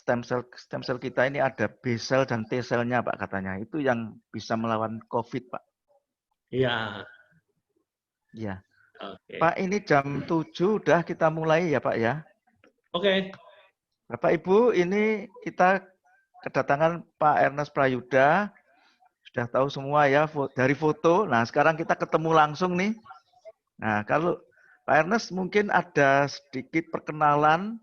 stem cell kita ini ada B cell dan T cell-nya Pak katanya. Itu yang bisa melawan COVID Pak. Iya. Ya. Oke. Pak ini jam 7 udah kita mulai ya Pak ya. Oke. Bapak Ibu ini kita kedatangan Pak Ernest Prayuda. Sudah tahu semua ya dari foto. Nah sekarang kita ketemu langsung nih. Nah kalau Pak Ernest mungkin ada sedikit perkenalan.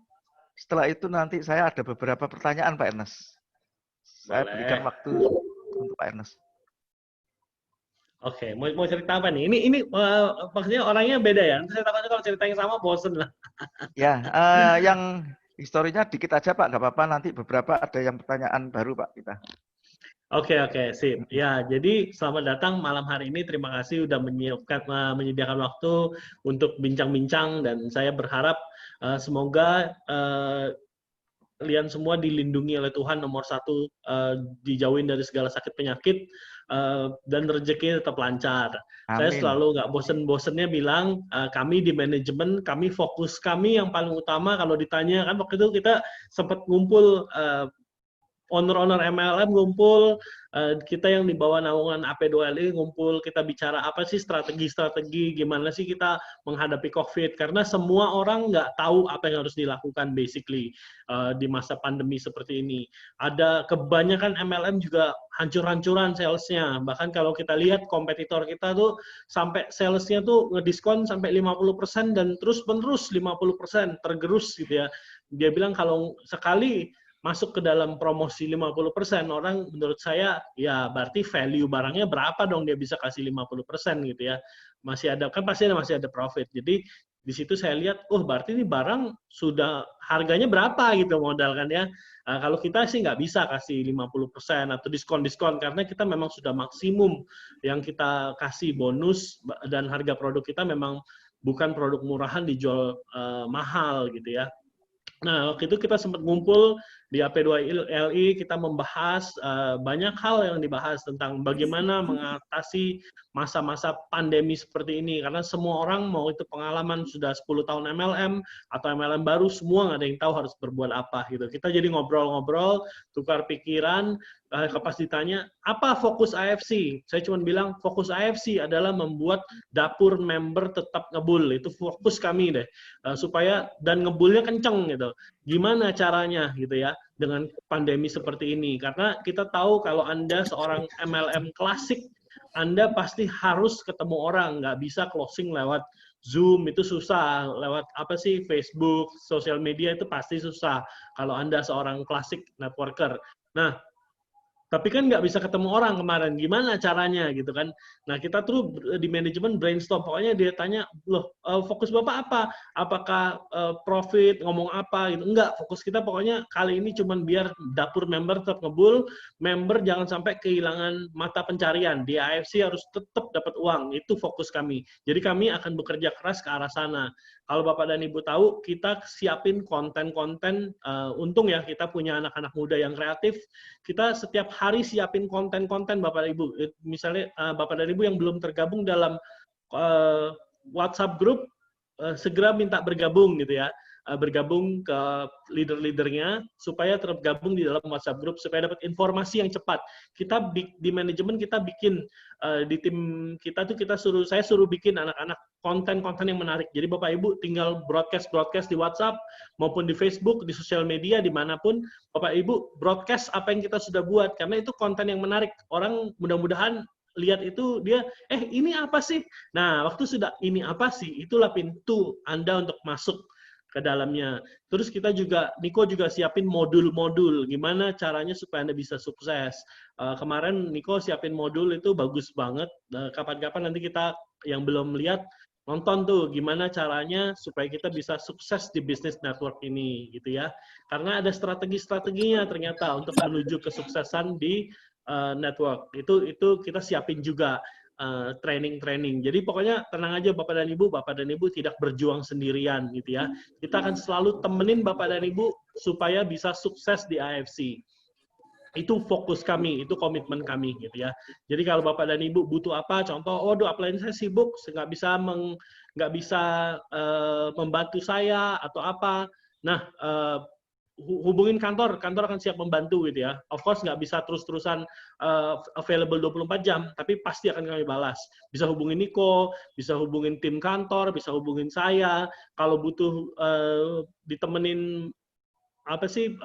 Setelah itu nanti saya ada beberapa pertanyaan Pak Ernest. Saya berikan Boleh. waktu untuk Pak Ernest. Oke, mau cerita apa nih? Ini maksudnya orangnya beda ya. Saya takutnya kalau cerita yang sama bosen lah. Ya, yang historinya dikit aja Pak, nggak apa-apa. Nanti beberapa ada yang pertanyaan baru Pak kita. Oke, sip. Ya, jadi selamat datang malam hari ini. Terima kasih sudah menyediakan waktu untuk bincang-bincang dan saya berharap semoga kalian semua dilindungi oleh Tuhan nomor satu, dijauhin dari segala sakit penyakit, dan rezeki tetap lancar. Saya Amin. selalu nggak bosen-bosennya bilang, kami di manajemen, fokus kami yang paling utama kalau ditanya, kan waktu itu kita sempat ngumpul, owner-owner MLM ngumpul, kita yang di bawah naungan AP2LI ngumpul, kita bicara apa sih strategi-strategi, gimana sih kita menghadapi COVID, karena semua orang nggak tahu apa yang harus dilakukan basically di masa pandemi seperti ini. Ada kebanyakan MLM juga hancur-hancuran salesnya, bahkan kalau kita lihat kompetitor kita tuh sampai salesnya tuh ngediskon sampai 50% dan terus-menerus 50%, tergerus gitu ya. Dia bilang kalau sekali masuk ke dalam promosi 50%, orang menurut saya ya berarti value barangnya berapa dong dia bisa kasih 50% gitu ya. Masih ada, kan pasti masih ada profit. Jadi di situ saya lihat, berarti ini barang sudah harganya berapa gitu modal kan ya. Kalau kita sih nggak bisa kasih 50% atau diskon-diskon karena kita memang sudah maksimum yang kita kasih bonus dan harga produk kita memang bukan produk murahan dijual mahal gitu ya. Nah, waktu itu kita sempat ngumpul di AP2LI, kita membahas banyak hal yang dibahas tentang bagaimana mengatasi masa-masa pandemi seperti ini. Karena semua orang mau itu pengalaman sudah 10 tahun MLM atau MLM baru, semua nggak ada yang tahu harus berbuat apa gitu. Kita jadi ngobrol-ngobrol, tukar pikiran, pas ditanya, apa fokus AFC? Saya cuma bilang, fokus AFC adalah membuat dapur member tetap ngebul. Itu fokus kami deh. Supaya, dan ngebulnya kenceng gitu. Gimana caranya gitu ya, dengan pandemi seperti ini. Karena kita tahu kalau Anda seorang MLM klasik, Anda pasti harus ketemu orang. Nggak bisa closing lewat Zoom, itu susah. Lewat apa sih, Facebook, sosial media itu pasti susah. Kalau Anda seorang klasik networker. Nah, tapi kan nggak bisa ketemu orang kemarin, gimana caranya gitu kan. Nah kita tuh di manajemen brainstorm, pokoknya dia tanya, loh fokus Bapak apa? Apakah profit, ngomong apa gitu. Enggak, fokus kita pokoknya kali ini cuman biar dapur member tetap ngebul, member jangan sampai kehilangan mata pencarian. Di AFC harus tetap dapat uang, itu fokus kami. Jadi kami akan bekerja keras ke arah sana. Kalau Bapak dan Ibu tahu, kita siapin konten-konten, untung ya kita punya anak-anak muda yang kreatif, kita setiap hari siapin konten-konten Bapak Ibu. Misalnya Bapak dan Ibu yang belum tergabung dalam WhatsApp group, segera minta bergabung gitu ya. Bergabung ke leader-leadernya supaya tergabung di dalam WhatsApp group supaya dapat informasi yang cepat. Kita di manajemen kita bikin di tim kita tuh saya suruh bikin anak-anak konten-konten yang menarik. Jadi Bapak Ibu tinggal broadcast di WhatsApp maupun di Facebook, di sosial media dimanapun Bapak Ibu broadcast apa yang kita sudah buat karena itu konten yang menarik. Orang mudah-mudahan lihat itu dia ini apa sih? Nah, waktu sudah ini apa sih? Itulah pintu Anda untuk masuk ke dalamnya. Terus kita juga, Niko juga siapin modul-modul, gimana caranya supaya Anda bisa sukses. Kemarin Niko siapin modul itu bagus banget, kapan-kapan nanti kita yang belum lihat, nonton tuh gimana caranya supaya kita bisa sukses di bisnis network ini, gitu ya. Karena ada strategi-strateginya ternyata untuk menuju kesuksesan di network. Itu kita siapin juga. Training. Jadi pokoknya tenang aja Bapak dan Ibu tidak berjuang sendirian gitu ya. Kita akan selalu temenin Bapak dan Ibu supaya bisa sukses di AFC. Itu fokus kami, itu komitmen kami gitu ya. Jadi kalau Bapak dan Ibu butuh apa, contoh, upline saya sibuk, nggak bisa membantu saya atau apa. Nah, hubungin kantor akan siap membantu gitu ya. Of course nggak bisa terus-terusan available 24 jam, tapi pasti akan kami balas. Bisa hubungin Niko, bisa hubungin tim kantor, bisa hubungin saya. Kalau butuh ditemenin apa sih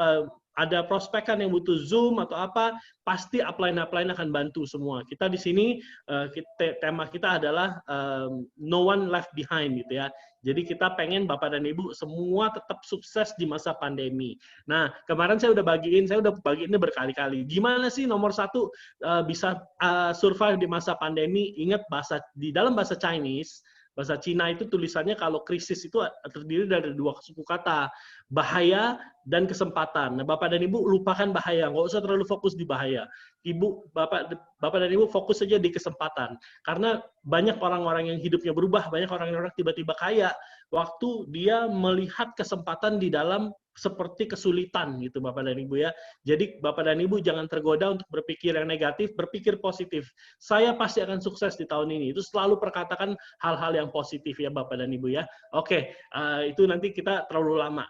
ada prospekan yang butuh Zoom atau apa, pasti upline akan bantu semua. Kita di sini tema kita adalah no one left behind gitu ya. Jadi kita pengen Bapak dan Ibu semua tetap sukses di masa pandemi. Nah, kemarin saya udah bagiin ini berkali-kali. Gimana sih nomor satu bisa survive di masa pandemi? Ingat di dalam bahasa Chinese, bahasa Cina itu tulisannya kalau krisis itu terdiri dari dua suku kata, bahaya dan kesempatan. Nah, Bapak dan Ibu lupakan bahaya, nggak usah terlalu fokus di bahaya. Bapak dan Ibu fokus saja di kesempatan. Karena banyak orang-orang yang hidupnya berubah, banyak orang-orang tiba-tiba kaya, waktu dia melihat kesempatan di dalam seperti kesulitan gitu Bapak dan Ibu ya. Jadi Bapak dan Ibu jangan tergoda untuk berpikir yang negatif, berpikir positif. Saya pasti akan sukses di tahun ini. Itu selalu perkatakan hal-hal yang positif ya Bapak dan Ibu ya. Oke, itu nanti kita terlalu lama.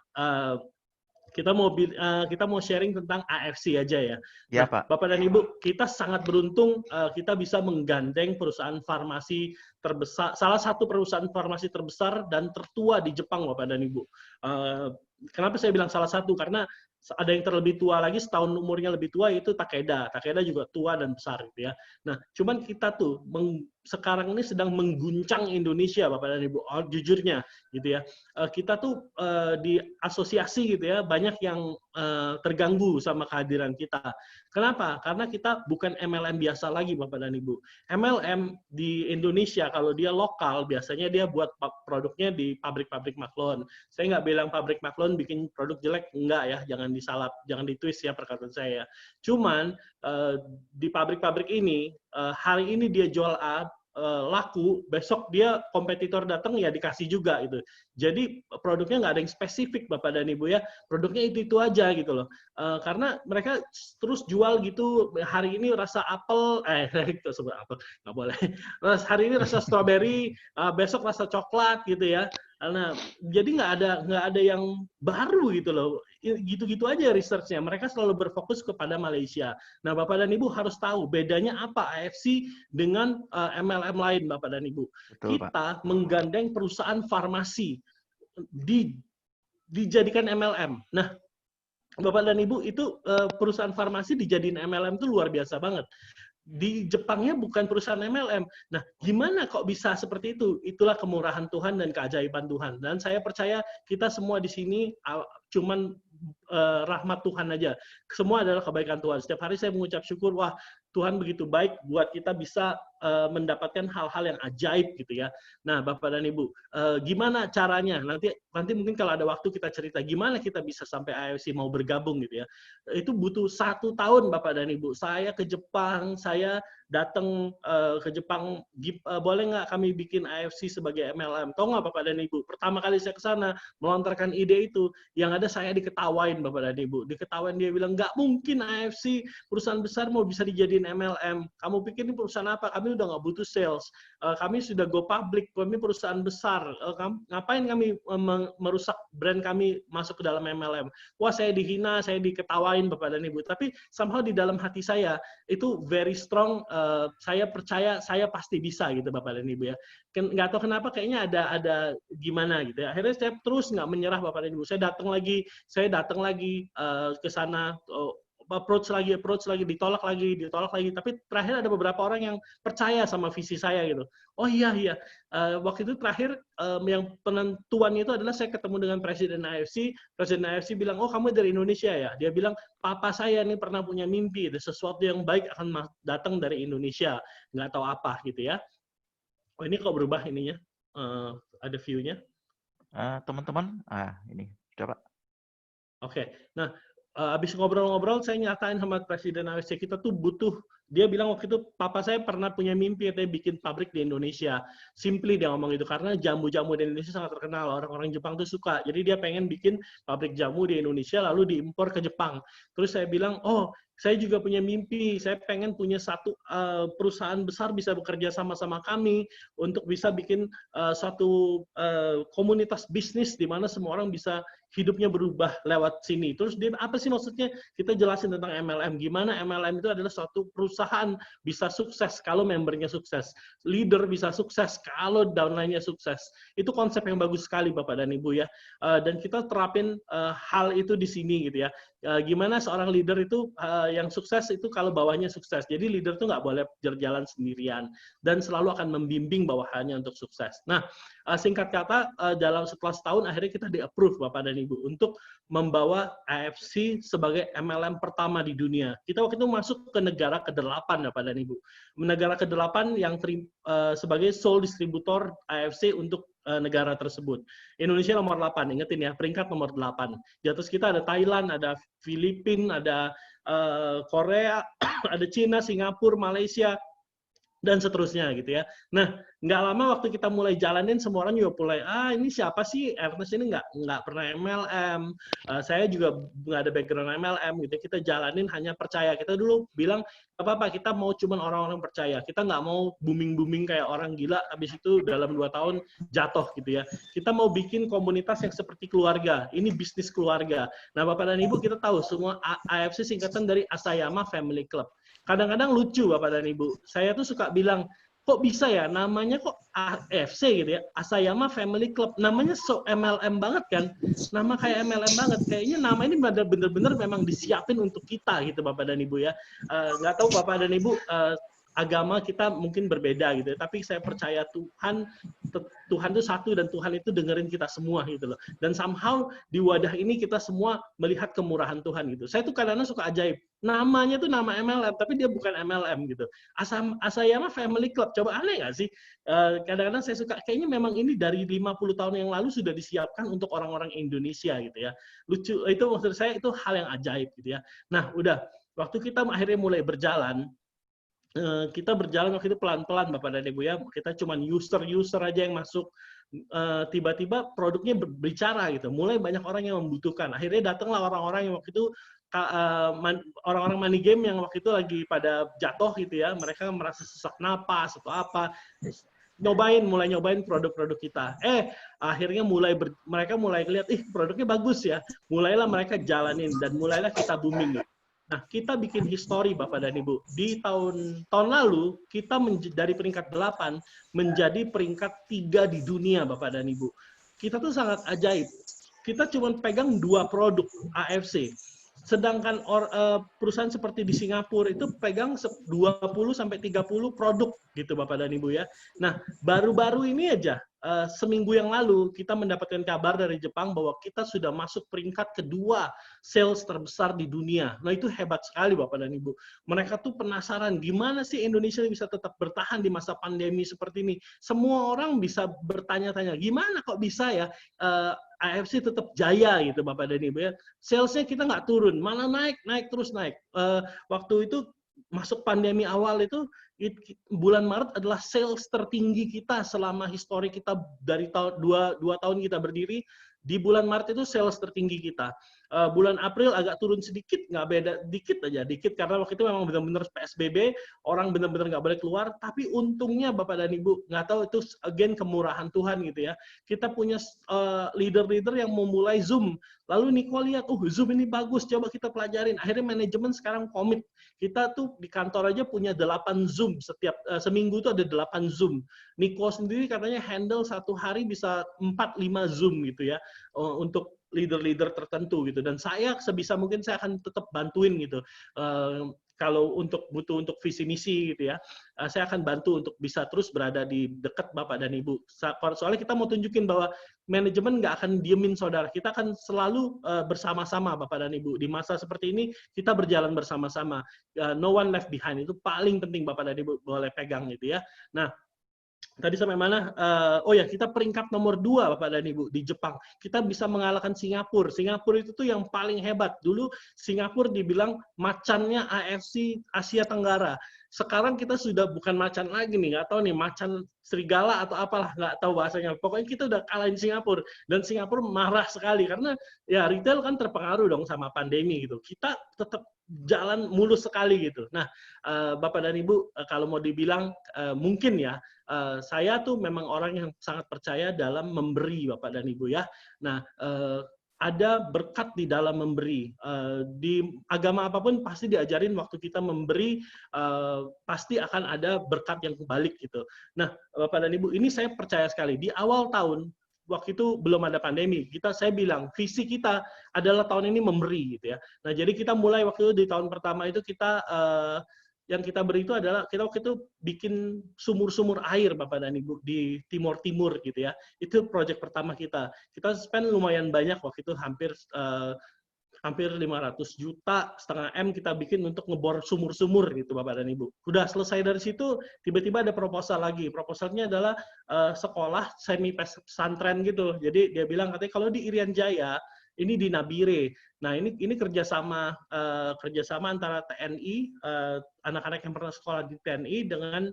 Kita mau sharing tentang AFC aja ya. Ya, Nah, Pak. Bapak dan Ibu, kita sangat beruntung kita bisa menggandeng perusahaan farmasi terbesar, salah satu perusahaan farmasi terbesar dan tertua di Jepang, Bapak dan Ibu. Kenapa saya bilang salah satu? Karena ada yang terlebih tua lagi, setahun umurnya lebih tua, itu Takeda. Takeda juga tua dan besar gitu ya. Nah, cuman kita tuh sekarang ini sedang mengguncang Indonesia, Bapak dan Ibu. Jujurnya gitu ya. Kita tuh di asosiasi gitu ya, banyak yang terganggu sama kehadiran kita. Kenapa? Karena kita bukan MLM biasa lagi, Bapak dan Ibu. MLM di Indonesia, kalau dia lokal, biasanya dia buat produknya di pabrik-pabrik maklon. Saya nggak bilang pabrik maklon bikin produk jelek, enggak ya, jangan ditwist ya perkataan saya. Cuman di pabrik-pabrik ini, hari ini dia jual A, laku, besok dia kompetitor datang ya dikasih juga gitu. Jadi produknya nggak ada yang spesifik Bapak dan Ibu ya, produknya itu aja gitu loh. Karena mereka terus jual gitu, hari ini rasa apel, itu sebut apel nggak boleh. Hari ini rasa strawberry, besok rasa coklat gitu ya. Nah, jadi nggak ada yang baru gitu loh. Gitu-gitu aja research-nya. Mereka selalu berfokus kepada Malaysia. Nah, Bapak dan Ibu harus tahu bedanya apa AFC dengan MLM lain, Bapak dan Ibu. Betul, Kita menggandeng perusahaan farmasi dijadikan MLM. Nah, Bapak dan Ibu itu perusahaan farmasi dijadiin MLM itu luar biasa banget. Di Jepangnya bukan perusahaan MLM. Nah, gimana kok bisa seperti itu? Itulah kemurahan Tuhan dan keajaiban Tuhan. Dan saya percaya kita semua di sini cuman rahmat Tuhan aja. Semua adalah kebaikan Tuhan. Setiap hari saya mengucap syukur, wah Tuhan begitu baik buat kita bisa mendapatkan hal-hal yang ajaib gitu ya. Nah, Bapak dan Ibu, gimana caranya? Nanti mungkin kalau ada waktu kita cerita gimana kita bisa sampai AFC mau bergabung gitu ya. Itu butuh 1 tahun Bapak dan Ibu. Saya ke Jepang, saya datang ke Jepang, boleh nggak kami bikin AFC sebagai MLM? Tahu nggak Bapak dan Ibu? Pertama kali saya ke sana melontarkan ide itu, yang ada saya diketawain Bapak dan Ibu. Diketawain, dia bilang nggak mungkin AFC perusahaan besar mau bisa dijadiin MLM. Kamu pikir ini perusahaan apa? Kami udah nggak butuh sales. Kami sudah go public. Kami perusahaan besar. Ngapain kami merusak brand kami masuk ke dalam MLM? Wah, saya dihina, saya diketawain Bapak dan Ibu. Tapi somehow di dalam hati saya itu very strong. Saya percaya saya pasti bisa gitu Bapak dan Ibu ya. Nggak tahu kenapa kayaknya ada gimana gitu ya. Akhirnya saya terus nggak menyerah Bapak dan Ibu. Saya datang lagi ke sana, approach lagi, ditolak lagi. Tapi terakhir ada beberapa orang yang percaya sama visi saya gitu. Oh iya. Waktu itu terakhir yang penentuannya itu adalah saya ketemu dengan Presiden AFC. Presiden AFC bilang, oh kamu dari Indonesia ya? Dia bilang, papa saya nih pernah punya mimpi, ada sesuatu yang baik akan datang dari Indonesia. Nggak tahu apa gitu ya. Oh ini kok berubah ininya? Ada view-nya. Teman-teman, ini sudah Pak. Oke, nah habis ngobrol-ngobrol saya nyatain sama Presiden AFC kita tuh butuh, dia bilang waktu itu papa saya pernah punya mimpi katanya bikin pabrik di Indonesia. Simply dia ngomong itu karena jamu-jamu di Indonesia sangat terkenal, orang-orang Jepang tuh suka. Jadi dia pengen bikin pabrik jamu di Indonesia lalu diimpor ke Jepang. Terus saya bilang, oh saya juga punya mimpi, saya pengen punya satu perusahaan besar bisa bekerja sama-sama kami untuk bisa bikin suatu komunitas bisnis di mana semua orang bisa hidupnya berubah lewat sini. Terus dia apa sih maksudnya? Kita jelasin tentang MLM. Gimana MLM itu adalah suatu perusahaan bisa sukses kalau membernya sukses. Leader bisa sukses kalau downline-nya sukses. Itu konsep yang bagus sekali Bapak dan Ibu ya. Dan kita terapin hal itu di sini gitu ya. Gimana seorang leader itu yang sukses itu kalau bawahnya sukses. Jadi leader itu nggak boleh berjalan sendirian dan selalu akan membimbing bawahannya untuk sukses. Nah, singkat kata, setelah setahun akhirnya kita di-approve Bapak dan Ibu untuk membawa AFC sebagai MLM pertama di dunia. Kita waktu itu masuk ke negara ke-8 Bapak dan Ibu. Negara ke-8 yang sebagai sole distributor AFC untuk negara tersebut. Indonesia nomor 8, ingetin ya, peringkat nomor 8. Di atas kita ada Thailand, ada Filipina, ada Korea, ada Cina, Singapura, Malaysia, dan seterusnya gitu ya. Nah, nggak lama waktu kita mulai jalanin, semua orang juga mulai, ini siapa sih Ernest ini nggak pernah MLM, saya juga nggak ada background MLM gitu. Kita jalanin hanya percaya. Kita dulu bilang, apa-apa, kita mau cuman orang-orang percaya. Kita nggak mau booming-booming kayak orang gila, habis itu dalam 2 tahun jatuh gitu ya. Kita mau bikin komunitas yang seperti keluarga. Ini bisnis keluarga. Nah, Bapak dan Ibu, kita tahu semua AFC singkatan dari Asayama Family Club. Kadang-kadang lucu Bapak dan Ibu. Saya tuh suka bilang, kok bisa ya namanya kok AFC gitu ya, Asayama Family Club. Namanya so MLM banget kan. Nama kayak MLM banget. Kayaknya nama ini benar-benar memang disiapin untuk kita gitu Bapak dan Ibu ya. Nggak tahu Bapak dan Ibu, agama kita mungkin berbeda gitu ya, tapi saya percaya Tuhan itu satu dan Tuhan itu dengerin kita semua gitu loh. Dan somehow di wadah ini kita semua melihat kemurahan Tuhan gitu. Saya tuh kadang-kadang suka ajaib. Namanya tuh nama MLM, tapi dia bukan MLM gitu. Asayama Family Club. Coba aneh nggak sih? Kadang-kadang saya suka, kayaknya memang ini dari 50 tahun yang lalu sudah disiapkan untuk orang-orang Indonesia gitu ya. Lucu, itu maksud saya itu hal yang ajaib gitu ya. Nah, udah. Waktu kita akhirnya mulai berjalan, kita berjalan waktu itu pelan-pelan Bapak dan Ibu ya, kita cuman user aja yang masuk, tiba-tiba produknya berbicara gitu, mulai banyak orang yang membutuhkan, akhirnya datanglah orang-orang yang waktu itu, orang-orang money game yang waktu itu lagi pada jatuh gitu ya, mereka merasa sesak napas atau apa, mulai nyobain produk-produk kita. Akhirnya mereka mulai lihat, produknya bagus ya, mulailah mereka jalanin dan mulailah kita booming. Nah, kita bikin histori Bapak dan Ibu. Di tahun lalu, kita dari peringkat 8 menjadi peringkat 3 di dunia Bapak dan Ibu. Kita tuh sangat ajaib. Kita cuma pegang 2 produk AFC. Sedangkan perusahaan seperti di Singapura itu pegang 20-30 produk gitu Bapak dan Ibu ya. Nah, baru-baru ini aja, seminggu yang lalu kita mendapatkan kabar dari Jepang bahwa kita sudah masuk peringkat kedua sales terbesar di dunia. Nah, itu hebat sekali Bapak dan Ibu. Mereka tuh penasaran gimana sih Indonesia bisa tetap bertahan di masa pandemi seperti ini. Semua orang bisa bertanya-tanya, gimana kok bisa ya AFC tetap jaya gitu Bapak dan Ibu ya. Salesnya kita nggak turun, malah naik terus naik. Waktu itu masuk pandemi awal itu bulan Maret adalah sales tertinggi kita selama histori kita dari dua tahun kita berdiri. Di bulan Maret itu sales tertinggi kita. Bulan April agak turun sedikit, nggak beda dikit karena waktu itu memang benar-benar PSBB, orang benar-benar nggak boleh keluar. Tapi untungnya Bapak dan Ibu, nggak tahu itu again kemurahan Tuhan gitu ya. Kita punya leader-leader yang memulai Zoom. Lalu Niko lihat, Zoom ini bagus, coba kita pelajarin. Akhirnya manajemen sekarang komit. Kita tuh di kantor aja punya 8 Zoom setiap seminggu tuh ada 8 Zoom. Niko sendiri katanya handle satu hari bisa 4-5 Zoom gitu ya untuk leader-leader tertentu gitu. Dan saya sebisa mungkin saya akan tetap bantuin gitu. Kalau butuh untuk visi misi gitu ya, saya akan bantu untuk bisa terus berada di dekat Bapak dan Ibu. Soalnya kita mau tunjukin bahwa manajemen nggak akan diemin saudara. Kita akan selalu bersama-sama Bapak dan Ibu. Di masa seperti ini kita berjalan bersama-sama. No one left behind, itu paling penting Bapak dan Ibu boleh pegang gitu ya. Nah, tadi sampai mana? Kita peringkat nomor 2 Bapak dan Ibu di Jepang. Kita bisa mengalahkan Singapura. Singapura itu tuh yang paling hebat. Dulu Singapura dibilang macannya AFC Asia Tenggara. Sekarang kita sudah bukan macan lagi nih, nggak tahu nih macan serigala atau apalah, nggak tahu bahasanya. Pokoknya kita udah kalahin Singapura. Dan Singapura marah sekali karena ya retail kan terpengaruh dong sama pandemi gitu. Kita tetap jalan mulus sekali gitu. Nah, Bapak dan Ibu, kalau mau dibilang mungkin ya, saya tuh memang orang yang sangat percaya dalam memberi Bapak dan Ibu ya. Nah, ada berkat di dalam memberi. Di agama apapun pasti diajarin waktu kita memberi pasti akan ada berkat yang kebalik gitu. Nah, Bapak dan Ibu, ini saya percaya sekali di awal tahun waktu itu belum ada pandemi. Saya bilang visi kita adalah tahun ini memberi gitu ya. Nah, jadi kita mulai waktu itu di tahun pertama itu kita yang kita beri itu adalah kita waktu itu bikin sumur-sumur air Bapak dan Ibu di Timur gitu ya. Itu proyek pertama kita. Kita spend lumayan banyak waktu itu hampir 500 juta, setengah M kita bikin untuk ngebor sumur-sumur gitu Bapak dan Ibu. Udah selesai dari situ, tiba-tiba ada proposal lagi. Proposalnya adalah sekolah semi pesantren gitu. Jadi dia bilang katanya kalau di Irian Jaya ini di Nabire. Nah ini kerjasama antara TNI, anak-anak yang pernah sekolah di TNI dengan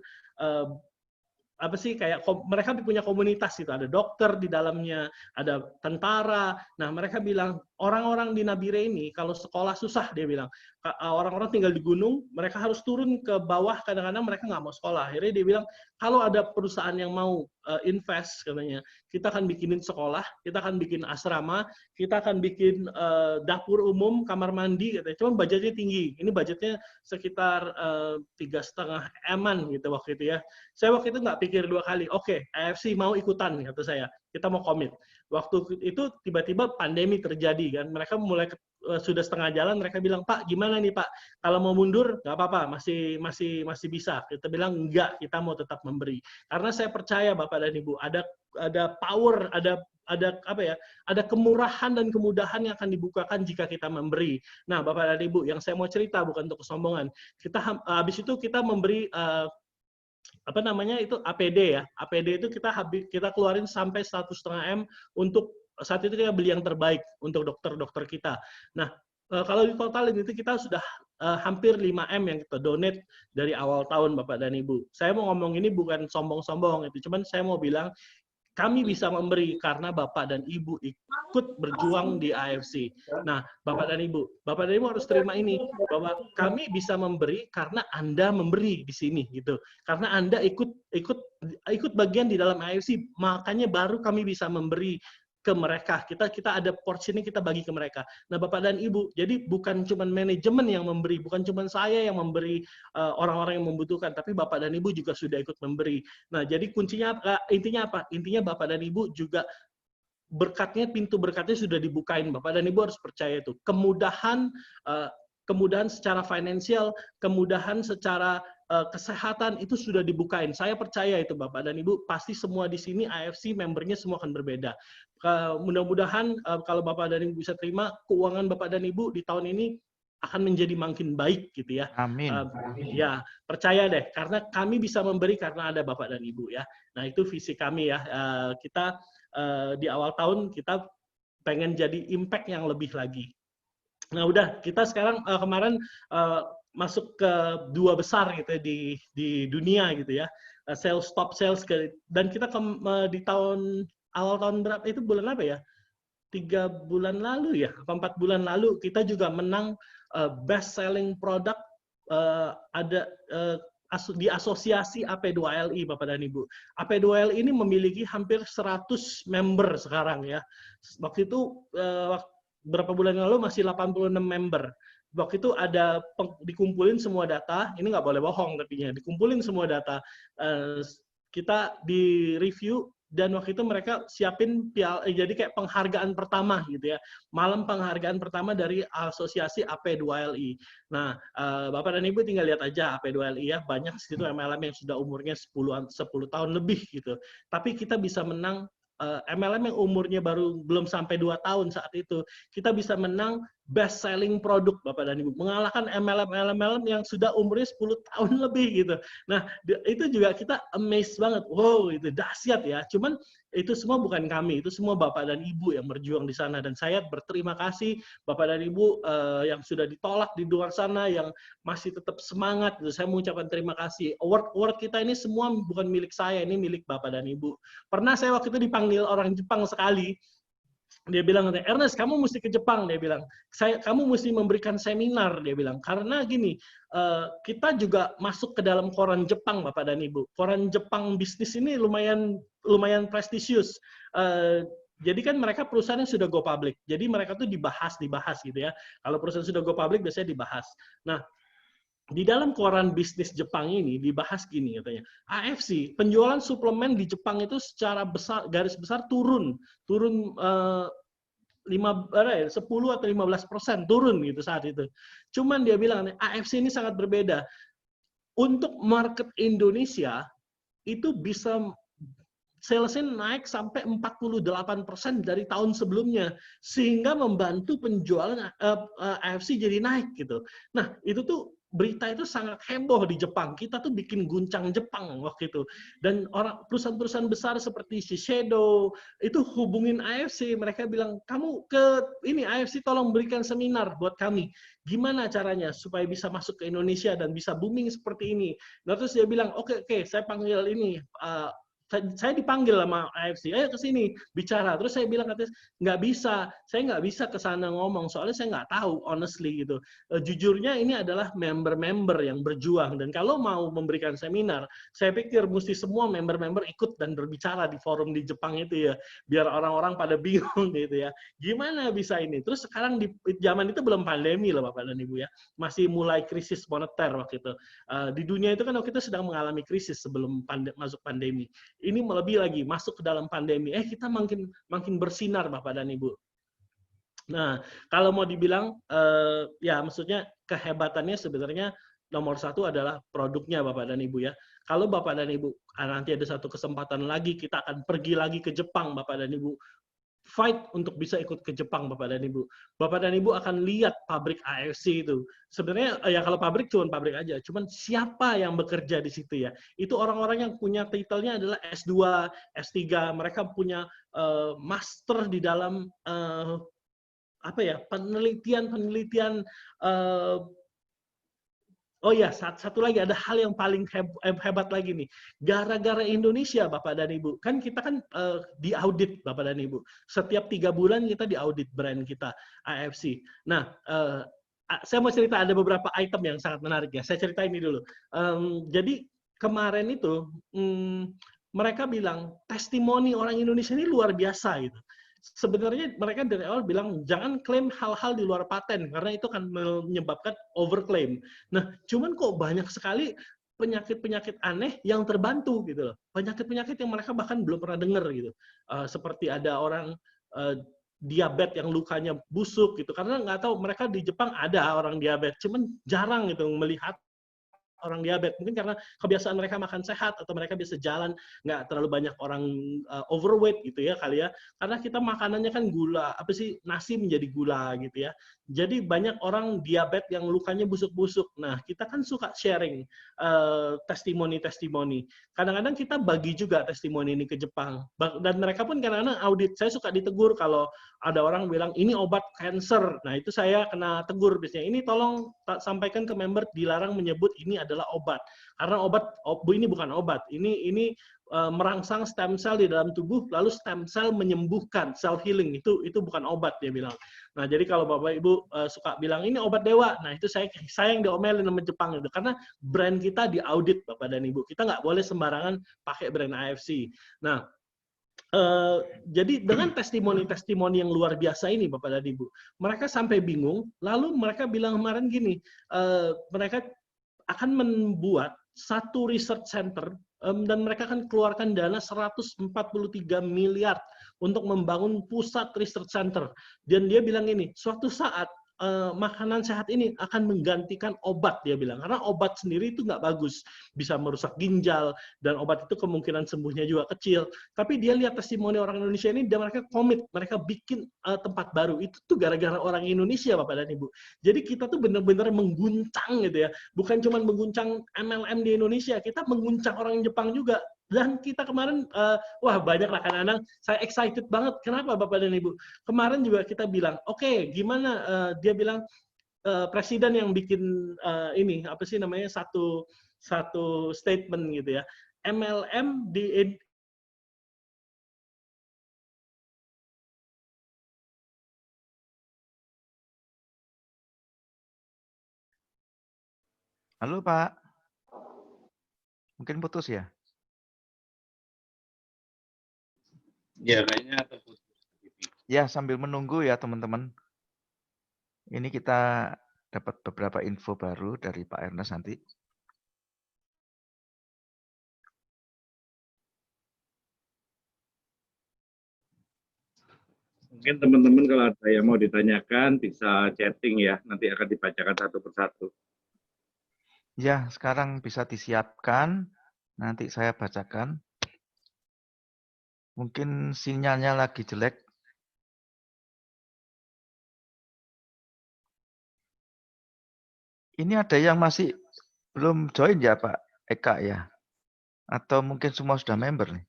apa sih kayak mereka punya komunitas gitu, ada dokter di dalamnya, ada tentara. Nah mereka bilang orang-orang di Nabire ini kalau sekolah susah, dia bilang orang-orang tinggal di gunung, mereka harus turun ke bawah, kadang-kadang mereka nggak mau sekolah. Akhirnya dia bilang kalau ada perusahaan yang mau invest katanya, kita akan bikinin sekolah, kita akan bikin asrama, kita akan bikin dapur umum, kamar mandi katanya. Cuma budgetnya tinggi. Ini budgetnya sekitar 3,5 M-an gitu waktu itu ya. Saya waktu itu nggak pikir dua kali. Oke, AFC mau ikutan kata saya. Kita mau komit. Waktu itu tiba-tiba pandemi terjadi kan. Mereka mulai sudah setengah jalan, mereka bilang, Pak, gimana nih Pak? Kalau mau mundur, nggak apa-apa, masih bisa. Kita bilang enggak, kita mau tetap memberi. Karena saya percaya Bapak dan Ibu, ada power, ada apa ya? Ada kemurahan dan kemudahan yang akan dibukakan jika kita memberi. Nah, Bapak dan Ibu, yang saya mau cerita bukan untuk kesombongan. Habis itu kita memberi apa namanya itu APD ya. APD itu kita keluarin sampai 1,5 M untuk saat itu kita beli yang terbaik untuk dokter-dokter kita. Nah, kalau di total itu kita sudah hampir 5 M yang kita donate dari awal tahun Bapak dan Ibu. Saya mau ngomong ini bukan sombong-sombong itu, cuman saya mau bilang kami bisa memberi karena Bapak dan Ibu ikut berjuang di AFC. Nah, Bapak dan Ibu harus terima ini bahwa kami bisa memberi karena Anda memberi di sini gitu. Karena Anda ikut bagian di dalam AFC, makanya baru kami bisa memberi ke mereka. Kita ada porsinya kita bagi ke mereka. Nah, Bapak dan Ibu, jadi bukan cuma manajemen yang memberi, bukan cuma saya yang memberi orang-orang yang membutuhkan, tapi Bapak dan Ibu juga sudah ikut memberi. Nah, jadi intinya apa? Intinya Bapak dan Ibu juga pintu berkatnya sudah dibukain. Bapak dan Ibu harus percaya itu. Kemudahan secara finansial, kemudahan secara kesehatan itu sudah dibukain. Saya percaya itu Bapak dan Ibu, pasti semua di sini AFC membernya semua akan berbeda. Mudah-mudahan kalau Bapak dan Ibu bisa terima, keuangan Bapak dan Ibu di tahun ini akan menjadi makin baik gitu ya. Amin. Ya, percaya deh, karena kami bisa memberi karena ada Bapak dan Ibu ya. Nah, itu visi kami ya. Kita di awal tahun kita pengen jadi impact yang lebih lagi. Nah, udah kita sekarang kemarin masuk ke 2 besar gitu di dunia gitu ya. Top sales dan kita di awal tahun berapa itu bulan apa ya? 3 bulan lalu ya, 4 bulan lalu kita juga menang best selling product di asosiasi AP2LI Bapak dan Ibu. AP2LI ini memiliki hampir 100 member sekarang ya. Waktu itu berapa bulan lalu masih 86 member. Waktu itu ada dikumpulin semua data, ini nggak boleh bohong tapi dikumpulin semua data. Kita di review dan waktu itu mereka siapin jadi kayak penghargaan pertama gitu ya. Malam penghargaan pertama dari asosiasi AP2LI. Nah, Bapak dan Ibu tinggal lihat aja AP2LI ya, banyak situ MLM yang sudah umurnya 10 tahun lebih gitu. Tapi kita bisa menang MLM yang umurnya belum sampai 2 tahun saat itu, kita bisa menang best selling produk Bapak dan Ibu, mengalahkan MLM yang sudah umurnya 10 tahun lebih gitu. Nah, itu juga kita amazed banget. Wow, itu dahsyat ya. Cuman itu semua bukan kami, itu semua Bapak dan Ibu yang berjuang di sana, dan saya berterima kasih Bapak dan Ibu yang sudah ditolak di luar sana, yang masih tetap semangat. Saya mengucapkan terima kasih. Award kita ini semua bukan milik saya, ini milik Bapak dan Ibu. Pernah saya waktu itu dipanggil orang Jepang sekali. Dia bilang, Ernest, kamu mesti ke Jepang. Dia bilang, kamu mesti memberikan seminar. Dia bilang, karena gini, kita juga masuk ke dalam koran Jepang, Bapak dan Ibu. Koran Jepang bisnis ini lumayan prestisius. Jadi kan mereka perusahaan yang sudah go public. Jadi mereka tuh dibahas gitu ya. Kalau perusahaan sudah go public biasanya dibahas. Nah, di dalam koran bisnis Jepang ini dibahas gini katanya. AFC, penjualan suplemen di Jepang itu secara besar garis besar turun 10 atau 15% turun gitu saat itu. Cuman dia bilang AFC ini sangat berbeda. Untuk market Indonesia itu bisa salesnya naik sampai 48% dari tahun sebelumnya, sehingga membantu penjualan AFC jadi naik gitu. Nah, itu tuh berita itu sangat heboh di Jepang. Kita tuh bikin guncang Jepang waktu itu. Dan orang perusahaan-perusahaan besar seperti Shiseido itu hubungin AFC, mereka bilang, "Kamu ke ini AFC tolong berikan seminar buat kami. Gimana caranya supaya bisa masuk ke Indonesia dan bisa booming seperti ini?" Nah, terus dia bilang, "Oke, saya panggil ini saya dipanggil sama AFC, ayo ke sini bicara." Terus saya bilang katanya saya nggak bisa ke sana ngomong, soalnya saya nggak tahu, honestly gitu. Jujurnya ini adalah member-member yang berjuang, dan kalau mau memberikan seminar, saya pikir mesti semua member-member ikut dan berbicara di forum di Jepang itu ya, biar orang-orang pada bingung gitu ya. Gimana bisa ini? Terus sekarang di zaman itu belum pandemi loh Bapak dan Ibu ya, masih mulai krisis moneter waktu itu. Di dunia itu kan waktu itu sedang mengalami krisis sebelum masuk pandemi. Ini lebih lagi masuk ke dalam pandemi, kita makin bersinar Bapak dan Ibu. Nah, kalau mau dibilang ya maksudnya kehebatannya sebenarnya nomor satu adalah produknya Bapak dan Ibu ya. Kalau Bapak dan Ibu nanti ada satu kesempatan lagi, kita akan pergi lagi ke Jepang Bapak dan Ibu. Fight untuk bisa ikut ke Jepang Bapak dan Ibu. Bapak dan Ibu akan lihat pabrik AFC itu. Sebenarnya ya kalau pabrik cuma pabrik aja, cuman siapa yang bekerja di situ ya? Itu orang-orang yang punya titelnya adalah S2, S3, mereka punya master di dalam penelitian oh ya, satu lagi ada hal yang paling hebat lagi nih. Gara-gara Indonesia, Bapak dan Ibu, kan kita kan diaudit, Bapak dan Ibu. Setiap 3 bulan kita diaudit brand kita, AFC. Nah, saya mau cerita ada beberapa item yang sangat menarik ya. Saya cerita ini dulu. Jadi kemarin itu mereka bilang testimoni orang Indonesia ini luar biasa gitu. Sebenarnya mereka dari awal bilang jangan klaim hal-hal di luar paten karena itu akan menyebabkan overclaim. Nah, cuman kok banyak sekali penyakit-penyakit aneh yang terbantu gitu loh. Penyakit-penyakit yang mereka bahkan belum pernah dengar gitu. Seperti ada orang diabetes yang lukanya busuk gitu. Karena nggak tahu, mereka di Jepang ada orang diabetes, cuman jarang gitu melihat orang diabetes. Mungkin karena kebiasaan mereka makan sehat atau mereka bisa jalan, nggak terlalu banyak orang overweight gitu ya kali ya. Karena kita makanannya kan gula, nasi menjadi gula gitu ya. Jadi banyak orang diabetes yang lukanya busuk-busuk. Nah, kita kan suka sharing testimoni-testimoni. Kadang-kadang kita bagi juga testimoni ini ke Jepang. Dan mereka pun kadang-kadang audit. Saya suka ditegur kalau ada orang bilang ini obat cancer. Nah, itu saya kena tegur biasanya. Ini tolong sampaikan ke member, dilarang menyebut ini adalah obat. Karena ini bukan obat. Ini merangsang stem cell di dalam tubuh, lalu stem cell menyembuhkan, cell healing. Itu bukan obat, dia bilang. Nah, jadi kalau Bapak Ibu suka bilang ini obat dewa, nah itu saya yang diomelin sama Jepang itu. Karena brand kita diaudit Bapak dan Ibu. Kita nggak boleh sembarangan pakai brand AFC. Nah, jadi dengan testimoni-testimoni yang luar biasa ini Bapak dan Ibu, mereka sampai bingung, lalu mereka bilang kemarin gini, mereka akan membuat satu research center dan mereka akan keluarkan dana 143 miliar untuk membangun pusat research center. Dan dia bilang ini, suatu saat makanan sehat ini akan menggantikan obat, dia bilang. Karena obat sendiri itu nggak bagus, bisa merusak ginjal, dan obat itu kemungkinan sembuhnya juga kecil. Tapi dia lihat testimoni orang Indonesia ini, dan mereka komit, mereka bikin tempat baru. Itu tuh gara-gara orang Indonesia, Bapak dan Ibu. Jadi kita tuh benar-benar mengguncang gitu ya. Bukan cuma mengguncang MLM di Indonesia, kita mengguncang orang Jepang juga. Dan kita kemarin, wah banyak lah kadang-kadang saya excited banget. Kenapa Bapak dan Ibu? Kemarin juga kita bilang, oke, gimana? Dia bilang, presiden yang bikin ini, satu statement gitu ya. MLM di Halo Pak, mungkin putus ya? Ya, kayaknya terputus. Ya, sambil menunggu ya teman-teman. Ini kita dapat beberapa info baru dari Pak Ernest nanti. Mungkin teman-teman kalau ada yang mau ditanyakan bisa chatting ya, nanti akan dibacakan satu persatu. Ya, sekarang bisa disiapkan. Nanti saya bacakan. Mungkin sinyalnya lagi jelek. Ini ada yang masih belum join ya Pak Eka ya? Atau mungkin semua sudah member nih?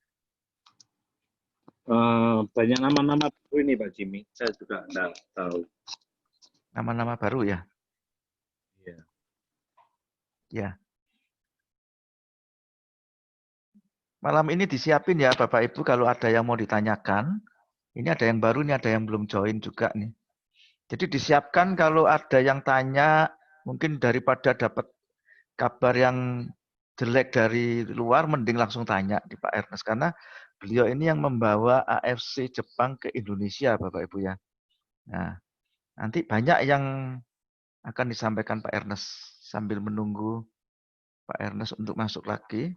Banyak nama-nama baru ini Pak Jimmy, saya juga enggak tahu. Nama-nama baru ya? Iya. Ya. Malam ini disiapin ya Bapak Ibu kalau ada yang mau ditanyakan. Ini ada yang baru, ini ada yang belum join juga nih. Jadi disiapkan kalau ada yang tanya, mungkin daripada dapat kabar yang jelek dari luar, mending langsung tanya di Pak Ernest. Karena beliau ini yang membawa AFC Jepang ke Indonesia Bapak Ibu ya. Nah, nanti banyak yang akan disampaikan Pak Ernest sambil menunggu Pak Ernest untuk masuk lagi.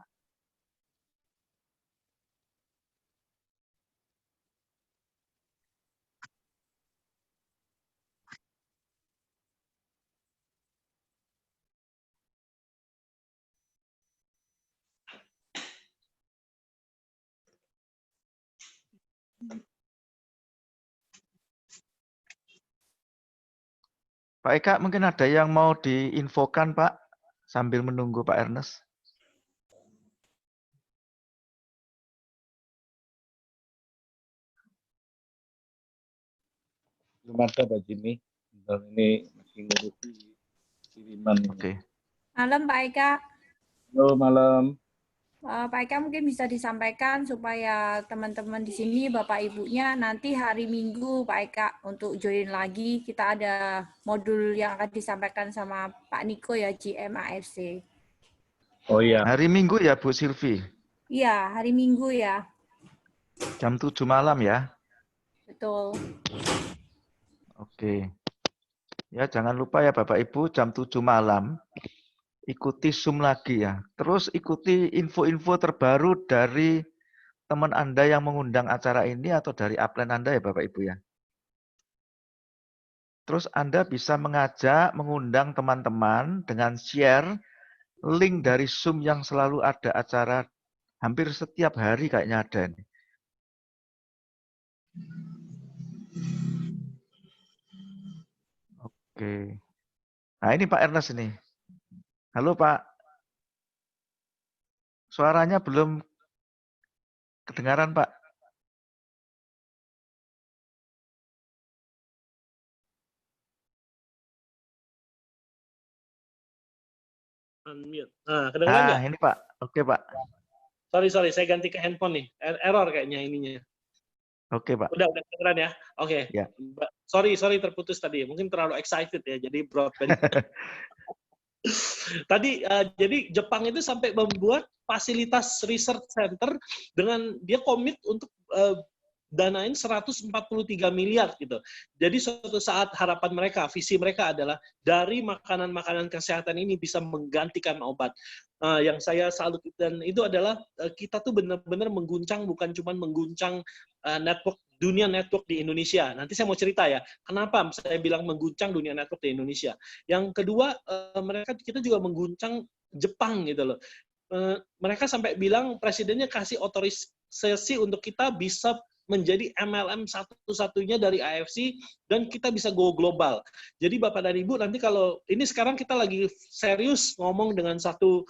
Pak Eka, mungkin ada yang mau diinfokan Pak sambil menunggu Pak Ernest. Belum ada Pak Jimmy, dan ini masih ngurusi kiriman. Oke. Malam Pak Eka. Halo malam. Pak Eka mungkin bisa disampaikan supaya teman-teman di sini, Bapak Ibunya, nanti hari Minggu Pak Eka untuk join lagi. Kita ada modul yang akan disampaikan sama Pak Niko ya, GMAFC. Oh iya. Hari Minggu ya Bu Silvi? Iya, hari Minggu ya. Jam 7 malam ya? Betul. Oke. Ya jangan lupa ya Bapak Ibu, jam 7 malam. Ikuti Zoom lagi ya. Terus ikuti info-info terbaru dari teman Anda yang mengundang acara ini atau dari upline Anda ya Bapak Ibu ya. Terus Anda bisa mengajak, mengundang teman-teman dengan share link dari Zoom yang selalu ada acara hampir setiap hari kayaknya ada nih. Oke. Nah ini Pak Ernest ini. Halo Pak. Suaranya belum kedengaran Pak. Unmute. Nah, kedengeran nggak? Ini Pak. Oke Pak. Sorry, saya ganti ke handphone nih. Error kayaknya ininya. Oke Pak. Udah kedengeran ya? Oke. Ya. Sorry terputus tadi. Mungkin terlalu excited ya, jadi broadband. Tadi jadi Jepang itu sampai membuat fasilitas research center dengan dia komit untuk danain 143 miliar gitu. Jadi suatu saat harapan mereka, visi mereka adalah dari makanan-makanan kesehatan ini bisa menggantikan obat. Yang saya salut dan itu adalah kita tuh benar-benar mengguncang, bukan cuma mengguncang dunia network di Indonesia. Nanti saya mau cerita ya, kenapa saya bilang mengguncang dunia network di Indonesia. Yang kedua, kita juga mengguncang Jepang gitu loh. Mereka sampai bilang presidennya kasih otorisasi untuk kita bisa menjadi MLM satu-satunya dari AFC dan kita bisa go global. Jadi Bapak dan Ibu nanti kalau ini sekarang kita lagi serius ngomong dengan satu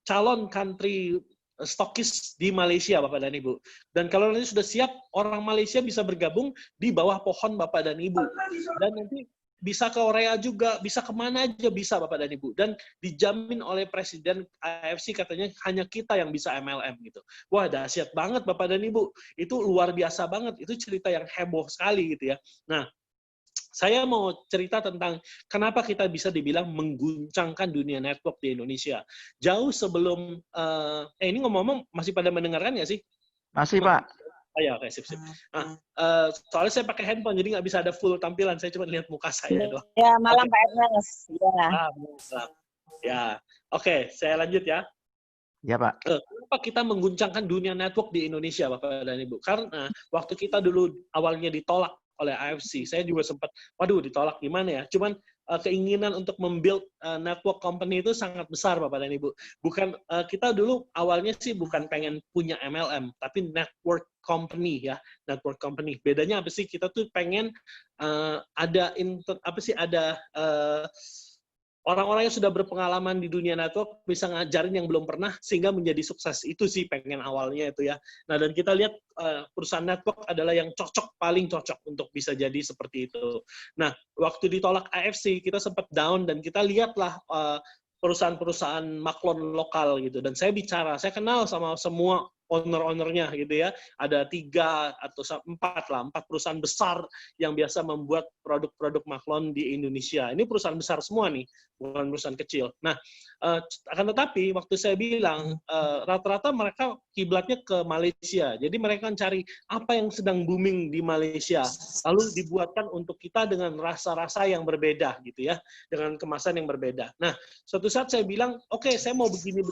calon country stokis di Malaysia Bapak dan Ibu. Dan kalau nanti sudah siap orang Malaysia bisa bergabung di bawah pohon Bapak dan Ibu. Dan nanti bisa ke Korea juga, bisa kemana aja bisa Bapak dan Ibu. Dan dijamin oleh Presiden AFC katanya hanya kita yang bisa MLM gitu. Wah dahsyat banget Bapak dan Ibu. Itu luar biasa banget. Itu cerita yang heboh sekali gitu ya. Nah, saya mau cerita tentang kenapa kita bisa dibilang mengguncangkan dunia network di Indonesia. Jauh sebelum, ini ngomong-ngomong masih pada mendengarkan nggak sih? Masih Pak. Oh ya, oke, sip. Nah, soalnya saya pakai handphone, jadi nggak bisa ada full tampilan. Saya cuma lihat muka saya doang. Ya, malam Oke. Pak Ernest. Ya. Malam. Ya, oke, saya lanjut ya. Ya, Pak. Kenapa kita mengguncangkan dunia network di Indonesia, Bapak dan Ibu? Karena waktu kita dulu awalnya ditolak oleh AFC, saya juga sempat, waduh, ditolak gimana ya? Cuman keinginan untuk membuild network company itu sangat besar, Bapak dan Ibu. Bukan kita dulu awalnya sih bukan pengen punya MLM, tapi network company ya, network company. Bedanya apa sih? Kita tuh pengen ada orang-orang yang sudah berpengalaman di dunia network bisa ngajarin yang belum pernah sehingga menjadi sukses. Itu sih pengen awalnya itu ya. Nah, dan kita lihat perusahaan network adalah yang paling cocok untuk bisa jadi seperti itu. Nah, waktu ditolak AFC kita sempat down dan kita lihatlah perusahaan-perusahaan maklon lokal gitu. Dan saya kenal sama semua owner-ownernya gitu ya. Ada 3 atau 4 perusahaan besar yang biasa membuat produk-produk maklon di Indonesia. Ini perusahaan besar semua nih, bukan perusahaan kecil. Nah, akan tetapi waktu saya bilang rata-rata mereka kiblatnya ke Malaysia. Jadi mereka cari apa yang sedang booming di Malaysia, lalu dibuatkan untuk kita dengan rasa-rasa yang berbeda gitu ya, dengan kemasan yang berbeda. Nah, suatu saat saya bilang, oke, saya mau begini.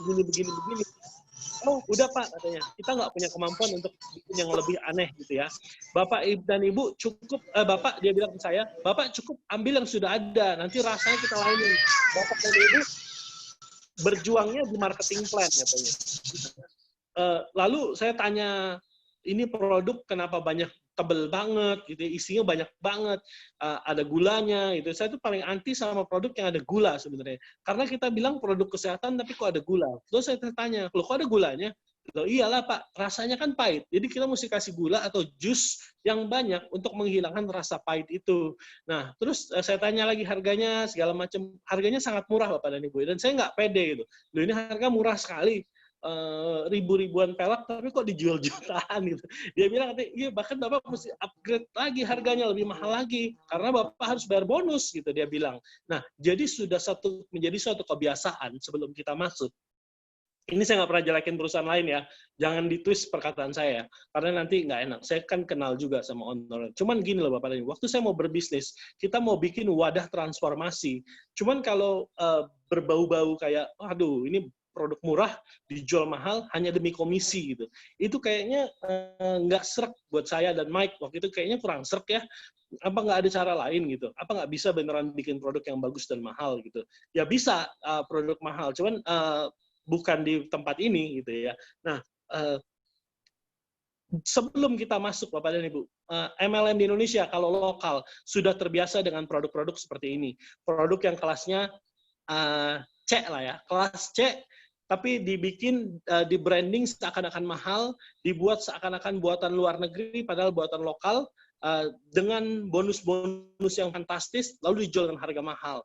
Oh, udah Pak, katanya. Kita nggak punya kemampuan untuk bikin yang lebih aneh gitu ya. Bapak dan Ibu cukup, Bapak, dia bilang ke saya, Bapak cukup ambil yang sudah ada, nanti rasanya kita lainin. Bapak dan Ibu berjuangnya di marketing plan, katanya. Lalu saya tanya, ini produk kenapa banyak tebel banget, gitu, isinya banyak banget, ada gulanya, gitu. Saya tuh paling anti sama produk yang ada gula sebenarnya. Karena kita bilang produk kesehatan, tapi kok ada gula. Terus saya tanya, loh kok ada gulanya? Loh, iyalah Pak, rasanya kan pahit. Jadi kita mesti kasih gula atau jus yang banyak untuk menghilangkan rasa pahit itu. Nah, terus saya tanya lagi harganya, segala macam. Harganya sangat murah Bapak dan Ibu. Dan saya nggak pede gitu. Loh ini harga murah sekali. Ribuan perak tapi kok dijual jutaan gitu. Dia bilang, iya bahkan Bapak mesti upgrade lagi harganya lebih mahal lagi karena Bapak harus bayar bonus gitu dia bilang. Nah, jadi sudah menjadi suatu kebiasaan sebelum kita masuk. Ini saya nggak pernah jelekin perusahaan lain ya. Jangan ditwist perkataan saya karena nanti nggak enak. Saya kan kenal juga sama owner. Cuman gini loh Bapak dan Ibu, waktu saya mau berbisnis, kita mau bikin wadah transformasi. Cuman kalau berbau-bau kayak, aduh ini produk murah dijual mahal hanya demi komisi gitu. Itu kayaknya nggak srek buat saya dan Mike. Waktu itu kayaknya kurang srek ya. Apa nggak ada cara lain gitu? Apa nggak bisa beneran bikin produk yang bagus dan mahal gitu? Ya bisa produk mahal, cuman bukan di tempat ini gitu ya. Nah, sebelum kita masuk Bapak dan Ibu, MLM di Indonesia kalau lokal sudah terbiasa dengan produk-produk seperti ini. Produk yang kelasnya C lah ya, kelas C, tapi dibikin, di branding seakan-akan mahal, dibuat seakan-akan buatan luar negeri, padahal buatan lokal, dengan bonus-bonus yang fantastis, lalu dijual dengan harga mahal.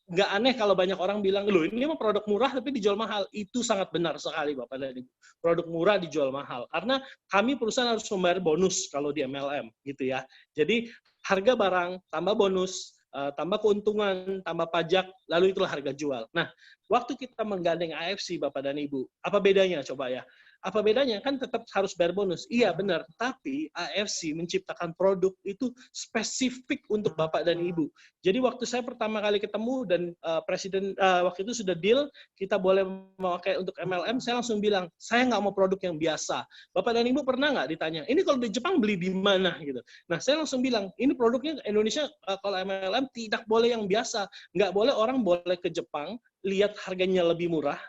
Nggak aneh kalau banyak orang bilang, loh ini mah produk murah tapi dijual mahal. Itu sangat benar sekali Bapak dan Ibu. Produk murah dijual mahal. Karena kami perusahaan harus membayar bonus kalau di MLM gitu ya. Jadi harga barang tambah bonus, tambah keuntungan, tambah pajak, lalu itulah harga jual. Nah, waktu kita menggandeng AFC, Bapak dan Ibu, apa bedanya coba ya? Apa bedanya? Kan tetap harus bayar bonus. Iya, benar. Tapi AFC menciptakan produk itu spesifik untuk Bapak dan Ibu. Jadi waktu saya pertama kali ketemu dan Presiden waktu itu sudah deal, kita boleh memakai untuk MLM, saya langsung bilang, saya nggak mau produk yang biasa. Bapak dan Ibu pernah nggak ditanya, ini kalau di Jepang beli di mana? Gitu. Nah, saya langsung bilang, ini produknya Indonesia kalau MLM tidak boleh yang biasa. Nggak boleh orang boleh ke Jepang, lihat harganya lebih murah,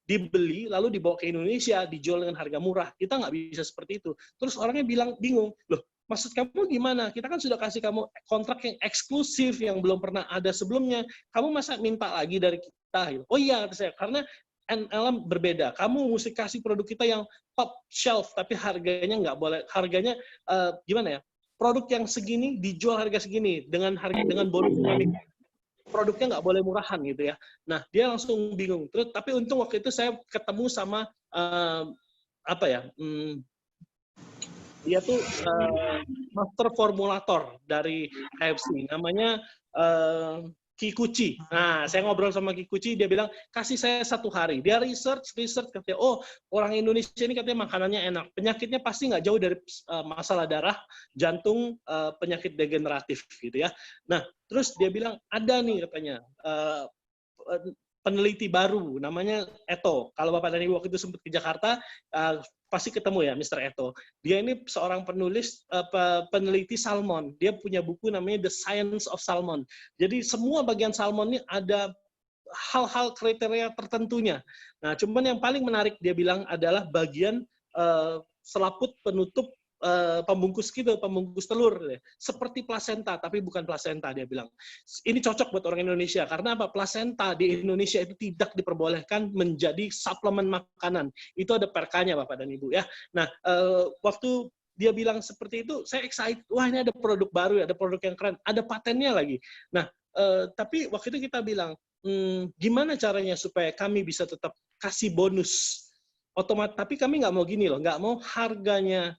dibeli, lalu dibawa ke Indonesia, dijual dengan harga murah. Kita nggak bisa seperti itu. Terus orangnya bingung, loh, maksud kamu gimana? Kita kan sudah kasih kamu kontrak yang eksklusif, yang belum pernah ada sebelumnya. Kamu masa minta lagi dari kita? Oh iya, kata saya, karena MLM berbeda. Kamu mesti kasih produk kita yang top shelf, tapi harganya nggak boleh. Harganya gimana ya? Produk yang segini dijual harga segini dengan bonusnya nih. Produknya nggak boleh murahan gitu ya. Nah, dia langsung bingung. Terus, tapi untung waktu itu saya ketemu sama dia tuh master formulator dari AFC. Namanya Kikuchi. Nah, saya ngobrol sama Kikuchi, dia bilang, kasih saya 1 hari. Dia research, katanya, oh, orang Indonesia ini katanya makanannya enak. Penyakitnya pasti nggak jauh dari masalah darah, jantung, penyakit degeneratif, gitu ya. Nah, terus dia bilang, ada nih katanya, peneliti baru, namanya Eto. Kalau Bapak dan Ibu waktu itu sempat ke Jakarta, pasti ketemu ya, Mr. Eto. Dia ini seorang penulis, peneliti salmon. Dia punya buku namanya The Science of Salmon. Jadi semua bagian salmon ini ada hal-hal kriteria tertentunya. Nah, cuman yang paling menarik dia bilang adalah bagian selaput penutup pembungkus telur, seperti plasenta, tapi bukan plasenta, dia bilang. Ini cocok buat orang Indonesia, karena apa? Plasenta di Indonesia itu tidak diperbolehkan menjadi suplemen makanan. Itu ada perkanya, Bapak dan Ibu ya. Nah, waktu dia bilang seperti itu, saya excited, wah ini ada produk baru, ada produk yang keren, ada patennya lagi. Nah, tapi waktu itu kita bilang, gimana caranya supaya kami bisa tetap kasih bonus? Tapi kami nggak mau gini loh, nggak mau harganya.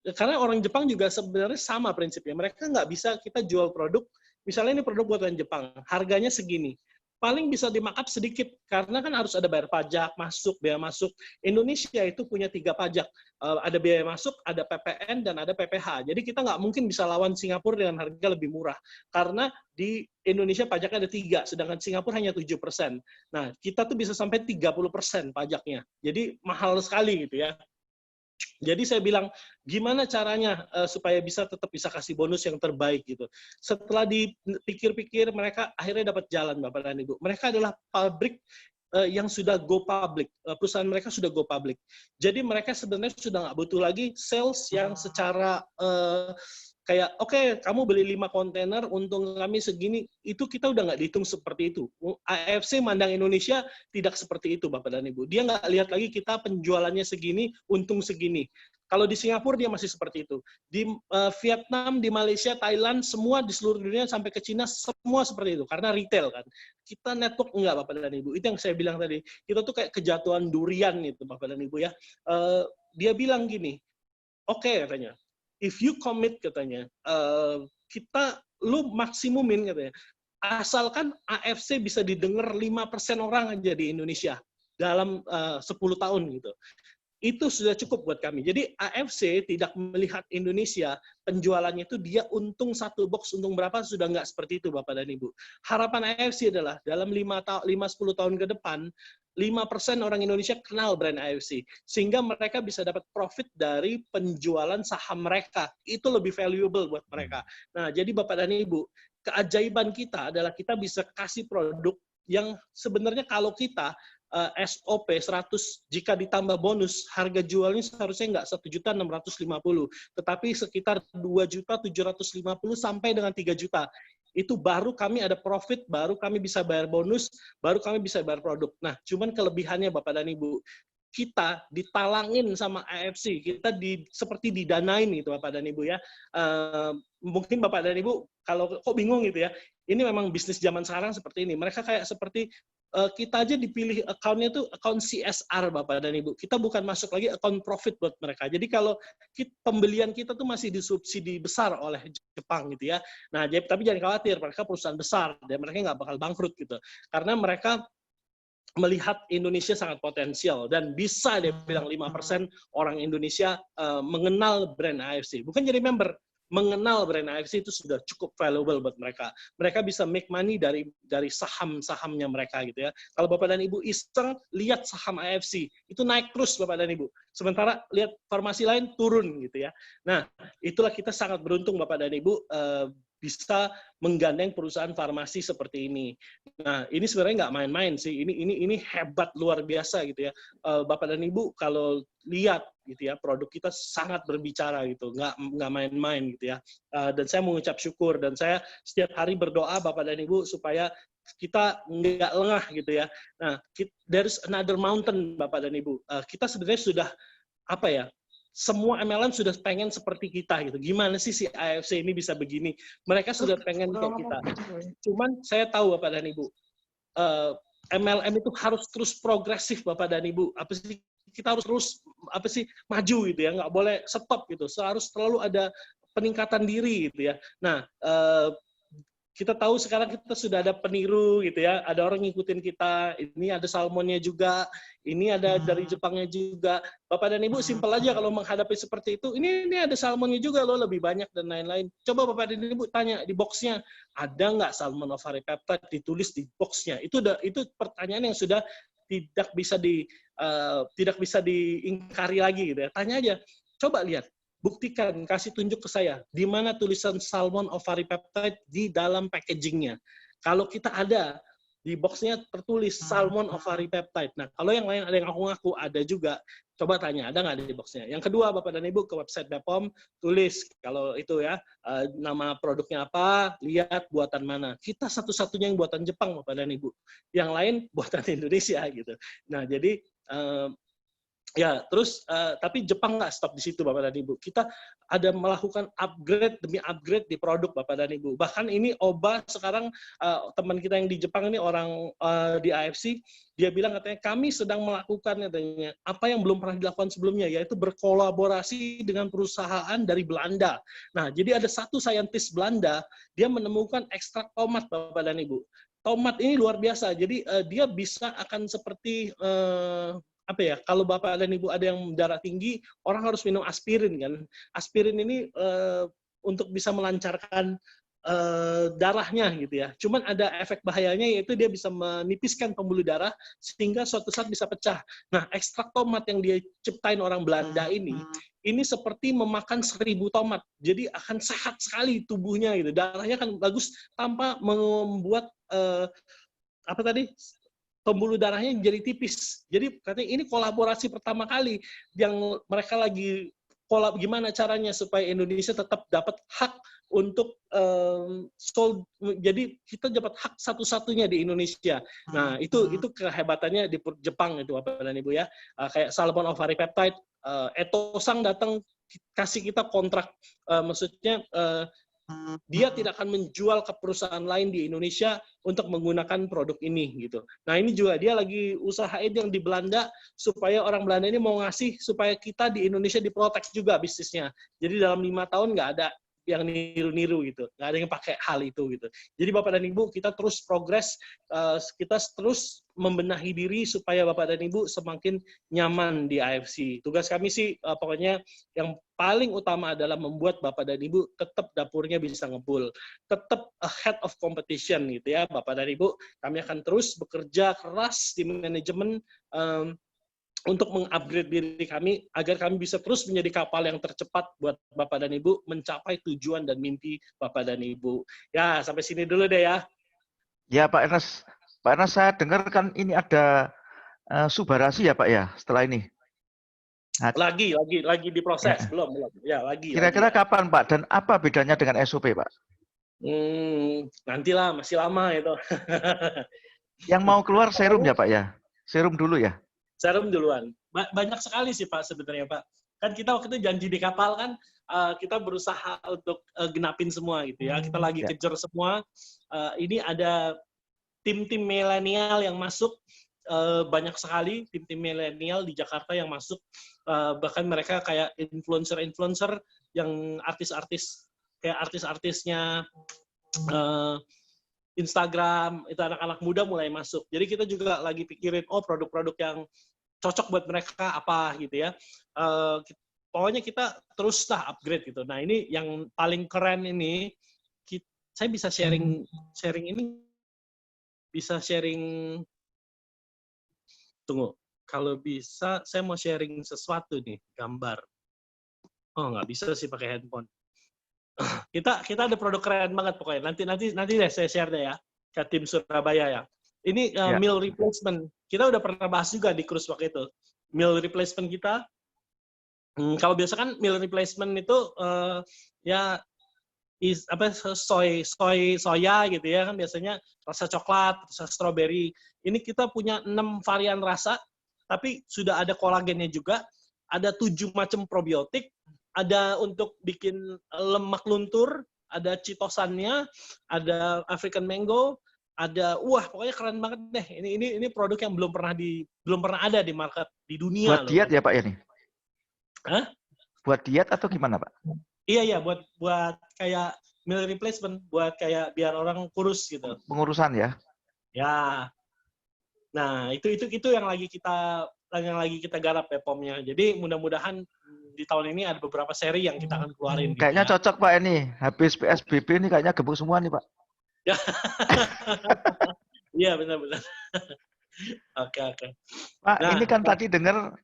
Karena orang Jepang juga sebenarnya sama prinsipnya. Mereka nggak bisa kita jual produk, misalnya ini produk buatan Jepang, harganya segini. Paling bisa di-markup sedikit, karena kan harus ada bayar pajak, biaya masuk. Indonesia itu punya 3 pajak. Ada biaya masuk, ada PPN, dan ada PPH. Jadi kita nggak mungkin bisa lawan Singapura dengan harga lebih murah. Karena di Indonesia pajaknya ada 3, sedangkan Singapura hanya 7%. Nah, kita tuh bisa sampai 30% pajaknya. Jadi mahal sekali gitu ya. Jadi saya bilang, gimana caranya supaya tetap bisa kasih bonus yang terbaik gitu. Setelah dipikir-pikir, mereka akhirnya dapat jalan, Bapak dan Ibu. Mereka adalah pabrik yang sudah go public. Perusahaan mereka sudah go public. Jadi mereka sebenarnya sudah nggak butuh lagi sales yang secara kayak, oke, kamu beli 5 kontainer, untung kami segini, itu kita udah nggak dihitung seperti itu. AFC mandang Indonesia tidak seperti itu, Bapak dan Ibu. Dia nggak lihat lagi kita penjualannya segini, untung segini. Kalau di Singapura dia masih seperti itu. Di Vietnam, di Malaysia, Thailand, semua di seluruh dunia sampai ke Cina, semua seperti itu. Karena retail kan. Kita network enggak, Bapak dan Ibu. Itu yang saya bilang tadi. Kita tuh kayak kejatuhan durian itu, Bapak dan Ibu ya. Dia bilang gini, oke, katanya, if you commit, katanya, lu maksimumin, katanya, asalkan AFC bisa didengar 5% orang aja di Indonesia dalam 10 tahun gitu. Itu sudah cukup buat kami. Jadi AFC tidak melihat Indonesia, penjualannya itu dia untung 1 box, untung berapa, sudah nggak seperti itu, Bapak dan Ibu. Harapan AFC adalah dalam 5-10 tahun ke depan, 5% orang Indonesia kenal brand AFC. Sehingga mereka bisa dapat profit dari penjualan saham mereka. Itu lebih valuable buat mereka. Nah, jadi Bapak dan Ibu, keajaiban kita adalah kita bisa kasih produk yang sebenarnya kalau kita SOP 100 jika ditambah bonus, harga jualnya seharusnya nggak 1.650.000, tetapi sekitar 2.750.000 sampai dengan 3 juta. Itu baru kami ada profit, baru kami bisa bayar bonus, baru kami bisa bayar produk. Nah, cuman kelebihannya Bapak dan Ibu, kita ditalangin sama AFC, kita seperti didanain gitu Bapak dan Ibu ya. Mungkin Bapak dan Ibu kalau kok bingung gitu ya, ini memang bisnis zaman sekarang seperti ini. Mereka kayak seperti kita aja dipilih account-nya tuh account CSR Bapak dan Ibu. Kita bukan masuk lagi account profit buat mereka. Jadi kalau pembelian kita tuh masih disubsidi besar oleh Jepang gitu ya. Nah, tapi jangan khawatir, mereka perusahaan besar dan mereka nggak bakal bangkrut gitu. Karena mereka melihat Indonesia sangat potensial dan bisa dia bilang 5% orang Indonesia mengenal brand AFC. Bukan jadi member, mengenal brand AFC itu sudah cukup valuable buat mereka. Mereka bisa make money dari saham-sahamnya mereka gitu ya. Kalau Bapak dan Ibu iseng lihat saham AFC itu naik terus Bapak dan Ibu. Sementara lihat farmasi lain turun gitu ya. Nah, itulah kita sangat beruntung Bapak dan Ibu bisa menggandeng perusahaan farmasi seperti ini. Nah, ini sebenarnya nggak main-main sih. Ini hebat luar biasa gitu ya. Bapak dan Ibu kalau lihat gitu ya, produk kita sangat berbicara gitu, nggak main-main gitu ya. Dan saya mengucap syukur dan saya setiap hari berdoa Bapak dan Ibu supaya kita nggak lengah gitu ya. Nah, there's another mountain Bapak dan Ibu. Kita sebenarnya sudah apa ya? Semua MLM sudah pengen seperti kita gitu. Gimana sih si AFC ini bisa begini? Mereka sudah pengen kayak kita. Cuman saya tahu Bapak dan Ibu, MLM itu harus terus progresif Bapak dan Ibu. Apa sih kita harus terus maju gitu ya, nggak boleh stop gitu. Harus selalu ada peningkatan diri gitu ya. Nah, kita tahu sekarang kita sudah ada peniru gitu ya, ada orang ngikutin kita, ini ada salmonnya juga, ini ada dari Jepangnya juga. Bapak dan Ibu simpel aja kalau menghadapi seperti itu, ini ada salmonnya juga loh, lebih banyak dan lain-lain. Coba Bapak dan Ibu tanya di boxnya, ada nggak salmon ovaripeptide ditulis di boxnya? Itu pertanyaan yang sudah tidak bisa diingkari lagi gitu ya. Tanya aja, coba lihat. Buktikan, kasih tunjuk ke saya, di mana tulisan salmon ovaripeptide di dalam packagingnya. Kalau kita ada, di boxnya tertulis salmon ovaripeptide. Nah, kalau yang lain ada yang ngaku-ngaku, ada juga. Coba tanya, ada nggak di boxnya? Yang kedua, Bapak dan Ibu, ke website BPOM, tulis, kalau itu ya, nama produknya apa, lihat buatan mana. Kita satu-satunya yang buatan Jepang, Bapak dan Ibu. Yang lain, buatan Indonesia, gitu. Nah, jadi, ya, terus tapi Jepang nggak stop di situ, Bapak dan Ibu. Kita ada melakukan upgrade demi upgrade di produk, Bapak dan Ibu. Bahkan ini OBA sekarang, teman kita yang di Jepang ini, orang di AFC, dia bilang katanya, kami sedang melakukan katanya, apa yang belum pernah dilakukan sebelumnya, yaitu berkolaborasi dengan perusahaan dari Belanda. Nah, jadi ada satu saintis Belanda, dia menemukan ekstrak tomat, Bapak dan Ibu. Tomat ini luar biasa, jadi dia bisa akan seperti apa ya, kalau Bapak dan Ibu ada yang darah tinggi, orang harus minum aspirin kan. Aspirin ini untuk bisa melancarkan darahnya gitu ya. Cuman ada efek bahayanya, yaitu dia bisa menipiskan pembuluh darah sehingga suatu saat bisa pecah. Nah, ekstrak tomat yang dia ciptain orang Belanda ini seperti memakan 1000 tomat. Jadi akan sehat sekali tubuhnya gitu. Darahnya akan bagus tanpa membuat apa tadi? Pembuluh darahnya jadi tipis. Jadi katanya ini kolaborasi pertama kali yang mereka lagi gimana caranya supaya Indonesia tetap dapat hak untuk jadi kita dapat hak satu-satunya di Indonesia. Nah, itu kehebatannya di Jepang itu, Bapak dan Ibu ya. Kayak salmon ovaripeptide, Etosang datang kasih kita kontrak, maksudnya dia tidak akan menjual ke perusahaan lain di Indonesia untuk menggunakan produk ini gitu. Nah, ini juga dia lagi usahain yang di Belanda supaya orang Belanda ini mau ngasih supaya kita di Indonesia diprotek juga bisnisnya. Jadi dalam 5 tahun nggak ada yang niru-niru gitu, nggak ada yang pakai hal itu gitu. Jadi Bapak dan Ibu, kita terus progres, kita terus membenahi diri supaya Bapak dan Ibu semakin nyaman di AFC. Tugas kami sih pokoknya yang paling utama adalah membuat Bapak dan Ibu tetap dapurnya bisa ngebul, tetap ahead of competition gitu ya, Bapak dan Ibu. Kami akan terus bekerja keras di manajemen untuk mengupgrade diri kami agar kami bisa terus menjadi kapal yang tercepat buat Bapak dan Ibu mencapai tujuan dan mimpi Bapak dan Ibu. Ya, sampai sini dulu deh ya. Ya, Pak Ernest. Pak Ernest, saya dengar kan ini ada subarasi ya, Pak ya, setelah ini. Nah, lagi diproses, ya. belum. Ya, lagi. Kira-kira kapan, Pak? Dan apa bedanya dengan SOP, Pak? Nantilah, masih lama itu. Yang mau keluar serum ya, Pak ya? Serum dulu ya? Serum duluan. Banyak sekali sih Pak sebenarnya Pak. Kan kita waktu itu janji di kapal kan, kita berusaha untuk genapin semua gitu ya. Kita lagi kejar semua. Ini ada tim-tim milenial yang masuk, banyak sekali tim-tim milenial di Jakarta yang masuk. Bahkan mereka kayak influencer-influencer yang artis-artis, kayak artis-artisnya Instagram, itu anak-anak muda mulai masuk. Jadi kita juga lagi pikirin, produk-produk yang cocok buat mereka apa gitu ya. Pokoknya kita terus upgrade gitu. Nah, ini yang paling keren ini, saya bisa sharing ini, bisa sharing, tunggu, kalau bisa saya mau sharing sesuatu nih, gambar. Oh, nggak bisa sih pakai handphone. Kita ada produk keren banget pokoknya. Nanti deh saya share deh ya ke tim Surabaya ya. Ini meal replacement. Kita udah pernah bahas juga di cruise waktu itu. Meal replacement kita. Kalau biasa kan meal replacement itu soya gitu ya kan, biasanya rasa coklat, rasa stroberi. Ini kita punya 6 varian rasa, tapi sudah ada kolagennya juga. Ada 7 macam probiotik. Ada untuk bikin lemak luntur, ada chitosannya, ada African mango, ada pokoknya keren banget deh. Ini produk yang belum pernah ada di market di dunia. Buat diet ya Pak ya nih? Hah? Buat diet atau gimana Pak? Iya buat kayak meal replacement buat kayak biar orang kurus gitu. Pengurusan ya. Ya. Nah, itu yang lagi kita garap BPOM-nya. Jadi mudah-mudahan di tahun ini ada beberapa seri yang kita akan keluarin. Kayaknya gitu ya. cocok Pak ini. Habis PSBB ini kayaknya gemuk semua nih Pak. Iya, benar-benar. Oke. Pak, Nah, ini kan tadi dengar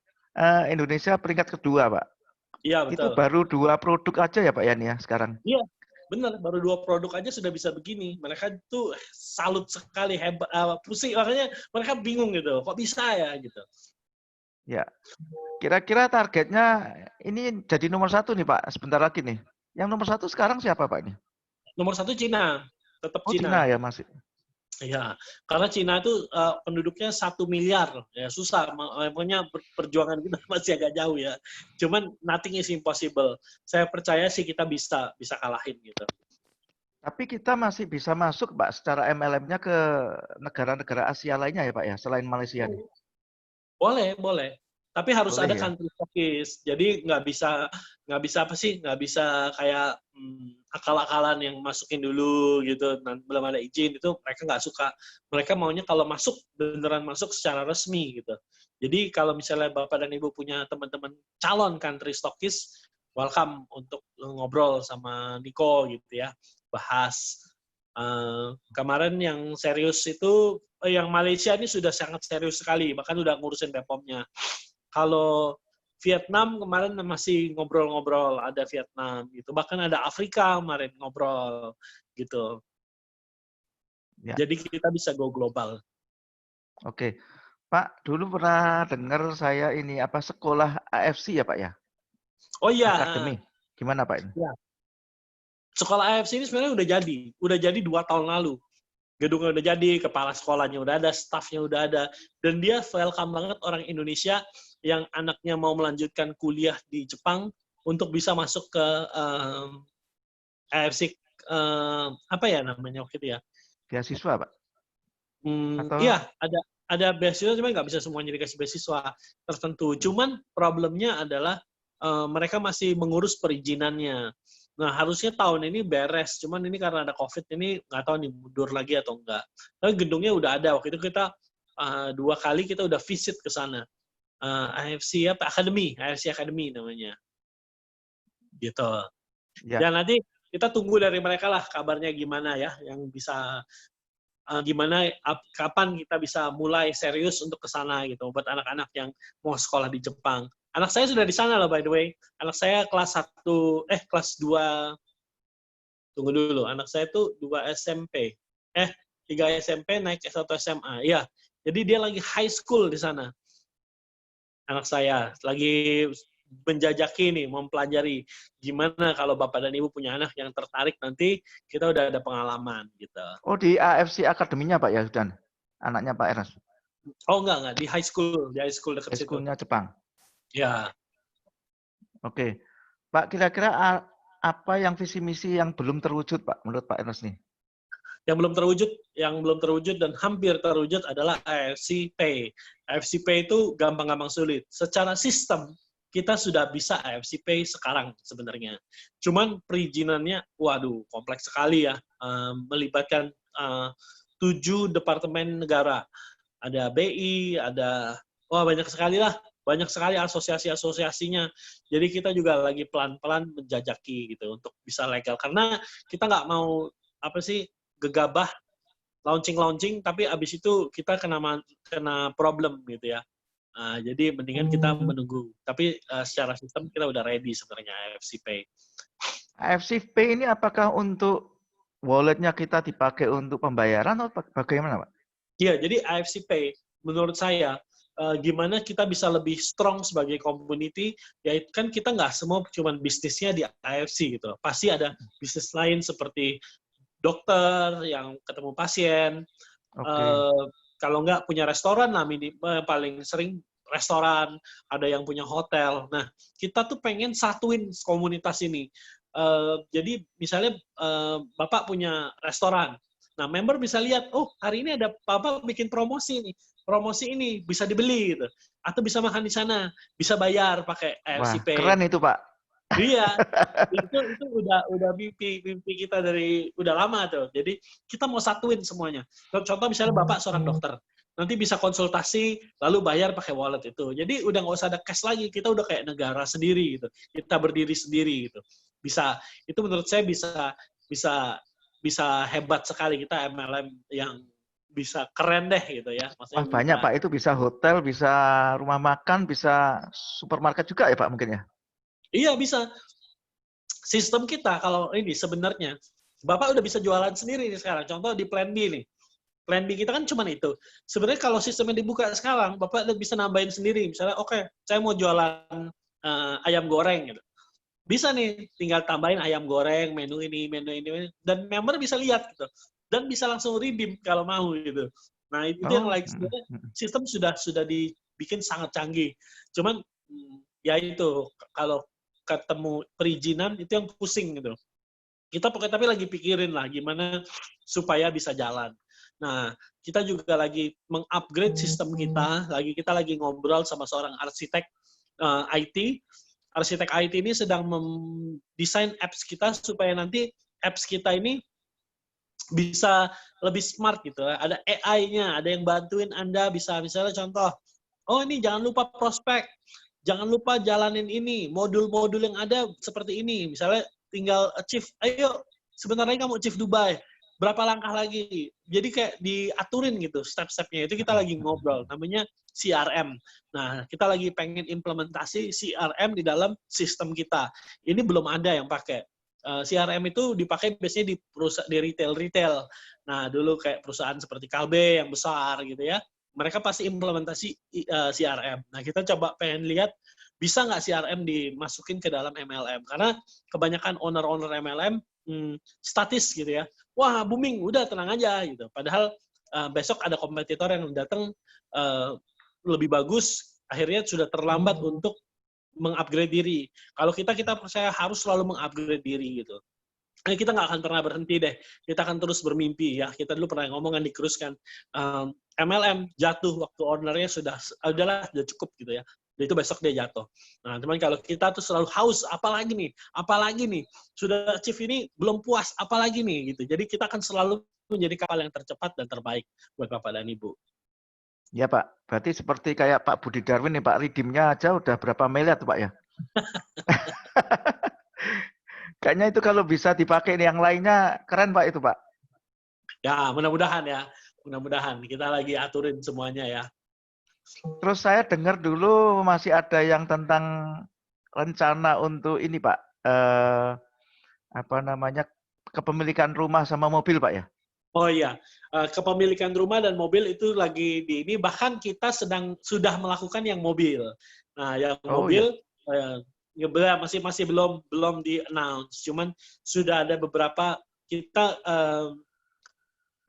Indonesia peringkat kedua Pak. iya Itu betul. baru 2 produk aja ya Pak Yani ya sekarang. Iya, benar. Baru 2 produk aja sudah bisa begini. Mereka tuh salut sekali, hebat, pusing. Makanya mereka bingung gitu. Kok bisa ya gitu. Ya. Kira-kira targetnya ini jadi nomor 1 nih Pak, sebentar lagi nih. Yang nomor 1 sekarang siapa Pak ini? Nomor 1 Cina. Tetap Oh, Cina. Cina ya masih. Ya, karena Cina itu penduduknya 1 miliar, ya susah. Makanya perjuangan kita masih agak jauh ya. Cuman nothing is impossible. Saya percaya sih kita bisa kalahin gitu. Tapi kita masih bisa masuk Pak secara MLM-nya ke negara-negara Asia lainnya ya Pak ya, selain Malaysia nih. Boleh. Tapi harus Boleh ada ya? country focus. Jadi nggak bisa kayak akal-akalan yang masukin dulu gitu. Belum ada izin itu mereka nggak suka. Mereka maunya kalau masuk beneran masuk secara resmi gitu. Jadi kalau misalnya Bapak dan Ibu punya teman-teman calon country stockist, welcome untuk ngobrol sama Niko gitu ya, bahas. Kemarin yang serius itu, yang Malaysia ini sudah sangat serius sekali, bahkan udah ngurusin BPOM-nya. Kalau Vietnam kemarin masih ngobrol-ngobrol, ada Vietnam gitu. Bahkan ada Afrika kemarin ngobrol gitu. Ya. Jadi kita bisa go global. Oke. Pak, dulu pernah dengar saya ini apa sekolah AFC ya Pak ya? Oh iya. Akademi. Gimana Pak ini? Ya. Sekolah AFC ini sebenarnya udah jadi 2 tahun lalu. Gedungnya udah jadi, kepala sekolahnya udah ada, staffnya udah ada, dan dia welcome banget orang Indonesia yang anaknya mau melanjutkan kuliah di Jepang untuk bisa masuk ke AFC, apa ya namanya waktu itu ya? Beasiswa Pak? Atau Iya, ada beasiswa, cuma nggak bisa semuanya dikasih beasiswa tertentu. Cuman problemnya adalah mereka masih mengurus perizinannya. Nah, harusnya tahun ini beres, cuman ini karena ada COVID ini nggak tahu nih mundur lagi atau enggak. Tapi gedungnya udah ada. Waktu itu kita 2 kali kita udah visit ke sana. AFC Academy namanya. Gitu. ya. Dan nanti kita tunggu dari mereka lah kabarnya gimana ya, yang bisa kapan kita bisa mulai serius untuk ke sana gitu buat anak-anak yang mau sekolah di Jepang. Anak saya sudah di sana loh, by the way. Anak saya kelas 2. Tunggu dulu. Anak saya tuh 2 SMP. 3 SMP naik S1 SMA. Iya. Jadi dia lagi high school di sana. Anak saya lagi menjajaki nih, mempelajari gimana kalau Bapak dan Ibu punya anak yang tertarik, nanti kita udah ada pengalaman gitu. Oh, di AFC Akademinya Pak ya, Dan? Anaknya Pak Ernest? Oh, enggak. Di high school dekat situ. School-nya Jepang? Ya. Oke. Pak, kira-kira apa yang visi misi yang belum terwujud Pak, menurut Pak Ernest nih? Yang belum terwujud dan hampir terwujud adalah AFC Pay. AFC Pay itu gampang-gampang sulit. Secara sistem, kita sudah bisa AFC Pay sekarang sebenarnya. Cuman perizinannya, waduh, kompleks sekali ya. Melibatkan 7 departemen negara. Ada BI, banyak sekali lah. Banyak sekali asosiasi-asosiasinya. Jadi kita juga lagi pelan-pelan menjajaki gitu untuk bisa legal. Karena kita nggak mau gegabah launching, tapi abis itu kita kena problem gitu ya. Jadi mendingan kita menunggu. Tapi secara sistem kita udah ready sebenarnya AFC Pay. AFC Pay ini apakah untuk walletnya kita dipakai untuk pembayaran atau bagaimana Pak? Iya, jadi AFC Pay menurut saya gimana kita bisa lebih strong sebagai community, ya kan kita nggak semua cuma bisnisnya di AFC gitu. Pasti ada bisnis lain seperti dokter yang ketemu pasien, kalau nggak punya restoran lah, paling sering restoran, ada yang punya hotel. Nah, kita tuh pengen satuin komunitas ini. Jadi misalnya Bapak punya restoran, nah member bisa lihat, oh hari ini ada Bapak bikin promosi ini bisa dibeli gitu, atau bisa makan di sana, bisa bayar pakai AFC Pay. Keren itu Pak. Iya, itu udah mimpi kita dari udah lama tuh. Jadi kita mau satuin semuanya. Contoh misalnya Bapak seorang dokter, nanti bisa konsultasi lalu bayar pakai wallet itu. Jadi udah nggak usah ada cash lagi, kita udah kayak negara sendiri gitu. Kita berdiri sendiri gitu. Bisa, itu menurut saya bisa hebat sekali kita MLM yang bisa keren deh gitu ya. Wah, Maksudnya banyak bisa. Pak, itu bisa hotel, bisa rumah makan, bisa supermarket juga ya Pak mungkin ya? Iya bisa. Sistem kita kalau ini sebenarnya Bapak udah bisa jualan sendiri nih sekarang. Contoh di Plan B nih. Plan B kita kan cuma itu. Sebenarnya kalau sistemnya dibuka sekarang, Bapak udah bisa nambahin sendiri. Misalnya, oke, saya mau jualan ayam goreng gitu. Bisa nih, tinggal tambahin ayam goreng, menu ini, dan member bisa lihat gitu. Dan bisa langsung redeem kalau mau gitu. Nah, itu yang Oh, sebenarnya sistem sudah dibikin sangat canggih. Cuman ya itu kalau ketemu perizinan itu yang pusing gitu. Kita pokoknya tapi lagi pikirin lah gimana supaya bisa jalan. Nah, kita juga lagi mengupgrade sistem kita. Kita lagi ngobrol sama seorang arsitek IT. Arsitek IT ini sedang mendesain apps kita supaya nanti apps kita ini bisa lebih smart gitu. Ada AI-nya, ada yang bantuin Anda bisa misalnya contoh, oh ini jangan lupa prospek, jangan lupa jalanin ini, modul-modul yang ada seperti ini. Misalnya tinggal achieve, ayo sebentar lagi kamu achieve Dubai, berapa langkah lagi. Jadi kayak diaturin gitu step-stepnya. Itu kita lagi ngobrol, namanya CRM. Nah, kita lagi pengen implementasi CRM di dalam sistem kita. Ini belum ada yang pakai. CRM itu dipakai biasanya di retail. Nah, dulu kayak perusahaan seperti Kalbe yang besar gitu ya. Mereka pasti implementasi CRM. Nah, kita coba pengen lihat bisa nggak CRM dimasukin ke dalam MLM. Karena kebanyakan owner-owner MLM statis gitu ya. Wah, booming, udah tenang aja gitu. Padahal besok ada kompetitor yang datang lebih bagus, akhirnya sudah terlambat untuk mengupgrade diri. Kalau kita percaya harus selalu mengupgrade diri gitu. Kita nggak akan pernah berhenti deh. Kita akan terus bermimpi ya. Kita dulu pernah ngomong kan di cruise kan, MLM jatuh waktu ownernya sudah cukup gitu ya. Dan itu besok dia jatuh. Nah, teman kalau kita tuh selalu haus, apalagi nih, sudah achieve ini belum puas, apalagi nih gitu. Jadi kita akan selalu menjadi kapal yang tercepat dan terbaik buat Bapak dan Ibu. ya Pak, berarti seperti kayak Pak Budi Darwin nih Pak, redeemnya aja udah berapa miliar tuh Pak ya? Kayaknya itu kalau bisa dipakai yang lainnya keren Pak itu Pak. Ya, mudah-mudahan ya. Mudah-mudahan. Kita lagi aturin semuanya ya. Terus saya dengar dulu masih ada yang tentang rencana untuk ini Pak, apa namanya, kepemilikan rumah sama mobil Pak ya? Oh iya, kepemilikan rumah dan mobil itu lagi di ini, bahkan kita sudah melakukan yang mobil. Nah, yang mobil masih belum di announce, cuman sudah ada beberapa kita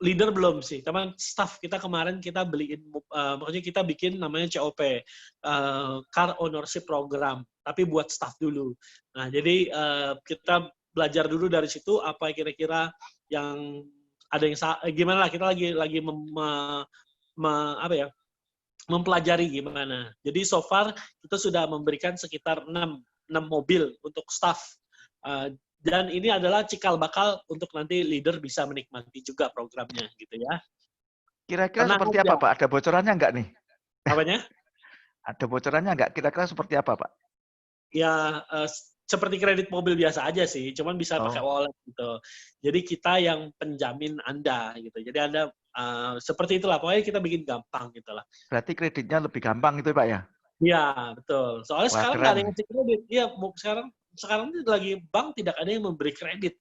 leader belum sih, teman staff kita kemarin kita beliin, maksudnya kita bikin namanya COP, Car Ownership Program, tapi buat staff dulu. Nah, jadi kita belajar dulu dari situ apa kira-kira yang ada yang gimana lah, kita lagi mempelajari gimana. Jadi so far kita sudah memberikan sekitar 6 mobil untuk staff. Dan ini adalah cikal bakal untuk nanti leader bisa menikmati juga programnya gitu ya. Kira-kira seperti apa Pak? Ada bocorannya nggak nih? Apanya? Ada bocorannya nggak? Kira-kira seperti apa Pak? Ya seperti kredit mobil biasa aja sih, cuman bisa pakai wallet gitu. Jadi kita yang penjamin Anda gitu. Jadi Anda seperti itulah, pokoknya kita bikin gampang gitu lah. Berarti kreditnya lebih gampang itu Pak ya? Iya, betul. Soalnya sekarang nggak ada yang ngasih kredit. Iya, sekarang lagi bank tidak ada yang memberi kredit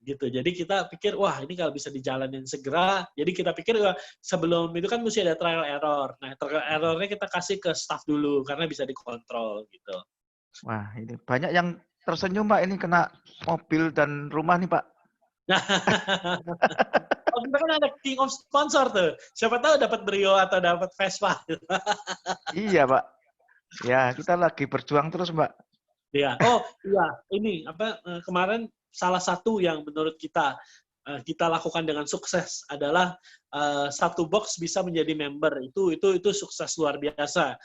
gitu. Jadi kita pikir, wah ini kalau bisa dijalanin segera. Jadi kita pikir sebelum itu kan mesti ada trial error. Nah, trial errornya kita kasih ke staff dulu karena bisa dikontrol gitu. Wah, ini banyak yang tersenyum Pak, ini kena mobil dan rumah nih Pak. Oh, kita kan ada king of sponsor tuh. Siapa tahu dapat Brio atau dapat Vespa. Iya Pak. Ya, kita lagi berjuang terus Mbak. Ya. Oh iya, ini kemarin salah satu yang menurut kita lakukan dengan sukses adalah satu box bisa menjadi member. Itu sukses luar biasa.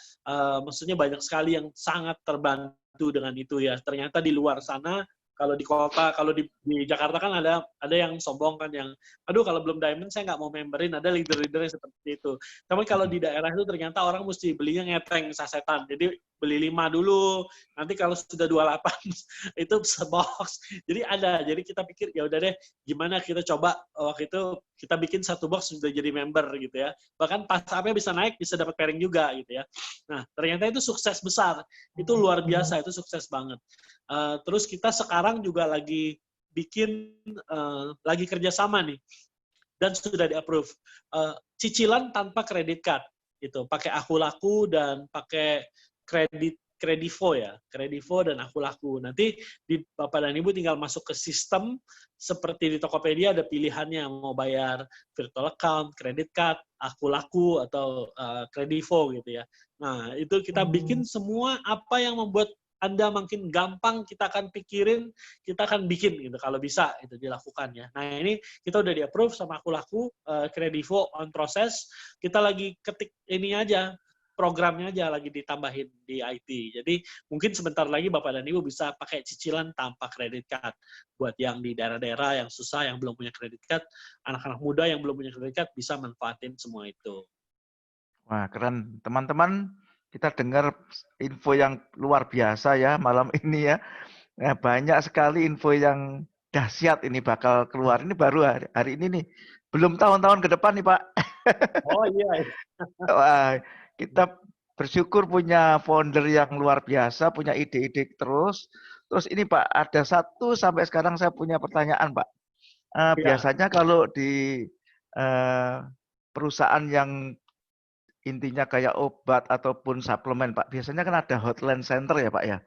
Maksudnya banyak sekali yang sangat terbantu terbantu dengan itu ya. Ternyata di luar sana, kalau di kota, kalau di Jakarta kan ada yang sombong kan, yang aduh kalau belum diamond saya nggak mau memberin, ada leader-leader yang seperti itu. Tapi kalau di daerah itu ternyata orang mesti belinya ngeteng sasetan, jadi beli 5 dulu, nanti kalau sudah 28 itu sebox. Jadi ada, jadi kita pikir ya udah deh, gimana kita coba waktu itu kita bikin 1 box sudah jadi member gitu ya. Bahkan pas apa bisa naik, bisa dapat pairing juga gitu ya. Nah ternyata itu sukses besar, itu luar biasa, itu sukses banget. Terus kita sekarang juga lagi bikin, lagi kerjasama nih, dan sudah di-approve. Cicilan tanpa kredit card, gitu. Pakai Akulaku dan pakai Kredivo ya, Kredivo dan Akulaku. Nanti Bapak dan Ibu tinggal masuk ke sistem, seperti di Tokopedia ada pilihannya, mau bayar virtual account, kredit card, Akulaku, atau Kredivo gitu ya. Nah, itu kita bikin semua apa yang membuat Anda makin gampang, kita akan pikirin, kita akan bikin gitu kalau bisa itu dilakukan ya. Nah ini kita udah di-approve sama Akulaku, Kredivo on process. Kita lagi ketik ini aja, programnya aja lagi ditambahin di IT. Jadi mungkin sebentar lagi Bapak dan Ibu bisa pakai cicilan tanpa kredit card. Buat yang di daerah-daerah yang susah, yang belum punya kredit card, anak-anak muda yang belum punya kredit card bisa manfaatin semua itu. Wah, keren. Teman-teman, kita dengar info yang luar biasa ya malam ini ya. Nah, banyak sekali info yang dahsyat ini bakal keluar. Ini baru hari ini nih. Belum tahun-tahun ke depan nih Pak. Oh iya. Wah, kita bersyukur punya founder yang luar biasa, punya ide-ide terus. Terus ini Pak, ada satu sampai sekarang saya punya pertanyaan Pak. Biasanya kalau di perusahaan yang intinya kayak obat ataupun suplemen, Pak. Biasanya kan ada hotline center ya, Pak ya.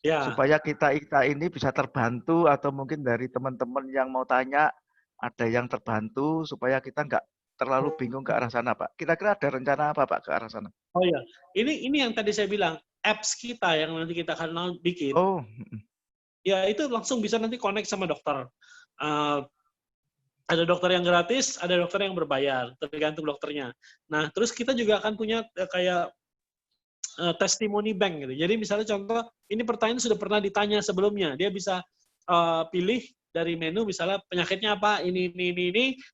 Ya. Supaya kita ini bisa terbantu atau mungkin dari teman-teman yang mau tanya ada yang terbantu supaya kita nggak terlalu bingung ke arah sana, Pak. Kira-kira ada rencana apa, Pak, ke arah sana? Oh iya, ini yang tadi saya bilang, apps kita yang nanti kita akan bikin. Oh. Ya itu langsung bisa nanti connect sama dokter. Ada dokter yang gratis, ada dokter yang berbayar, tergantung dokternya. Nah, terus kita juga akan punya kayak testimoni bank gitu. Jadi misalnya contoh, ini pertanyaan sudah pernah ditanya sebelumnya, dia bisa pilih dari menu misalnya penyakitnya apa, ini,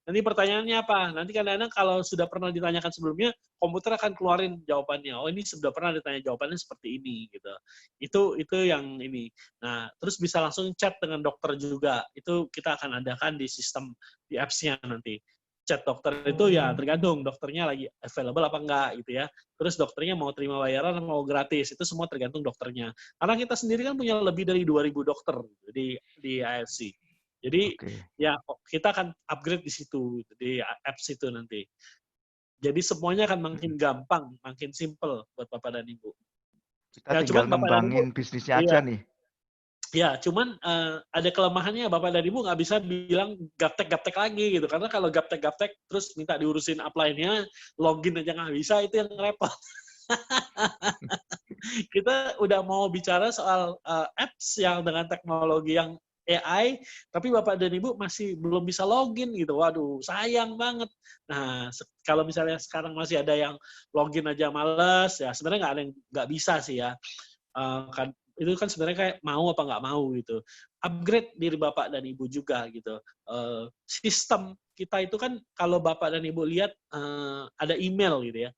nanti pertanyaannya apa. Nanti kadang-kadang kalau sudah pernah ditanyakan sebelumnya, komputer akan keluarin jawabannya. Oh, ini sudah pernah ditanya jawabannya seperti ini gitu. Itu yang ini. Nah, terus bisa langsung chat dengan dokter juga. Itu kita akan adakan di sistem di apps-nya nanti. Chat dokter itu ya tergantung dokternya lagi available apa enggak gitu ya. Terus dokternya mau terima bayaran mau gratis, itu semua tergantung dokternya. Karena kita sendiri kan punya lebih dari 2.000 dokter di AFC. Jadi ya kita akan upgrade di situ, di apps itu nanti. Jadi semuanya akan makin gampang, makin simple buat Bapak dan Ibu. Kita tinggal ngembangin bisnisnya aja nih. Ya, cuman ada kelemahannya Bapak dan Ibu nggak bisa bilang gaptek lagi gitu. Karena kalau gaptek terus minta diurusin upline-nya, login aja nggak bisa, itu yang repot. Kita udah mau bicara soal apps yang dengan teknologi yang AI, tapi Bapak dan Ibu masih belum bisa login gitu. Waduh, sayang banget. Nah, kalau misalnya sekarang masih ada yang login aja males, ya sebenarnya nggak ada yang nggak bisa sih ya. Itu kan sebenarnya kayak mau apa nggak mau gitu. Upgrade diri Bapak dan Ibu juga gitu. Sistem kita itu kan kalau Bapak dan Ibu lihat ada email gitu ya.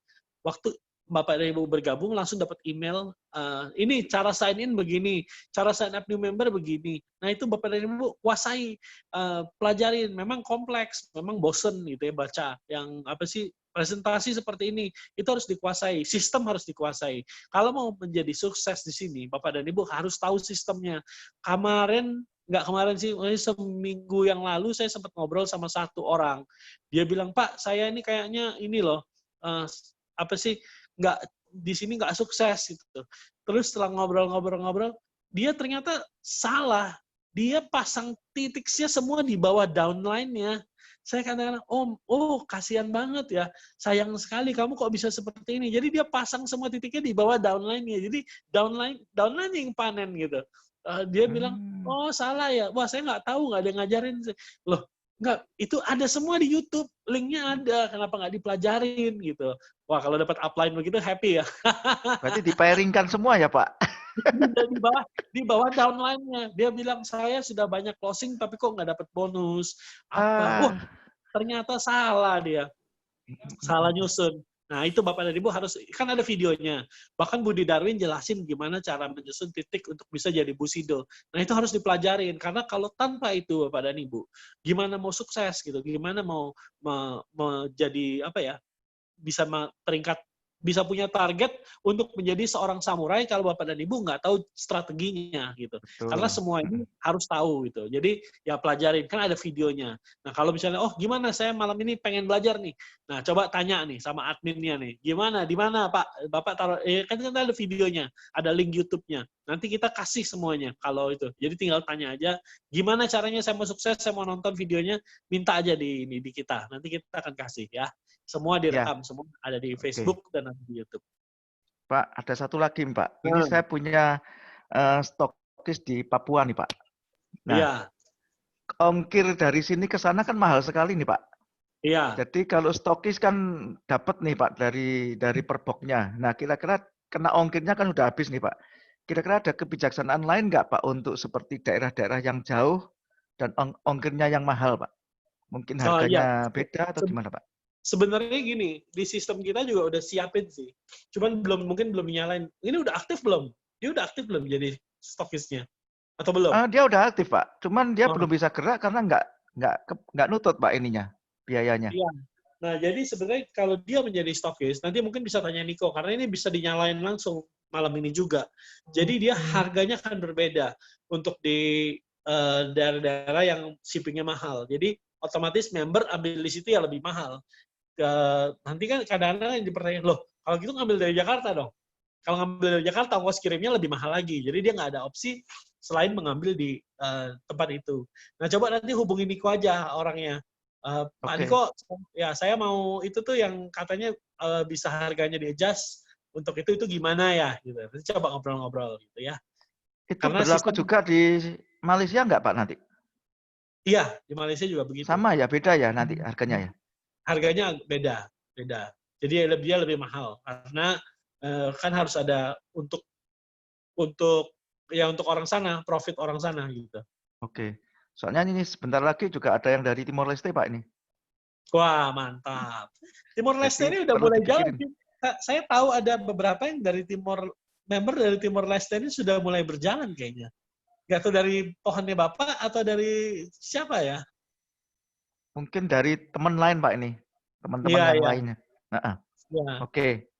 Waktu Bapak dan Ibu bergabung langsung dapat email, ini cara sign in begini, cara sign up new member begini. Nah itu Bapak dan Ibu kuasai, pelajarin. Memang kompleks, memang bosen gitu ya baca. Yang apa sih, presentasi seperti ini, itu harus dikuasai, sistem harus dikuasai. Kalau mau menjadi sukses di sini, Bapak dan Ibu harus tahu sistemnya. Nggak kemarin sih, seminggu yang lalu saya sempat ngobrol sama satu orang. Dia bilang, Pak, saya ini kayaknya ini loh, nggak di sini nggak sukses gitu. Terus setelah ngobrol, dia ternyata salah. Dia pasang titiknya semua di bawah downline-nya. Saya kadang-kadang, oh kasihan banget ya. Sayang sekali kamu kok bisa seperti ini. Jadi dia pasang semua titiknya di bawah downline-nya. Jadi downline yang panen gitu. Dia bilang, oh salah ya. Wah saya nggak tahu, nggak ada yang ngajarin. Loh, nggak, itu ada semua di YouTube, linknya ada, kenapa nggak dipelajarin gitu. Wah kalau dapat upline begitu happy ya. Berarti dipairingkan semua ya Pak? di bawah downline-nya. Dia bilang, saya sudah banyak closing tapi kok nggak dapat bonus. Apa? Wah, ternyata salah dia. Salah nyusun. Nah, itu Bapak dan Ibu harus, kan ada videonya. Bahkan Budi Darwin jelasin gimana cara menyusun titik untuk bisa jadi Busido. Nah, itu harus dipelajarin. Karena kalau tanpa itu Bapak dan Ibu, gimana mau sukses gitu, gimana mau menjadi, apa ya, peringkat, bisa punya target untuk menjadi seorang samurai kalau Bapak dan Ibu nggak tahu strateginya gitu. Betul. Karena semua ini harus tahu gitu. Jadi ya pelajarin, kan ada videonya. Nah kalau misalnya, oh gimana saya malam ini pengen belajar nih. Nah coba tanya nih sama adminnya nih. Gimana, di mana Pak? Bapak taruh, kan ada videonya, ada link YouTube-nya. Nanti kita kasih semuanya kalau itu. Jadi tinggal tanya aja, gimana caranya saya mau sukses, saya mau nonton videonya, minta aja di kita. Nanti kita akan kasih ya. Semua direkam, semua ada di Facebook dan ada di YouTube. Pak, ada satu lagi, Pak. Ini saya punya stokis di Papua nih, Pak. Nah, ongkir dari sini ke sana kan mahal sekali nih, Pak. Iya. Jadi kalau stokis kan dapat nih, Pak, dari per box-nya. Nah, kira-kira kena ongkirnya kan udah habis nih, Pak. Kira-kira ada kebijaksanaan lain nggak, Pak, untuk seperti daerah-daerah yang jauh dan ongkirnya yang mahal, Pak? Mungkin harganya beda atau gimana, Pak? Sebenarnya gini, di sistem kita juga udah siapin sih. Cuman mungkin belum dinyalain. Ini udah aktif belum? Dia udah aktif belum jadi stokisnya? Atau belum? Dia udah aktif, Pak. Cuman dia belum bisa gerak karena nggak nutut, Pak, ininya, biayanya. Iya. Nah, jadi sebenarnya kalau dia menjadi stokis, nanti mungkin bisa tanya Niko, karena ini bisa dinyalain langsung malam ini juga. Jadi dia harganya akan berbeda untuk di daerah-daerah yang shippingnya mahal. Jadi otomatis member ambil di situ ya lebih mahal. Nanti kan kadang-kadang yang dipertanyakan, loh kalau gitu ngambil dari Jakarta dong. Kalau ngambil dari Jakarta, ongkos kirimnya lebih mahal lagi. Jadi dia nggak ada opsi selain mengambil di tempat itu. Nah coba nanti hubungi Niko aja orangnya. Pak Niko, ya saya mau itu tuh yang katanya bisa harganya di-adjust untuk itu gimana ya? Gitu. Nanti coba ngobrol-ngobrol gitu ya. Itu karena berlaku juga di Malaysia nggak, Pak, nanti? Iya, di Malaysia juga begitu. Sama ya, beda ya nanti harganya ya? Harganya beda. Jadi dia lebih mahal karena kan harus ada untuk orang sana, profit orang sana gitu. Oke. Soalnya ini sebentar lagi juga ada yang dari Timor Leste, Pak, ini. Wah, mantap. Timor Leste ini udah mulai jalan. Saya tahu ada beberapa yang dari member dari Timor Leste ini sudah mulai berjalan kayaknya. Nggak tahu dari pohonnya Bapak atau dari siapa ya? Mungkin dari teman lain, Pak, ini. Teman-teman yang lainnya. Oke.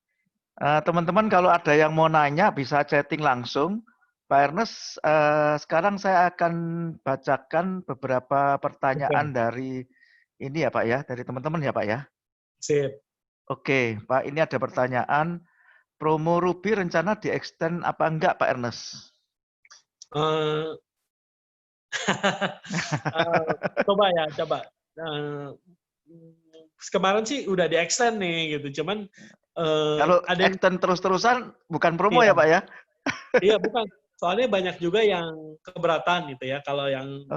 Teman-teman kalau ada yang mau nanya bisa chatting langsung. Pak Ernest, sekarang saya akan bacakan beberapa pertanyaan dari ini ya, Pak ya, dari teman-teman ya, Pak ya. Sip. Oke, Pak, ini ada pertanyaan. Promo Ruby rencana di-extend apa enggak, Pak Ernest? Coba. Kemarin sih udah di-extend nih gitu, cuman kalau ada extend terus-terusan bukan promo ya, Pak ya? Iya, bukan. Soalnya banyak juga yang keberatan gitu ya. Kalau yang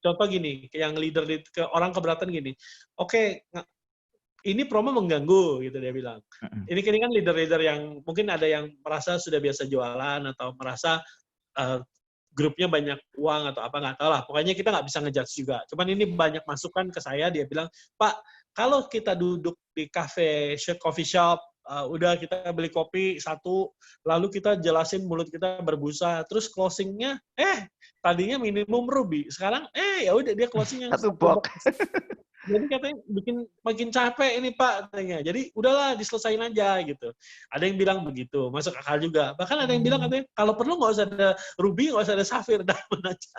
contoh gini, yang leader orang keberatan gini. Oke, ini promo mengganggu gitu dia bilang. Ini kan leader-leader yang mungkin ada yang merasa sudah biasa jualan atau merasa grupnya banyak uang atau apa, nggak tahu lah. Pokoknya kita nggak bisa ngejudge juga. Cuman ini banyak masukan ke saya, dia bilang, Pak, kalau kita duduk di coffee shop, udah kita beli kopi satu, lalu kita jelasin mulut kita berbusa, terus closingnya, tadinya minimum Ruby, sekarang ya udah dia closing yang satu box. Jadi katanya makin capek ini Pak, katanya. Jadi udahlah diselesain aja gitu. Ada yang bilang begitu, masuk akal juga. Bahkan ada yang bilang katanya kalau perlu nggak usah ada Ruby, nggak usah ada Sapphire, Diamond aja.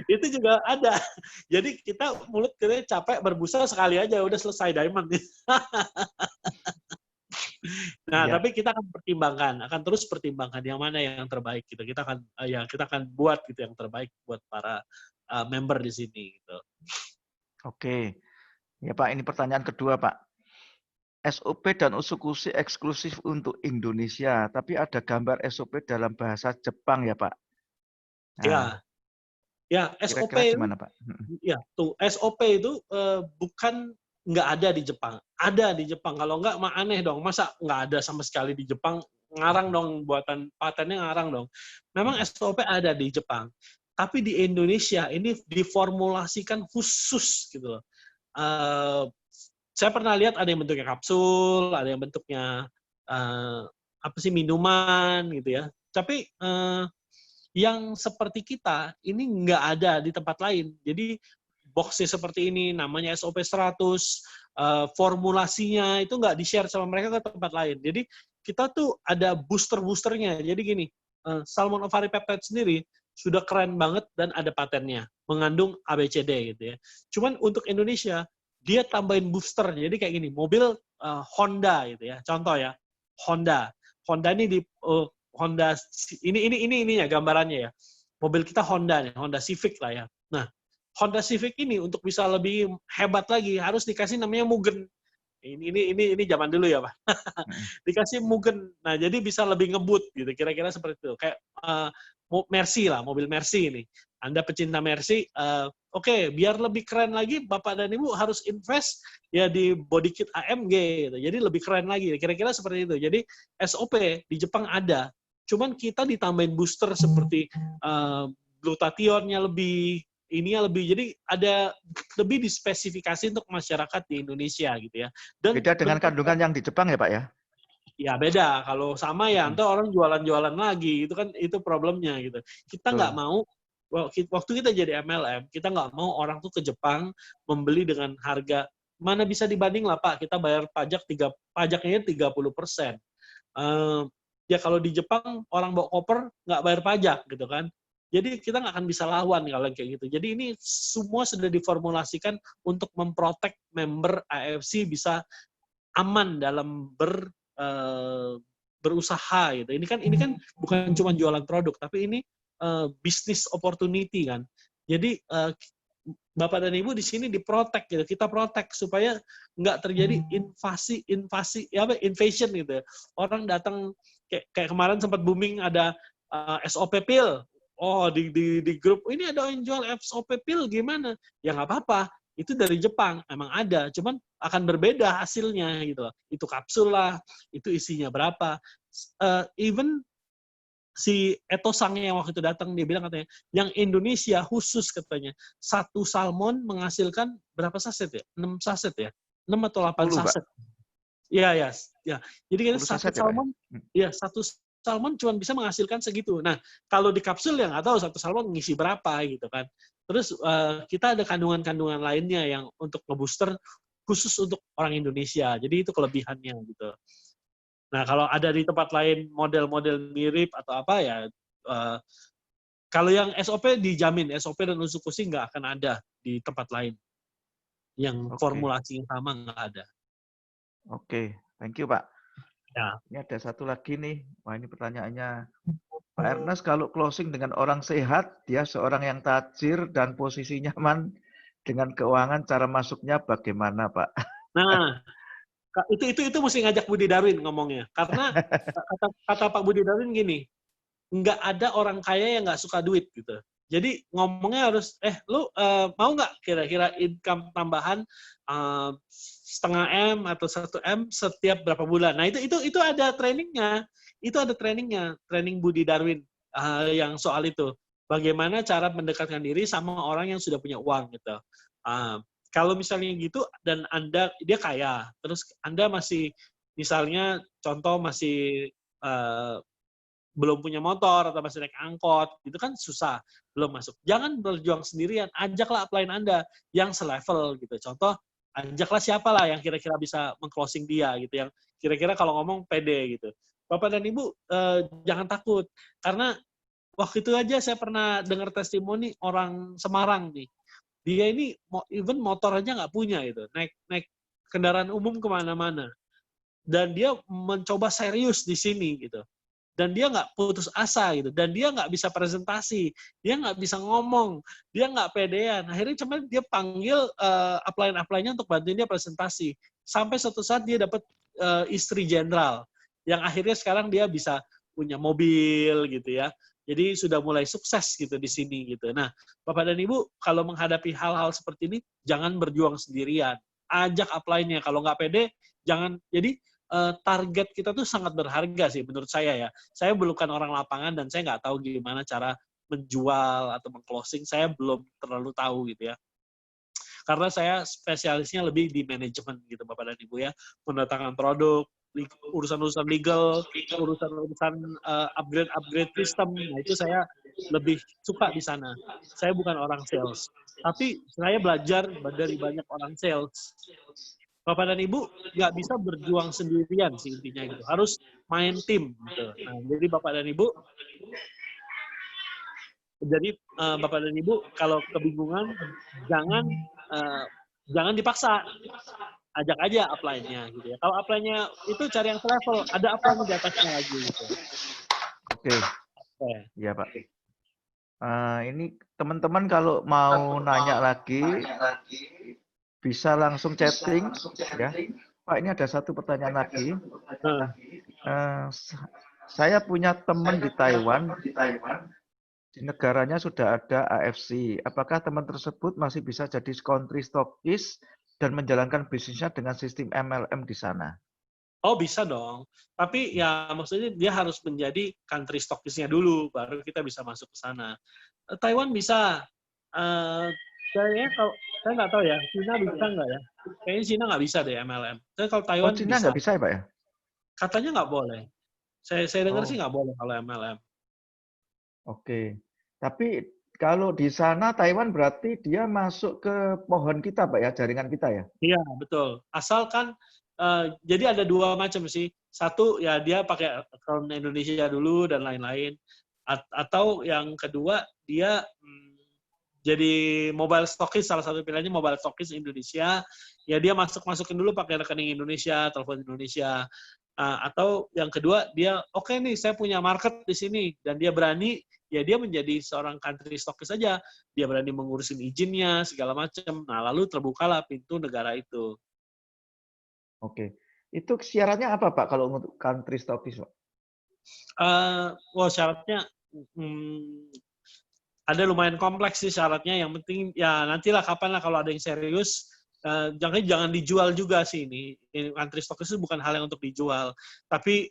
Itu juga ada. Jadi kita mulut kita capek berbusa sekali aja, udah selesai Diamond. Nah, tapi kita akan akan terus pertimbangkan yang mana yang terbaik gitu. Kita akan buat gitu yang terbaik buat para member di sini gitu. Oke. Ya Pak, ini pertanyaan kedua Pak. SOP dan eksekusi eksklusif untuk Indonesia, tapi ada gambar SOP dalam bahasa Jepang ya Pak? Nah, ya SOP gimana Pak? Ya, tuh SOP itu bukan nggak ada di Jepang. Ada di Jepang. Kalau nggak mah aneh dong. Masa nggak ada sama sekali di Jepang? ngarang dong, buatan patennya ngarang dong. Memang SOP ada di Jepang, tapi di Indonesia ini diformulasikan khusus gitu loh. Saya pernah lihat ada yang bentuknya kapsul, ada yang bentuknya minuman gitu ya. Tapi yang seperti kita ini nggak ada di tempat lain. Jadi boxnya seperti ini, namanya SOP 100, formulasinya itu nggak di-share sama mereka ke tempat lain. Jadi kita tuh ada booster-boosternya. Jadi gini, Salmon Ovari Peptide sendiri sudah keren banget dan ada patennya, mengandung ABCD gitu ya. Cuman untuk Indonesia, dia tambahin booster. Jadi kayak gini, mobil Honda gitu ya. Contoh ya, Honda ini di Honda ini ya gambarannya ya. Mobil kita Honda nih, Honda Civic lah ya. Nah, Honda Civic ini untuk bisa lebih hebat lagi harus dikasih namanya Mugen. Ini zaman dulu ya, Pak. Dikasih Mugen. Nah, jadi bisa lebih ngebut gitu. Kira-kira seperti itu. Kayak Mercy lah, mobil Mercy ini. Anda pecinta Mercy, oke, biar lebih keren lagi, Bapak dan Ibu harus invest ya di body kit AMG gitu. Jadi lebih keren lagi. Kira-kira seperti itu. Jadi SOP di Jepang ada. Cuman kita ditambahin booster seperti glutathionnya lebih, ininya lebih. Jadi ada lebih dispesifikasi untuk masyarakat di Indonesia gitu ya. Dan Beda dengan kandungan yang di Jepang ya Pak ya? Ya beda. Kalau sama ya, nanti orang jualan-jualan lagi. Itu kan itu problemnya gitu. Kita nggak mau, waktu kita jadi MLM, kita nggak mau orang tuh ke Jepang membeli dengan harga, mana bisa dibanding lah Pak, kita bayar pajaknya 30%. Ya kalau di Jepang orang bawa koper nggak bayar pajak gitu kan. Jadi kita nggak akan bisa lawan kalau kayak gitu. Jadi ini semua sudah diformulasikan untuk memprotek member AFC bisa aman dalam berusaha gitu. Ini kan bukan cuma jualan produk, tapi ini business opportunity kan. Jadi Bapak dan Ibu di sini diprotek gitu. Kita protek supaya nggak terjadi invasion gitu. Orang datang kayak kemarin sempat booming ada SOP pill. Oh di grup ini ada yang jual SOP pill gimana? Ya nggak apa-apa. Itu dari Jepang emang ada, cuman akan berbeda hasilnya gitu loh. Itu kapsul lah, itu isinya berapa. Even si Etosang yang waktu itu datang, dia bilang katanya, yang Indonesia khusus katanya, satu salmon menghasilkan berapa saset ya? 6 saset ya? 6 atau 8 saset. Iya. Jadi kan satu salmon, ya satu salmon cuma bisa menghasilkan segitu. Nah, kalau di kapsul yang nggak tahu satu salmon ngisi berapa gitu kan. Terus kita ada kandungan-kandungan lainnya yang untuk ngebooster khusus untuk orang Indonesia. Jadi itu kelebihannya gitu. Nah, kalau ada di tempat lain model-model mirip atau apa ya, kalau yang SOP dijamin, SOP dan unsur fusi nggak akan ada di tempat lain. Yang formulasi yang sama nggak ada. Oke, thank you Pak. Ya. Ini ada satu lagi nih. Wah ini pertanyaannya. Pak Ernest, kalau closing dengan orang sehat, dia seorang yang tajir dan posisinya aman dengan keuangan, cara masuknya bagaimana Pak? Nah, itu mesti ngajak Budi Darwin ngomongnya. Karena kata Pak Budi Darwin gini, nggak ada orang kaya yang nggak suka duit gitu. Jadi ngomongnya harus, lu mau nggak kira-kira income tambahan 0,5 M atau 1 M setiap berapa bulan? Nah itu ada trainingnya. Itu ada training Budi Darwin yang soal itu. Bagaimana cara mendekatkan diri sama orang yang sudah punya uang gitu. Kalau misalnya gitu dan dia kaya, terus Anda masih misalnya contoh masih belum punya motor atau masih naik angkot, itu kan susah, belum masuk. Jangan berjuang sendirian, ajaklah upline Anda yang selevel gitu. Contoh, ajaklah siapalah yang kira-kira bisa meng-closing dia gitu, yang kira-kira kalau ngomong pede gitu. Bapak dan Ibu jangan takut, karena waktu itu aja saya pernah dengar testimoni orang Semarang nih. Dia ini even motor aja nggak punya gitu, naik kendaraan umum kemana-mana. Dan dia mencoba serius di sini gitu. Dan dia nggak putus asa gitu, dan dia nggak bisa presentasi, dia nggak bisa ngomong, dia nggak pedean. Akhirnya cuma dia panggil upline-nya untuk bantuin dia presentasi. Sampai suatu saat dia dapat istri jenderal, yang akhirnya sekarang dia bisa punya mobil gitu ya. Jadi sudah mulai sukses gitu di sini gitu. Nah, Bapak dan Ibu kalau menghadapi hal-hal seperti ini, jangan berjuang sendirian. Ajak upline-nya. Kalau nggak pede, jangan. Jadi target kita tuh sangat berharga sih menurut saya ya. Saya bukan orang lapangan dan saya nggak tahu gimana cara menjual atau meng-closing. Saya belum terlalu tahu gitu ya. Karena saya spesialisnya lebih di manajemen gitu Bapak dan Ibu ya. Mendatangkan produk, urusan-urusan legal, urusan-urusan upgrade sistem. Nah, itu saya lebih suka di sana. Saya bukan orang sales. Tapi saya belajar dari banyak orang sales. Bapak dan Ibu nggak bisa berjuang sendirian sih intinya gitu. Harus main tim gitu. Nah, jadi Bapak dan Ibu Bapak dan Ibu kalau kebingungan jangan dipaksa. Ajak aja apply-nya gitu ya. Kalau apply-nya itu cari yang level, ada apply-nya di atasnya lagi gitu. Oke. Iya, Pak. Ini teman-teman kalau mau nanya lagi bisa langsung chatting ya. Pak, ini ada satu pertanyaan lagi. Saya punya teman di Taiwan. Di negaranya sudah ada AFC. Apakah teman tersebut masih bisa jadi country stockist dan menjalankan bisnisnya dengan sistem MLM di sana? Oh, bisa dong. Tapi ya maksudnya dia harus menjadi country stockist-nya dulu, baru kita bisa masuk ke sana. Taiwan bisa. Kayaknya kalau saya nggak tahu ya, Cina bisa nggak ya? Kayaknya Cina nggak bisa deh MLM. Tapi kalau Taiwan Cina bisa. nggak bisa ya, Pak ya? Katanya nggak boleh. Saya dengar sih nggak boleh kalau MLM. Oke. Tapi kalau di sana Taiwan berarti dia masuk ke pohon kita, Pak ya, jaringan kita ya? Iya, betul. Asalkan jadi ada dua macam sih. Satu ya dia pakai account Indonesia dulu dan lain-lain. Atau yang kedua dia jadi mobile stockist, salah satu pilihannya mobile stockist Indonesia. Ya dia masukin dulu pakai rekening Indonesia, telepon Indonesia. Atau yang kedua dia oke nih saya punya market di sini dan dia berani ya dia menjadi seorang country stockist saja. Dia berani mengurusin izinnya segala macam. Nah, lalu terbukalah pintu negara itu. Oke. Itu syaratnya apa, Pak, kalau untuk country stockist, Pak? Syaratnya ada lumayan kompleks sih syaratnya. Yang penting ya nantilah kapan lah kalau ada yang serius. Jangan dijual juga sih ini. Country stockist itu bukan hal yang untuk dijual. Tapi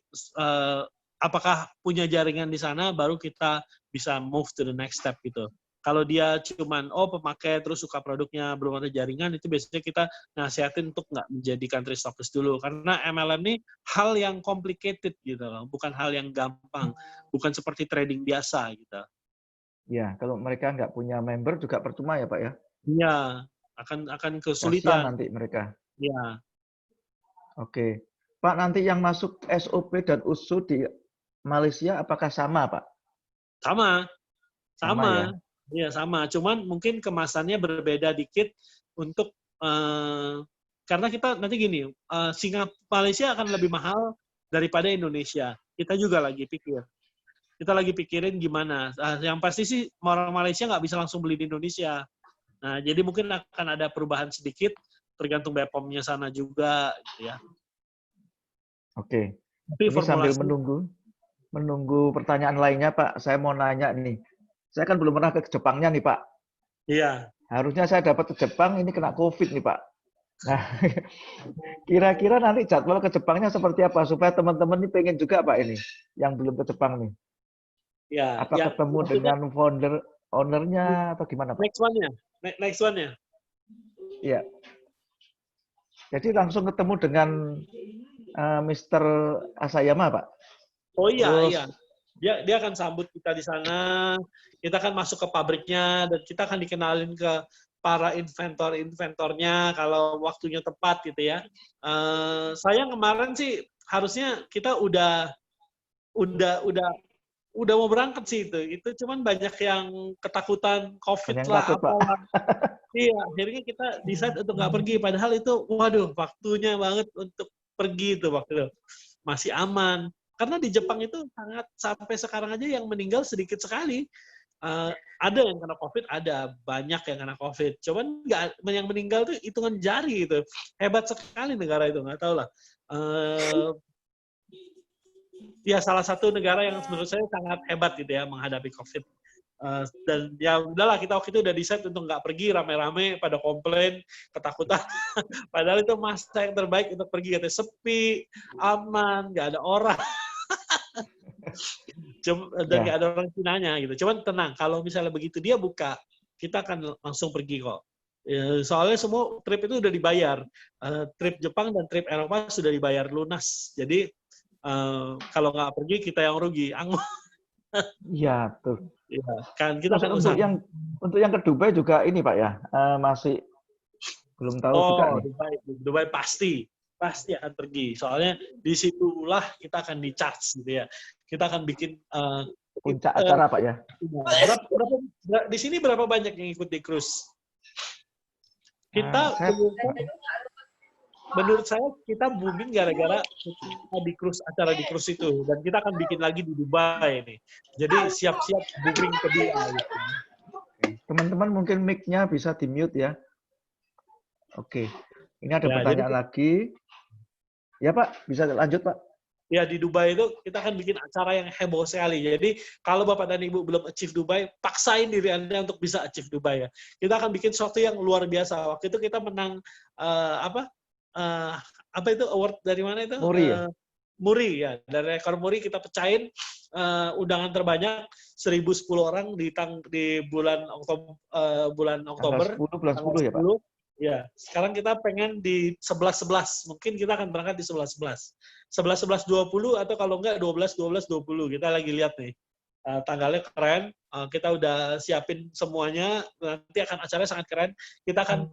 apakah punya jaringan di sana baru kita bisa move to the next step gitu. Kalau dia cuman pemakai terus suka produknya belum ada jaringan itu biasanya kita nasihatin untuk nggak menjadi country stockist dulu karena MLM ini hal yang complicated gitu loh, bukan hal yang gampang, bukan seperti trading biasa gitu. Ya, kalau mereka nggak punya member juga percuma ya, Pak ya? Iya, akan kesulitan. Kasian nanti mereka. Iya. Oke. Pak, nanti yang masuk SOP dan USU di Malaysia apakah sama, Pak? Sama. Ya? Iya, sama. Cuman mungkin kemasannya berbeda dikit untuk karena kita nanti gini, Malaysia akan lebih mahal daripada Indonesia. Kita juga lagi pikir. Kita lagi pikirin gimana. Yang pasti sih orang Malaysia nggak bisa langsung beli di Indonesia. Nah, jadi mungkin akan ada perubahan sedikit, tergantung BPOM-nya sana juga, gitu ya. Oke. Tapi ini sambil menunggu pertanyaan lainnya, Pak. Saya mau nanya nih. Saya kan belum pernah ke Jepangnya nih, Pak. Iya. Harusnya saya dapat ke Jepang, ini kena COVID nih, Pak. Nah, kira-kira nanti jadwal ke Jepangnya seperti apa? Supaya teman-teman ini pengen juga, Pak, ini. Yang belum ke Jepang nih. Ya, apa ketemu dengan ownernya atau gimana, Pak? Next one-nya. Iya. Jadi langsung ketemu dengan Mr. Asayama, Pak? Oh iya. Dia akan sambut kita di sana, kita akan masuk ke pabriknya, dan kita akan dikenalin ke para inventor-inventornya kalau waktunya tepat gitu ya. Saya kemarin sih harusnya kita udah mau berangkat sih itu cuman banyak yang ketakutan COVID lah apalah. Iya, akhirnya kita decide untuk nggak pergi padahal itu waduh waktunya banget untuk pergi itu waktu itu. Masih aman. Karena di Jepang itu sangat sampai sekarang aja yang meninggal sedikit sekali. Ada yang kena COVID, ada banyak yang kena COVID. Cuman yang meninggal tuh hitungan jari gitu. Hebat sekali negara itu, nggak tahu lah. Ya salah satu negara yang menurut saya sangat hebat gitu ya menghadapi COVID. Dan ya udahlah, kita waktu itu udah decide untuk nggak pergi, rame-rame pada komplain, ketakutan. Padahal itu masa yang terbaik untuk pergi, katanya sepi, aman, nggak ada orang. Dan nggak ada orang Cinanya gitu. Cuman tenang, kalau misalnya begitu dia buka, kita akan langsung pergi kok. Soalnya semua trip itu udah dibayar. Trip Jepang dan trip Eropa sudah dibayar lunas. Jadi kalau nggak pergi kita yang rugi. Iya, tuh. Ya, kan kita Terus untuk yang ke Dubai juga ini Pak ya, masih belum tahu juga nih. Dubai pasti akan pergi. Soalnya disitulah kita akan di-charge gitu ya. Kita akan bikin Puncak acara Pak ya. Di sini berapa banyak yang ikut di cruise? Kita menurut saya kita booming gara-gara acara di cruise itu, dan kita akan bikin lagi di Dubai ini. Jadi siap-siap booming kedua. Gitu. Teman-teman mungkin mic-nya bisa di-mute ya. Oke. Ini ada pertanyaan lagi. Ya Pak, bisa lanjut Pak. Ya, di Dubai itu kita akan bikin acara yang heboh sekali. Jadi kalau Bapak dan Ibu belum achieve Dubai, paksain diri Anda untuk bisa achieve Dubai ya. Kita akan bikin sesuatu yang luar biasa. Waktu itu kita menang apa itu award dari mana itu? Muri ya? Muri ya. Dari rekor Muri kita pecahin undangan terbanyak 1.010 orang di bulan Oktober. 10 bulan 10 ya Pak? Ya, sekarang kita pengen di 11-11. Mungkin kita akan berangkat di 11-11. 11-11-20 atau kalau enggak 12-12-20. Kita lagi lihat nih. Tanggalnya keren. Kita udah siapin semuanya. Nanti akan acaranya sangat keren. Kita akan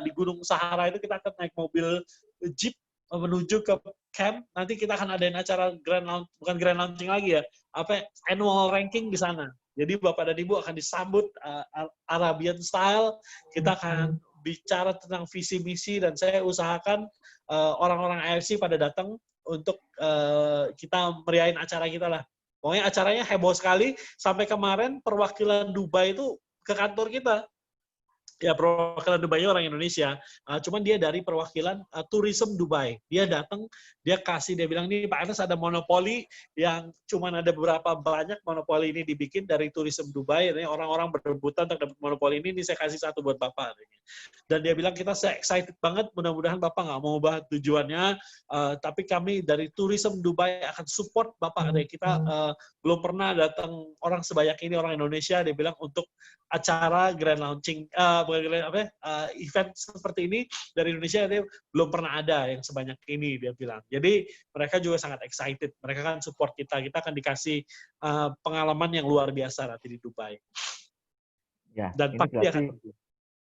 di Gunung Sahara itu kita akan naik mobil jeep menuju ke camp. Nanti kita akan adain acara bukan grand launching lagi ya. Annual ranking di sana. Jadi Bapak dan Ibu akan disambut Arabian style. Kita akan bicara tentang visi misi, dan saya usahakan orang-orang AFC pada datang untuk kita meriahin acara kita lah. Pokoknya acaranya heboh sekali. Sampai kemarin perwakilan Dubai itu ke kantor kita. Ya, perwakilan Dubai orang Indonesia. Cuman dia dari perwakilan tourism Dubai. Dia datang, dia bilang, nih Pak Ernest ada monopoli yang cuman ada beberapa banyak monopoli ini dibikin dari tourism Dubai. Ini orang-orang berebutan untuk dapat monopoli ini saya kasih satu buat Bapak. Dan dia bilang, kita excited banget, mudah-mudahan Bapak nggak mau ubah tujuannya, tapi kami dari tourism Dubai akan support Bapak. Kita belum pernah datang orang sebanyak ini, orang Indonesia, dia bilang, untuk acara grand launching, event seperti ini dari Indonesia dia belum pernah ada yang sebanyak ini, dia bilang. Jadi mereka juga sangat excited. Mereka kan support kita akan dikasih pengalaman yang luar biasa nanti di Dubai. Ya, dan ini pasti akan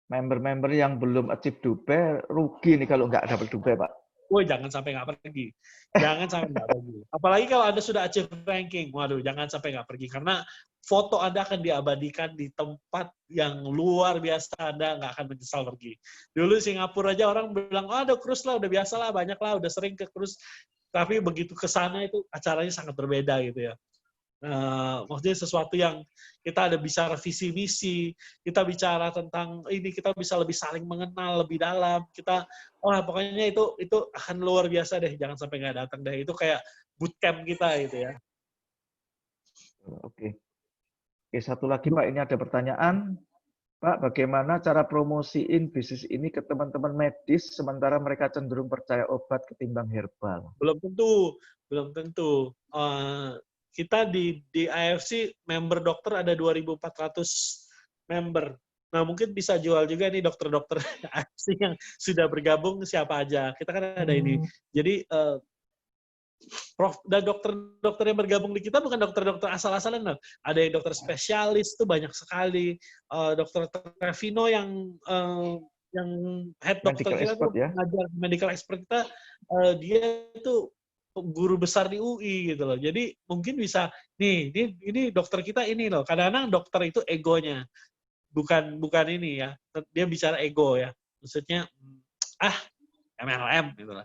member-member yang belum achieve Dubai rugi nih kalau nggak dapat Dubai Pak. Woi, jangan sampai nggak pergi. Jangan sampai nggak pergi. Apalagi kalau Anda sudah achieve ranking. Waduh, jangan sampai nggak pergi. Karena foto Anda akan diabadikan di tempat yang luar biasa. Anda nggak akan menyesal pergi. Dulu Singapura aja orang bilang, ada cruise lah, udah biasa lah, banyak lah, udah sering ke cruise. Tapi begitu ke sana itu acaranya sangat berbeda gitu ya. Maksudnya sesuatu yang kita ada bicara visi misi, kita bicara tentang ini, kita bisa lebih saling mengenal lebih dalam. Kita pokoknya itu akan luar biasa deh, jangan sampai nggak datang deh. Itu kayak bootcamp kita gitu ya. Oke, satu lagi Pak, ini ada pertanyaan. Pak, bagaimana cara promosiin bisnis ini ke teman-teman medis sementara mereka cenderung percaya obat ketimbang herbal? Belum tentu. Kita di AFC member dokter ada 2.400 member. Nah, mungkin bisa jual juga nih dokter-dokter AFC yang sudah bergabung siapa aja. Kita kan ada ini. Jadi dan dokter-dokter yang bergabung di kita bukan dokter-dokter asal-asalan. Nah. Ada yang dokter spesialis, itu banyak sekali. Dokter Trevino yang head dokter kita tuh ngajar medical expert kita, dia itu guru besar di UI gitu loh. Jadi mungkin bisa ini dokter kita ini loh. Kadang-kadang dokter itu egonya. Bukan ini ya. Dia bicara ego ya. Maksudnya MLM gitu lah.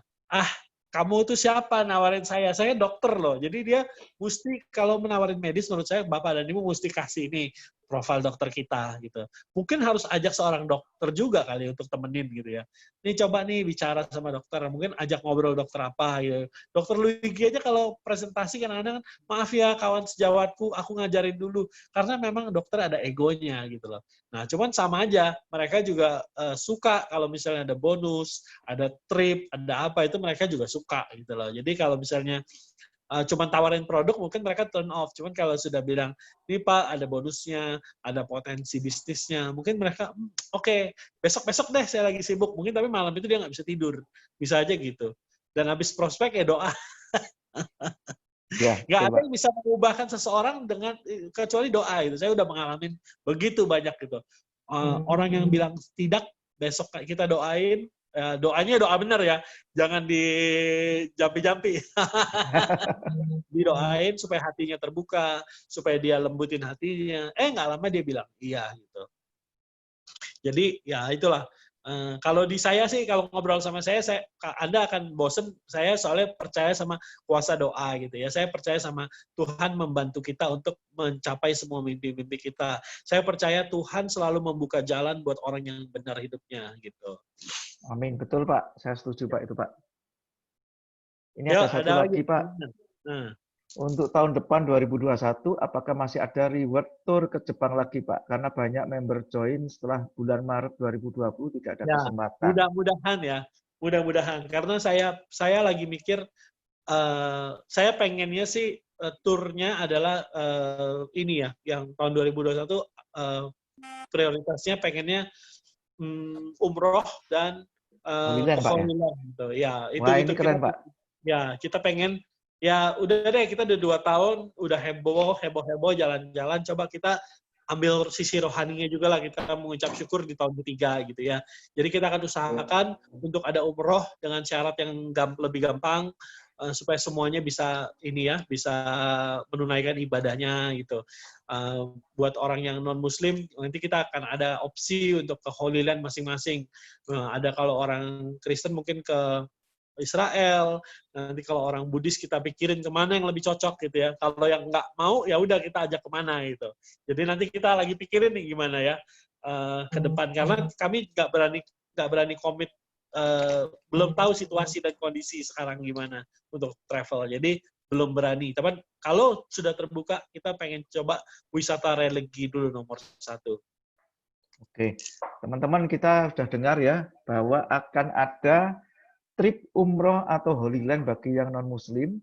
Kamu tuh siapa nawarin saya? Saya dokter loh. Jadi dia mesti kalau menawarin medis menurut saya Bapak dan Ibu mesti kasih ini profil dokter kita gitu. Mungkin harus ajak seorang dokter juga kali untuk temenin gitu ya. Nih coba nih bicara sama dokter, mungkin ajak ngobrol dokter apa gitu. Dokter Luigi aja kalau presentasi kadang-kadang, maaf ya kawan sejawatku, aku ngajarin dulu. Karena memang dokter ada egonya gitu loh. Nah, cuman sama aja, mereka juga suka kalau misalnya ada bonus, ada trip, ada apa, itu mereka juga suka gitu loh. Jadi kalau misalnya cuman tawarin produk, mungkin mereka turn off. Cuman kalau sudah bilang, ini Pak, ada bonusnya, ada potensi bisnisnya, mungkin mereka, oke, besok-besok deh saya lagi sibuk. Mungkin tapi malam itu dia nggak bisa tidur. Bisa aja gitu. Dan habis prospek ya doa. Ya, Nggak ada coba. yang bisa mengubahkan seseorang dengan kecuali doa itu. Saya udah mengalami begitu banyak gitu. Orang yang bilang tidak, besok kita doain, doanya doa benar ya, jangan di jampi-jampi. Didoain supaya hatinya terbuka, supaya dia lembutin hatinya. Nggak lama dia bilang iya gitu. Jadi ya itulah. Kalau di saya sih, kalau ngobrol sama saya, Anda akan bosen. Saya soalnya percaya sama kuasa doa gitu ya. Saya percaya sama Tuhan membantu kita untuk mencapai semua mimpi-mimpi kita. Saya percaya Tuhan selalu membuka jalan buat orang yang benar hidupnya gitu. Amin, betul Pak. Saya setuju Pak itu Pak. Ini Ya, ada satu lagi Pak. Nah. Untuk tahun depan 2021, apakah masih ada reward tour ke Jepang lagi Pak? Karena banyak member join setelah bulan Maret 2020 tidak ada Ya, kesempatan. mudah-mudahan ya. Mudah-mudahan. Karena saya lagi mikir, saya pengennya sih turnya adalah ini ya, yang tahun 2021 prioritasnya pengennya umroh dan Holy Land, Pak, ya? Holy Land gitu. Ya, Wah, ini kita keren Pak. ya kita pengen, ya udah deh, kita udah 2 tahun udah heboh jalan-jalan, coba kita ambil sisi rohaninya juga lah, kita mengucap syukur di tahun ketiga gitu ya. Jadi kita akan usahakan untuk ada umroh dengan syarat yang lebih gampang, supaya semuanya bisa ini ya, bisa menunaikan ibadahnya gitu. Buat orang yang non Muslim, nanti kita akan ada opsi untuk ke Holy Land masing-masing. Ada kalau orang Kristen mungkin ke Israel, nanti kalau orang Buddhis kita pikirin kemana yang lebih cocok gitu ya. Kalau yang nggak mau, ya udah kita ajak kemana gitu. Jadi nanti kita lagi pikirin nih gimana ya ke depan, karena kami nggak berani komit, belum tahu situasi dan kondisi sekarang gimana untuk travel. Jadi belum berani. Tapi kalau sudah terbuka, kita pengen coba wisata religi dulu nomor 1. Oke, teman-teman kita sudah dengar ya bahwa akan ada trip umroh atau Holy Land bagi yang non-Muslim.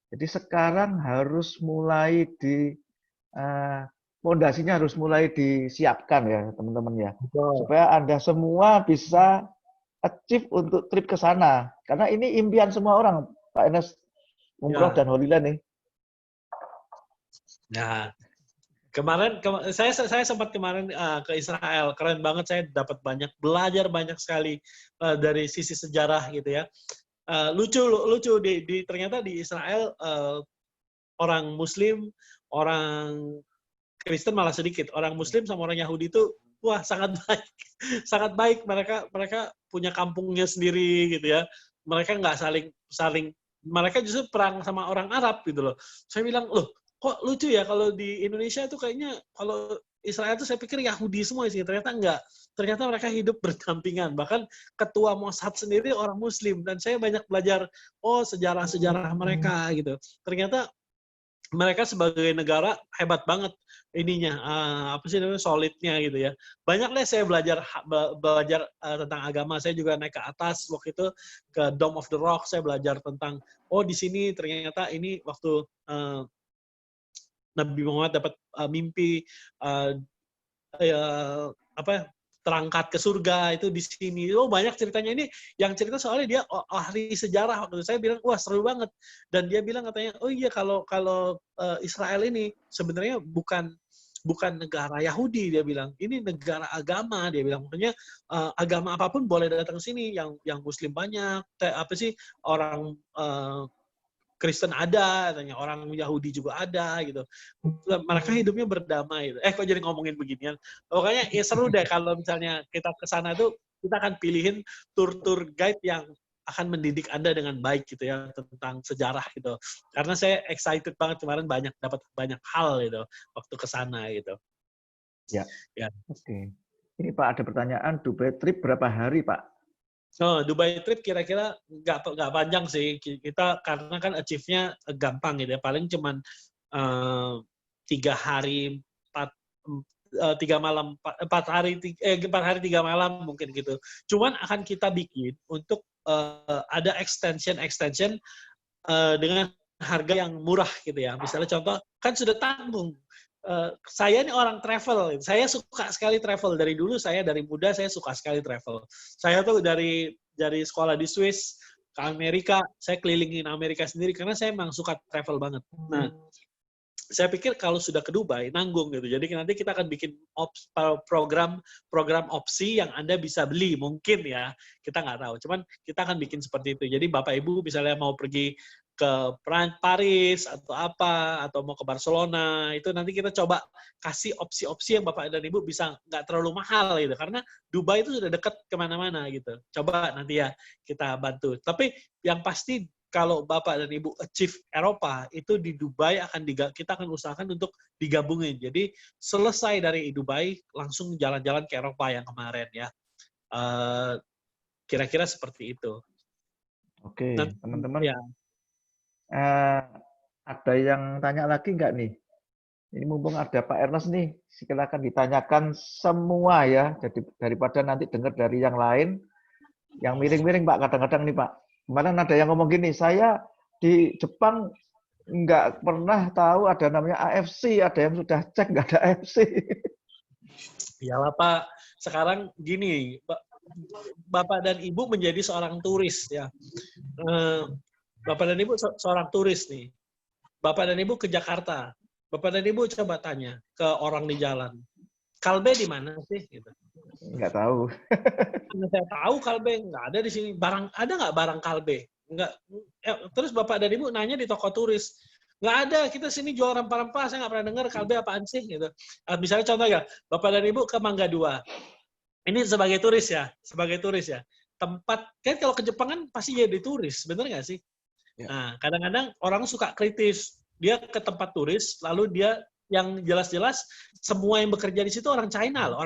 Jadi sekarang harus mulai fondasinya harus mulai disiapkan ya teman-teman ya. Supaya Anda semua bisa achieve untuk trip ke sana. Karena ini impian semua orang, Pak Enes, umroh dan Holy Land nih. Nah, kemarin saya sempat kemarin ke Israel, keren banget, saya dapat belajar banyak sekali dari sisi sejarah gitu ya. Lucu ternyata di Israel orang Muslim, orang Kristen malah sedikit. Orang Muslim sama orang Yahudi itu wah sangat baik, sangat baik. Mereka punya kampungnya sendiri gitu ya. Mereka nggak saling mereka justru perang sama orang Arab gitu loh. Saya bilang, loh kok lucu ya kalau di Indonesia tuh kayaknya kalau Israel tuh saya pikir Yahudi semua sih, ternyata enggak. Ternyata mereka hidup berdampingan. Bahkan ketua Mossad sendiri orang Muslim, dan saya banyak belajar sejarah-sejarah mereka gitu. Ternyata mereka sebagai negara hebat banget ininya, solidnya gitu ya. Banyak deh saya belajar tentang agama. Saya juga naik ke atas waktu itu ke Dome of the Rock, saya belajar tentang di sini ternyata ini waktu Nabi Muhammad dapat mimpi terangkat ke surga itu di sini. Banyak ceritanya. Ini yang cerita soalnya dia ahli sejarah. Waktu saya bilang, wah seru banget. Dan dia bilang katanya, oh iya kalau Israel ini sebenarnya bukan negara Yahudi, dia bilang. Ini negara agama, dia bilang. Makanya agama apapun boleh datang ke sini. Yang Muslim banyak. Orang Kristen ada, tanya orang Yahudi juga ada gitu. Mereka hidupnya berdamai. Kok jadi ngomongin beginian? Pokoknya ya seru deh kalau misalnya kita ke sana tuh, kita akan pilihin tour guide yang akan mendidik Anda dengan baik gitu ya tentang sejarah gitu. Karena saya excited banget kemarin dapat banyak hal gitu waktu ke sana gitu. Ya. Ya. Oke. Ini Pak ada pertanyaan, Dubai trip berapa hari Pak? Oh, Dubai trip kira-kira nggak panjang sih. Kita karena kan achieve-nya gampang gitu ya. Paling cuman 3 hari 3 malam 4 hari 4 hari 3 malam mungkin gitu. Cuman akan kita bikin untuk ada extension dengan harga yang murah gitu ya. Misalnya contoh kan sudah tanggung. Saya ini orang travel, saya suka sekali travel dari dulu. Dari muda saya suka sekali travel. Saya tuh dari sekolah di Swiss ke Amerika, saya kelilingin Amerika sendiri karena saya memang suka travel banget. Nah, saya pikir kalau sudah ke Dubai nanggung gitu. Jadi nanti kita akan bikin program opsi yang Anda bisa beli mungkin ya. Kita nggak tahu. Cuman kita akan bikin seperti itu. Jadi Bapak Ibu misalnya mau pergi ke Paris atau apa, atau mau ke Barcelona, itu nanti kita coba kasih opsi-opsi yang Bapak dan Ibu bisa nggak terlalu mahal gitu. Karena Dubai itu sudah dekat kemana-mana gitu. Coba nanti ya kita bantu. Tapi yang pasti kalau Bapak dan Ibu achieve Eropa, itu di Dubai kita akan usahakan untuk digabungin. Jadi selesai dari Dubai, langsung jalan-jalan ke Eropa yang kemarin ya. Kira-kira seperti itu. Oke, teman-teman. Ya. Ada yang tanya lagi nggak nih? Ini mumpung ada Pak Ernest nih, silakan ditanyakan semua ya. Jadi daripada nanti dengar dari yang lain, yang miring-miring Pak kadang-kadang nih Pak. Kemarin ada yang ngomong gini, saya di Jepang nggak pernah tahu ada namanya AFC, ada yang sudah cek nggak ada AFC. Iyalah Pak, sekarang gini, Bapak dan Ibu menjadi seorang turis ya. Bapak dan Ibu seorang turis nih. Bapak dan Ibu ke Jakarta. Bapak dan Ibu coba tanya ke orang di jalan. Kalbe di mana sih? Gitu. Nggak tahu. Saya tahu Kalbe nggak ada di sini. Ada nggak barang Kalbe? Nggak. Terus Bapak dan Ibu nanya di toko turis. Nggak ada. Kita sini jual rempah-rempah. Saya nggak pernah dengar Kalbe apaan sih? Gitu. Misalnya contoh ya, Bapak dan Ibu ke Mangga 2. Ini sebagai turis ya. Tempat kan kalau ke Jepang kan pasti jadi turis, bener nggak sih? Ya. Nah, kadang-kadang orang suka kritis. Dia ke tempat turis, lalu dia yang jelas-jelas semua yang bekerja di situ orang China loh.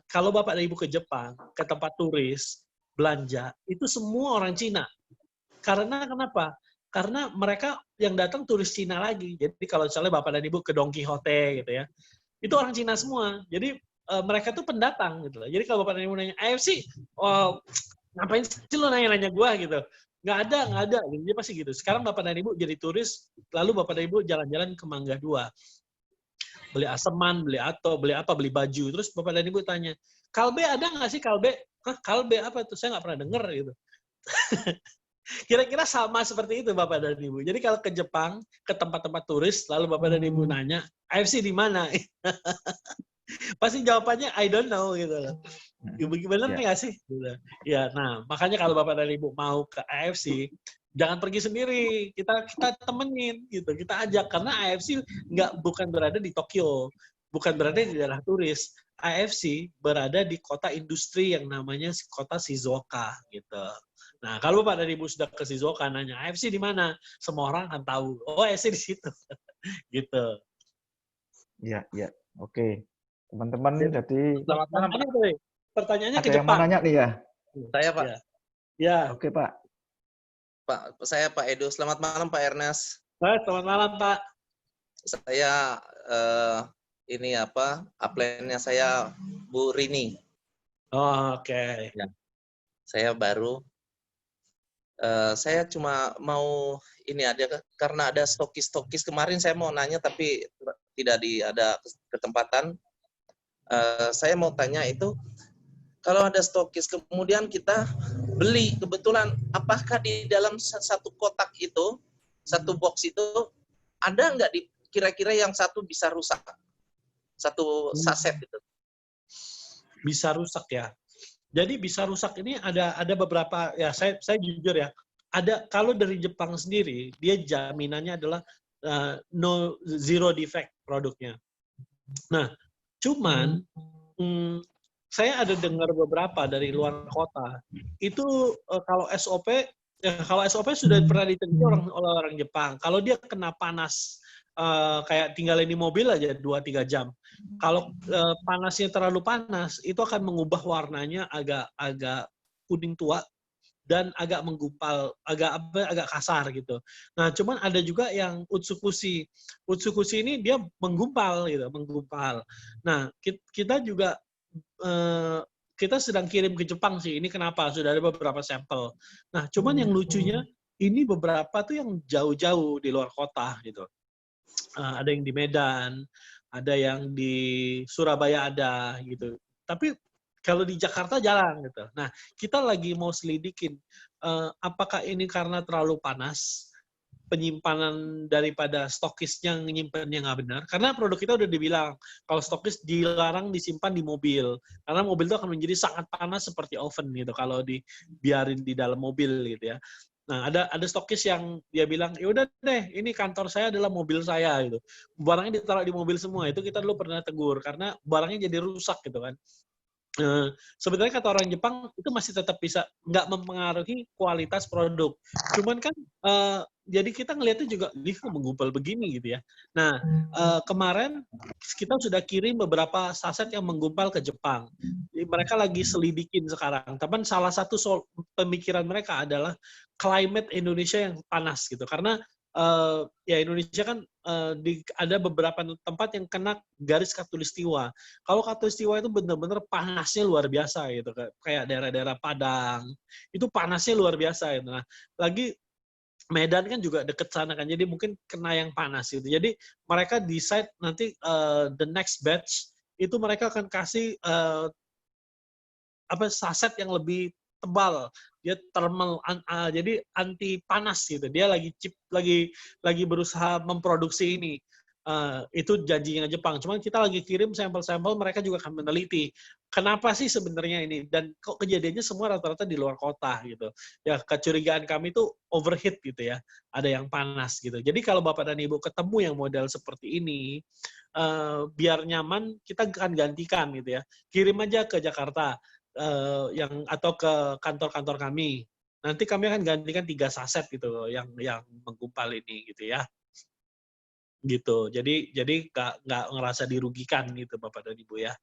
Kalau Bapak dan Ibu ke Jepang, ke tempat turis, belanja, itu semua orang Cina. Karena kenapa? Karena mereka yang datang turis Cina lagi. Jadi kalau misalnya Bapak dan Ibu ke Don Quixote gitu ya, itu orang Cina semua. Jadi mereka tuh pendatang gitu. Jadi kalau Bapak dan Ibu nanya, AFC, ngapain sih lo nanya-nanya gua gitu? Nggak ada. Dia pasti gitu. Sekarang Bapak dan Ibu jadi turis, lalu Bapak dan Ibu jalan-jalan ke Mangga 2. Beli aseman, beli baju. Terus Bapak dan Ibu tanya, Kalbe ada nggak sih Kalbe? Hah, Kalbe apa tuh? Saya nggak pernah dengar gitu. Kira-kira sama seperti itu Bapak dan Ibu. Jadi kalau ke Jepang, ke tempat-tempat turis, lalu Bapak dan Ibu nanya, AFC di mana? Pasti jawabannya I don't know gitu loh. Bener nggak sih? Ya, nah makanya kalau Bapak dan Ibu mau ke AFC, jangan pergi sendiri. Kita temenin gitu, kita ajak karena AFC bukan berada di Tokyo, bukan berada di daerah turis. AFC berada di kota industri yang namanya kota Shizuoka gitu. Nah kalau Bapak dan Ibu sudah ke Shizuoka nanya AFC di mana, semua orang akan tahu. Oh AFC di situ, gitu. Iya, oke. Teman-teman, jadi selamat malam Pak. Pertanyaannya ada ke yang Jepang. mau nanya nih ya? Saya Pak. Ya. Oke Pak. Saya Pak Edo. Selamat malam Pak Ernest. Selamat malam Pak. Saya upline-nya saya Bu Rini. Oh, oke. Ya. Saya baru. Saya cuma mau karena ada stokis kemarin saya mau nanya tapi tidak ada kesempatan. Saya mau tanya itu, kalau ada stokis kemudian kita beli kebetulan, apakah di dalam satu kotak itu, satu box itu, ada nggak kira-kira yang satu bisa rusak? Satu saset itu. Bisa rusak ya. Jadi bisa rusak ini ada beberapa ya, saya jujur ya. Kalau dari Jepang sendiri, dia jaminannya adalah zero defect produknya. Nah, cuman saya ada dengar beberapa dari luar kota itu kalau SOP sudah pernah diteliti oleh orang Jepang. Kalau dia kena panas kayak tinggalin di mobil aja 2-3 jam. Kalau panasnya terlalu panas, itu akan mengubah warnanya agak kuning tua dan agak menggumpal, agak kasar gitu. Nah, cuman ada juga yang utsukushi. Utsukushi ini dia menggumpal gitu, menggumpal. Nah, kita juga kita sedang kirim ke Jepang sih. Ini kenapa? Sudah ada beberapa sampel. Nah, cuman yang lucunya ini beberapa tuh yang jauh-jauh di luar kota gitu. Ada yang di Medan, ada yang di Surabaya ada gitu. Tapi kalau di Jakarta jarang gitu. Nah, kita lagi mau selidikin apakah ini karena terlalu panas, penyimpanan daripada stokisnya nyimpannya nggak benar. Karena produk kita udah dibilang kalau stokis dilarang disimpan di mobil, karena mobil itu akan menjadi sangat panas seperti oven gitu kalau dibiarin di dalam mobil gitu ya. Nah, ada stokis yang dia bilang, ya udah deh, ini kantor saya adalah mobil saya gitu. Barangnya ditaruh di mobil semua. Itu kita dulu pernah tegur karena barangnya jadi rusak gitu kan. Sebenarnya kata orang Jepang itu masih tetap bisa nggak mempengaruhi kualitas produk. Cuman kan jadi kita ngelihatnya juga nih menggumpal begini gitu ya. Nah, kemarin kita sudah kirim beberapa saset yang menggumpal ke Jepang. Jadi mereka lagi selidikin sekarang. Tapi salah satu pemikiran mereka adalah climate Indonesia yang panas gitu. Karena ya Indonesia kan ada beberapa tempat yang kena garis khatulistiwa. Kalau khatulistiwa itu benar-benar panasnya luar biasa gitu, kayak daerah-daerah Padang itu panasnya luar biasa gitu. Nah, lagi Medan kan juga deket sana kan, jadi mungkin kena yang panas gitu. Jadi mereka decide nanti the next batch itu mereka akan kasih saset yang lebih tebal, dia thermal, jadi anti panas gitu. Dia lagi berusaha memproduksi ini. Itu janjinya Jepang. Cuman kita lagi kirim sampel-sampel, mereka juga akan meneliti. Kenapa sih sebenarnya ini? Dan kok kejadiannya semua rata-rata di luar kota gitu. Ya kecurigaan kami itu overheat gitu ya. Ada yang panas gitu. Jadi kalau Bapak dan Ibu ketemu yang model seperti ini, biar nyaman kita akan gantikan gitu ya. Kirim aja ke Jakarta. Atau ke kantor-kantor kami. Nanti kami akan gantikan 3 saset gitu yang menggumpal ini gitu ya. Gitu. Jadi nggak ngerasa dirugikan gitu Bapak dan Ibu ya.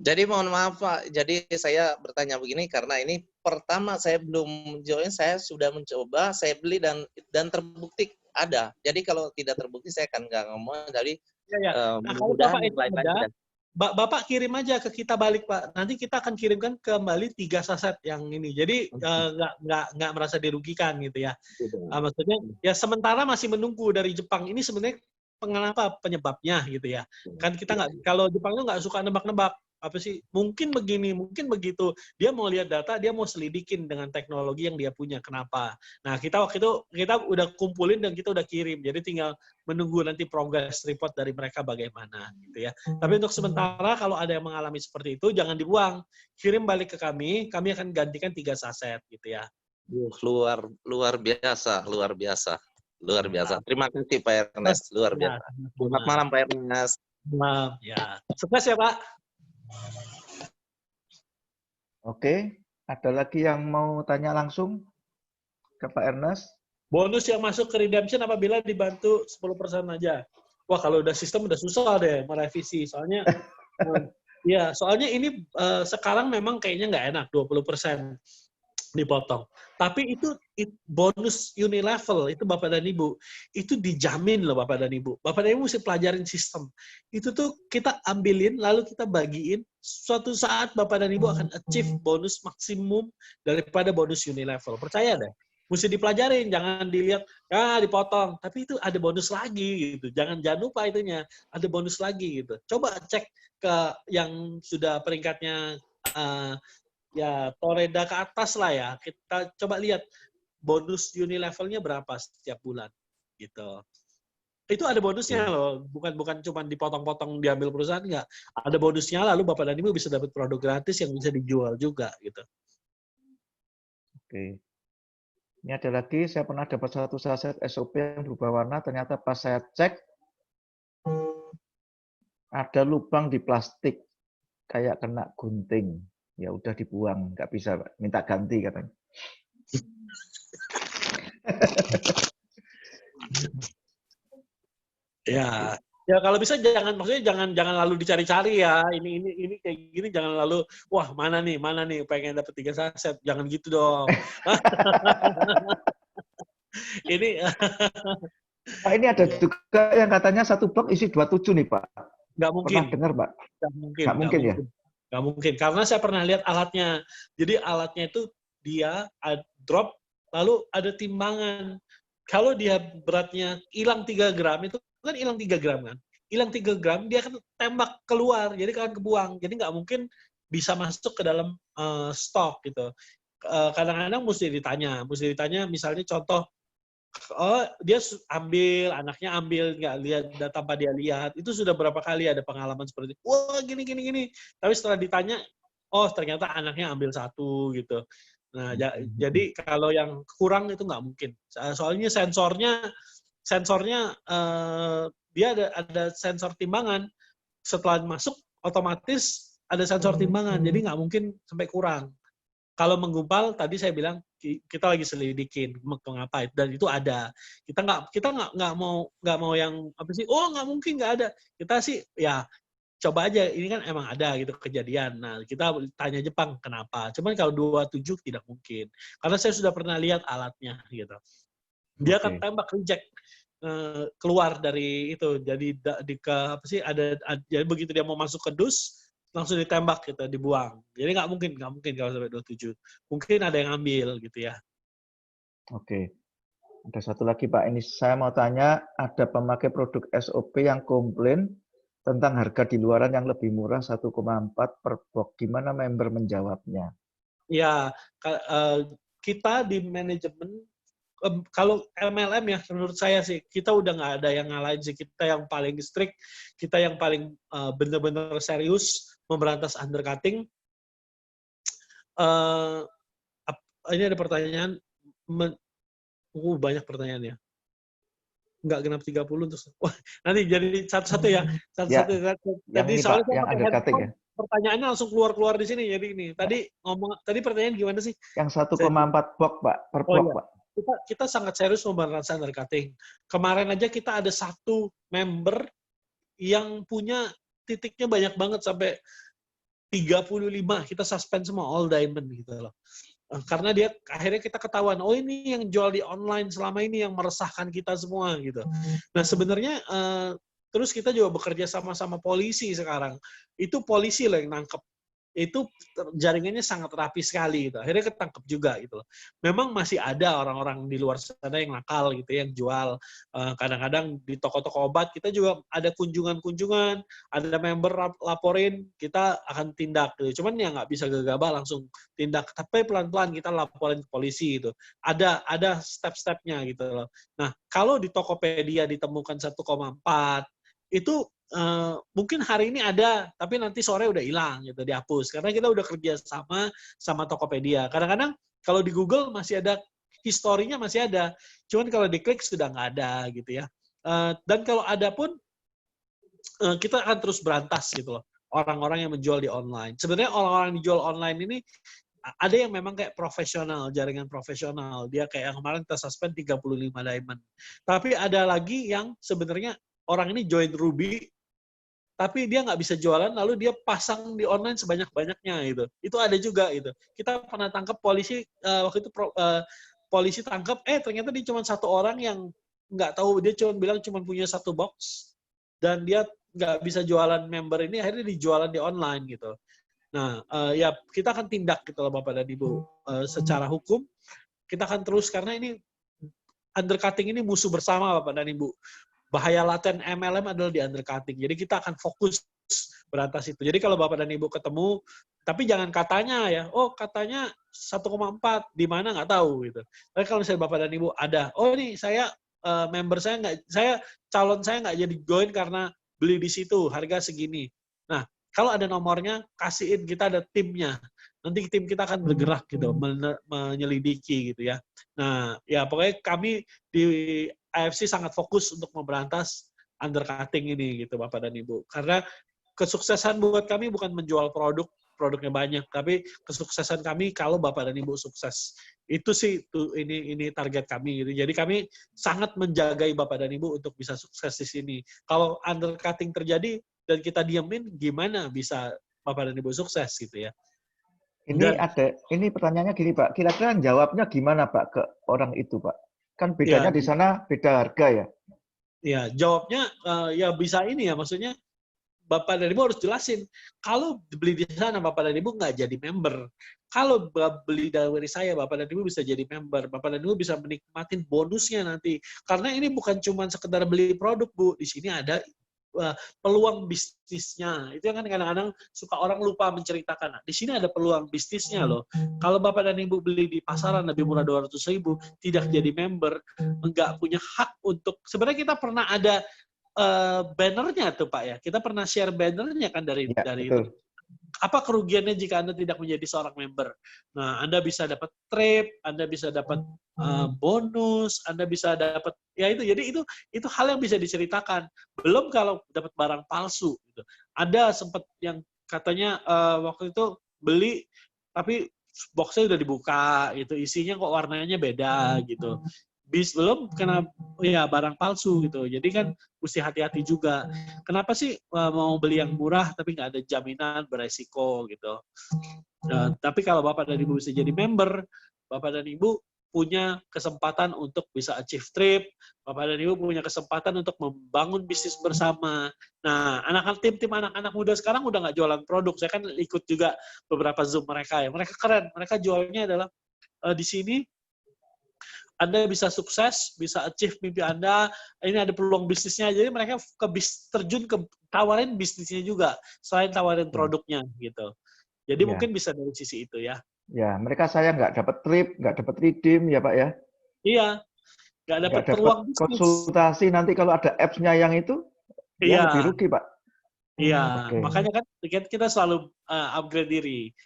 Jadi mohon maaf Pak, jadi saya bertanya begini karena ini pertama saya belum join, saya sudah mencoba, saya beli dan terbukti ada. Jadi kalau tidak terbukti saya akan nggak ngomong. Jadi Nah, kalau Bapak itu ada, Bapak kirim aja ke kita balik Pak. Nanti kita akan kirimkan kembali 3 saset yang ini. Jadi nggak merasa dirugikan gitu ya. Maksudnya ya sementara masih menunggu dari Jepang. Ini sebenarnya kenapa penyebabnya gitu ya. Kan kita nggak, kalau Jepang itu nggak suka nebak-nebak. Apa sih, mungkin begini, mungkin begitu. Dia mau lihat data, dia mau selidikin dengan teknologi yang dia punya. Kenapa? Nah, kita waktu itu kita udah kumpulin dan kita udah kirim. Jadi tinggal menunggu nanti progress report dari mereka bagaimana gitu ya. Tapi untuk sementara kalau ada yang mengalami seperti itu jangan dibuang. Kirim balik ke kami akan gantikan 3 saset gitu ya. Luar biasa. Terima kasih Pak Ernest, luar biasa. Selamat malam Pak Ernest. Malam ya. Sukses ya Pak. Oke, ada lagi yang mau tanya langsung ke Pak Ernest? Bonus yang masuk ke redemption apabila dibantu 10% aja. Wah, kalau udah sistem udah susah deh merevisi. Soalnya ya, soalnya ini sekarang memang kayaknya nggak enak 20% dipotong. Tapi itu bonus unilevel itu Bapak dan Ibu, itu dijamin loh Bapak dan Ibu. Bapak dan Ibu mesti pelajarin sistem. Itu tuh kita ambilin lalu kita bagiin. Suatu saat Bapak dan Ibu akan achieve bonus maksimum daripada bonus unilevel. Percaya deh. Mesti dipelajarin, jangan dilihat dipotong, tapi itu ada bonus lagi gitu. Jangan lupa itunya, ada bonus lagi gitu. Coba cek ke yang sudah peringkatnya ya Toreda ke atas lah ya. Kita coba lihat bonus unilevelnya berapa setiap bulan gitu. Itu ada bonusnya loh, bukan cuma dipotong-potong diambil perusahaan, enggak. Ada bonusnya, lalu Bapak dan Ibu bisa dapat produk gratis yang bisa dijual juga gitu. Oke. Ini ada lagi, saya pernah dapat 1 saset SOP yang berubah warna, ternyata pas saya cek ada lubang di plastik kayak kena gunting. Ya udah dibuang, nggak bisa, Pak. Minta ganti katanya. Ya, ya kalau bisa jangan, maksudnya jangan lalu dicari-cari ya. Ini kayak gini, jangan lalu wah mana nih pengen dapat 3 saset. Jangan gitu dong. Ini Pak, ini ada juga yang katanya satu box isi 27 nih Pak. nggak mungkin. Pernah dengar Pak? Nggak mungkin ya? Nggak mungkin, karena saya pernah lihat alatnya. Jadi alatnya itu dia drop, lalu ada timbangan. Kalau dia beratnya hilang 3 gram, itu kan hilang 3 gram kan? Hilang 3 gram, dia akan tembak keluar, jadi akan kebuang. Jadi nggak mungkin bisa masuk ke dalam stok gitu. Kadang-kadang mesti ditanya, misalnya contoh, oh dia ambil, anaknya ambil, nggak lihat tanpa dia lihat, itu sudah berapa kali ada pengalaman seperti itu. Wah gini. Tapi setelah ditanya, oh ternyata anaknya ambil 1 gitu. Nah jadi kalau yang kurang itu nggak mungkin. Soalnya sensornya dia ada sensor timbangan. Setelah masuk otomatis ada sensor timbangan, jadi nggak mungkin sampai kurang. Kalau menggumpal tadi saya bilang kita lagi selidikin mengapa, dan itu ada. Kita nggak mau yang apa sih? Oh nggak mungkin nggak ada. Kita sih ya coba aja, ini kan emang ada gitu kejadian. Nah kita tanya Jepang kenapa. Cuman kalau 27 tidak mungkin, karena saya sudah pernah lihat alatnya gitu. Dia akan tembak reject keluar dari itu. Jadi jadi begitu dia mau masuk ke dus langsung ditembak gitu, dibuang. Jadi nggak mungkin kalau sampai 27. Mungkin ada yang ambil gitu ya. Oke. Ada satu lagi Pak, ini saya mau tanya, ada pemakai produk SOP yang komplain tentang harga di luaran yang lebih murah 1,4 per box. Gimana member menjawabnya? Ya, kita di manajemen, kalau MLM ya menurut saya sih, kita udah nggak ada yang ngalahin sih. Kita yang paling strict, kita yang paling benar-benar serius memberantas undercutting. Ini ada pertanyaan, banyak pertanyaannya. Nggak genap 30 terus. Wah, nanti jadi satu-satu ya. Satu-satu. Jadi soalnya saya pakai headphone, ya? Pertanyaannya langsung keluar di sini. Jadi ini, tadi pertanyaan gimana sih? Yang 1,4 box Pak, per box Pak. Kita sangat serius memberantas undercutting. Kemarin aja kita ada 1 member yang punya titiknya banyak banget sampai 35, kita suspend semua all diamond gitu loh. Karena dia akhirnya kita ketahuan, oh ini yang jual di online selama ini yang meresahkan kita semua gitu. Nah sebenarnya terus kita juga bekerja sama polisi sekarang. Itu polisi loh yang nangkep. Itu jaringannya sangat rapi sekali gitu. Akhirnya ketangkep juga gitu loh. Memang masih ada orang-orang di luar sana yang nakal gitu, yang jual. Kadang-kadang di toko-toko obat kita juga ada kunjungan-kunjungan, ada member laporin, kita akan tindak gitu. Cuman ya nggak bisa gegabah langsung tindak, tapi pelan-pelan kita laporin ke polisi gitu. Ada step-stepnya gitu loh. Nah, kalau di Tokopedia ditemukan 1,4 itu mungkin hari ini ada, tapi nanti sore udah hilang gitu, dihapus. Karena kita udah kerja sama Tokopedia. Kadang-kadang kalau di Google masih ada, historinya masih ada. Cuman kalau diklik sudah nggak ada gitu ya. Dan kalau ada pun, kita akan terus berantas gitu loh. Orang-orang yang menjual di online. Sebenarnya orang-orang yang dijual online ini, ada yang memang kayak profesional, jaringan profesional. Dia kayak yang kemarin kita suspend 35 diamond. Tapi ada lagi yang sebenarnya orang ini join Ruby, tapi dia nggak bisa jualan, lalu dia pasang di online sebanyak-banyaknya gitu. Itu ada juga gitu. Kita pernah tangkap polisi, waktu itu polisi tangkap, ternyata dia cuma 1 orang yang nggak tahu, dia cuma bilang cuma punya 1 box, dan dia nggak bisa jualan member ini, akhirnya dijualan di online gitu. Nah, ya kita akan tindak gitu loh Bapak dan Ibu. Secara hukum, kita akan terus, karena ini undercutting ini musuh bersama Bapak dan Ibu. Bahaya laten MLM adalah di undercutting. Jadi kita akan fokus berantas itu. Jadi kalau Bapak dan Ibu ketemu, tapi jangan katanya ya, oh katanya 1,4, di mana nggak tahu gitu. Tapi kalau misalnya Bapak dan Ibu ada, oh ini saya member calon saya nggak jadi join karena beli di situ, harga segini. Nah, kalau ada nomornya, kasihin, kita ada timnya. Nanti tim kita akan bergerak gitu, menyelidiki gitu ya. Nah, ya pokoknya kami di AFC sangat fokus untuk memberantas undercutting ini gitu Bapak dan Ibu. Karena kesuksesan buat kami bukan menjual produk produknya banyak, tapi kesuksesan kami kalau Bapak dan Ibu sukses. Itu sih ini target kami gitu. Jadi kami sangat menjagai Bapak dan Ibu untuk bisa sukses di sini. Kalau undercutting terjadi dan kita diamin, gimana bisa Bapak dan Ibu sukses gitu ya. Ini pertanyaannya gini Pak, kira-kira jawabnya gimana Pak ke orang itu Pak? Kan bedanya Ya, di sana beda harga ya? ya jawabnya ya bisa ini ya, maksudnya Bapak dan Ibu harus jelasin. Kalau beli di sana, Bapak dan Ibu nggak jadi member. Kalau beli dari saya, Bapak dan Ibu bisa jadi member. Bapak dan Ibu bisa menikmatin bonusnya nanti. Karena ini bukan cuma sekedar beli produk, Bu. Di sini ada peluang bisnisnya. Itu yang kan kadang-kadang suka orang lupa menceritakan. Nah, di sini ada peluang bisnisnya loh. Kalau Bapak dan Ibu beli di pasaran lebih murah 200.000, tidak jadi member, nggak punya hak untuk... Sebenarnya kita pernah ada bannernya tuh Pak ya. Kita pernah share bannernya kan dari betul. itu. Apa kerugiannya jika Anda tidak menjadi seorang member? Nah, Anda bisa dapat trip, Anda bisa dapat bonus, Anda bisa dapat ya itu. Jadi itu hal yang bisa diceritakan. Belum kalau dapat barang palsu gitu. Ada sempat yang katanya waktu itu beli tapi boxnya udah dibuka gitu, isinya kok warnanya beda gitu. Belum kena ya barang palsu gitu. Jadi kan mesti hati-hati juga. Kenapa sih mau beli yang murah tapi nggak ada jaminan, beresiko gitu. Tapi kalau Bapak dan Ibu bisa jadi member, Bapak dan Ibu punya kesempatan untuk bisa achieve trip, Bapak dan Ibu punya kesempatan untuk membangun bisnis bersama. Nah, tim anak-anak muda sekarang udah nggak jualan produk. Saya kan ikut juga beberapa Zoom mereka ya. Mereka keren. Mereka jualnya adalah di sini Anda bisa sukses, bisa achieve mimpi Anda, ini ada peluang bisnisnya. Jadi mereka terjun ke tawarin bisnisnya juga, selain tawarin produknya gitu. Jadi mungkin bisa dari sisi itu ya. Ya, mereka saya nggak dapat trip, nggak dapat redeem ya Pak ya. Iya, nggak dapat peluang bisnis. Konsultasi nanti kalau ada apps-nya yang itu, dia lebih rugi Pak. Iya, makanya kan kita selalu upgrade diri.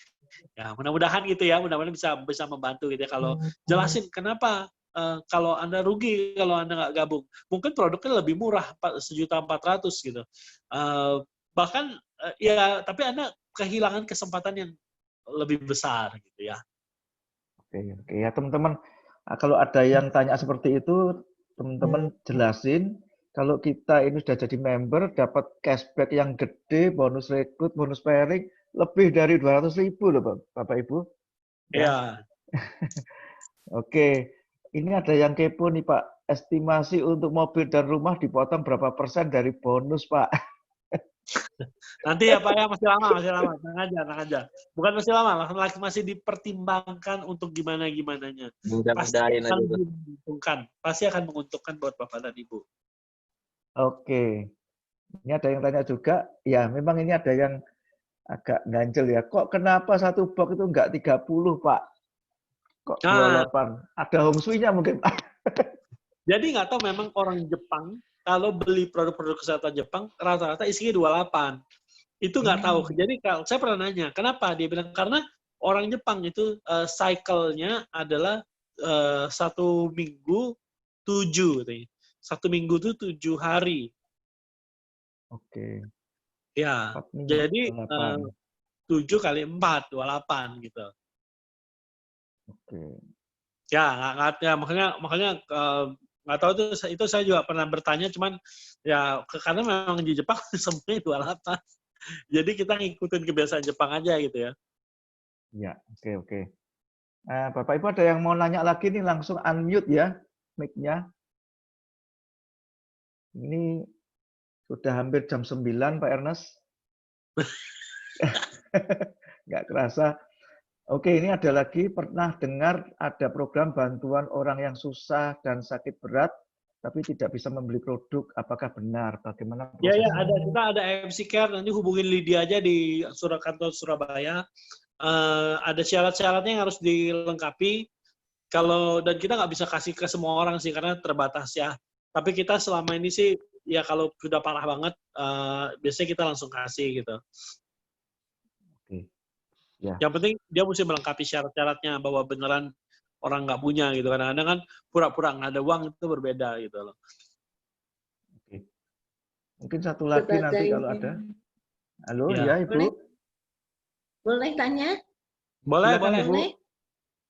Ya, mudah-mudahan gitu ya, mudah-mudahan bisa membantu gitu ya. Kalau jelasin kenapa kalau Anda rugi kalau Anda nggak gabung. Mungkin produknya lebih murah, 1.400.000 gitu. Bahkan ya, tapi Anda kehilangan kesempatan yang lebih besar gitu ya. Oke ya teman-teman. Kalau ada yang tanya seperti itu, teman-teman jelasin. Kalau kita ini sudah jadi member, dapat cashback yang gede, bonus rekrut, bonus pairing, lebih dari 200.000 loh Bapak Ibu. Ya. Oke, ini ada yang kepo nih Pak. Estimasi untuk mobil dan rumah dipotong berapa persen dari bonus Pak? Nanti ya Pak ya, masih lama. Tenang aja. Bukan masih lama, masih dipertimbangkan untuk gimana-gimananya. Pasti akan menguntungkan buat Bapak dan Ibu. Oke. Ini ada yang tanya juga, ya memang ini ada yang agak ganjel ya. Kok kenapa satu box itu enggak 30 Pak? Kok 28? Ada hong sui-nya mungkin Pak. Jadi nggak tahu memang orang Jepang, kalau beli produk-produk kesehatan Jepang, rata-rata isinya 28. Itu nggak tahu. Jadi kalau saya pernah nanya, kenapa? Dia bilang, karena orang Jepang itu cycle-nya adalah 1 minggu 7. 1 minggu itu 7 hari. Oke. Ya, jadi 7 kali 4, 28 gitu. Oke. Ya, makanya nggak tahu itu saya juga pernah bertanya, cuman ya karena memang di Jepang semuanya 28. Jadi kita ngikutin kebiasaan Jepang aja gitu ya. Ya, oke. Bapak Ibu ada yang mau nanya lagi nih, langsung unmute ya mic-nya. Ini sudah hampir jam 9 Pak Ernest. Nggak kerasa. Oke, ini ada lagi, pernah dengar ada program bantuan orang yang susah dan sakit berat, tapi tidak bisa membeli produk. Apakah benar? Bagaimana prosesnya? Ya, kita ada MC Care, nanti hubungin Lydia aja di kantor Surabaya. Ada syarat-syaratnya yang harus dilengkapi. Dan kita nggak bisa kasih ke semua orang sih, karena terbatas ya. Tapi kita selama ini sih, ya kalau sudah parah banget, biasanya kita langsung kasih gitu. Oke. Ya. Yang penting dia mesti melengkapi syarat-syaratnya, bahwa beneran orang nggak punya gitu. Kadang-kadang kan pura-pura nggak ada uang, itu berbeda gitu loh. Oke. Mungkin satu lagi nanti kalau ada. Halo, ya Ibu. Boleh tanya? Boleh, Silakan, boleh. Ibu. Boleh?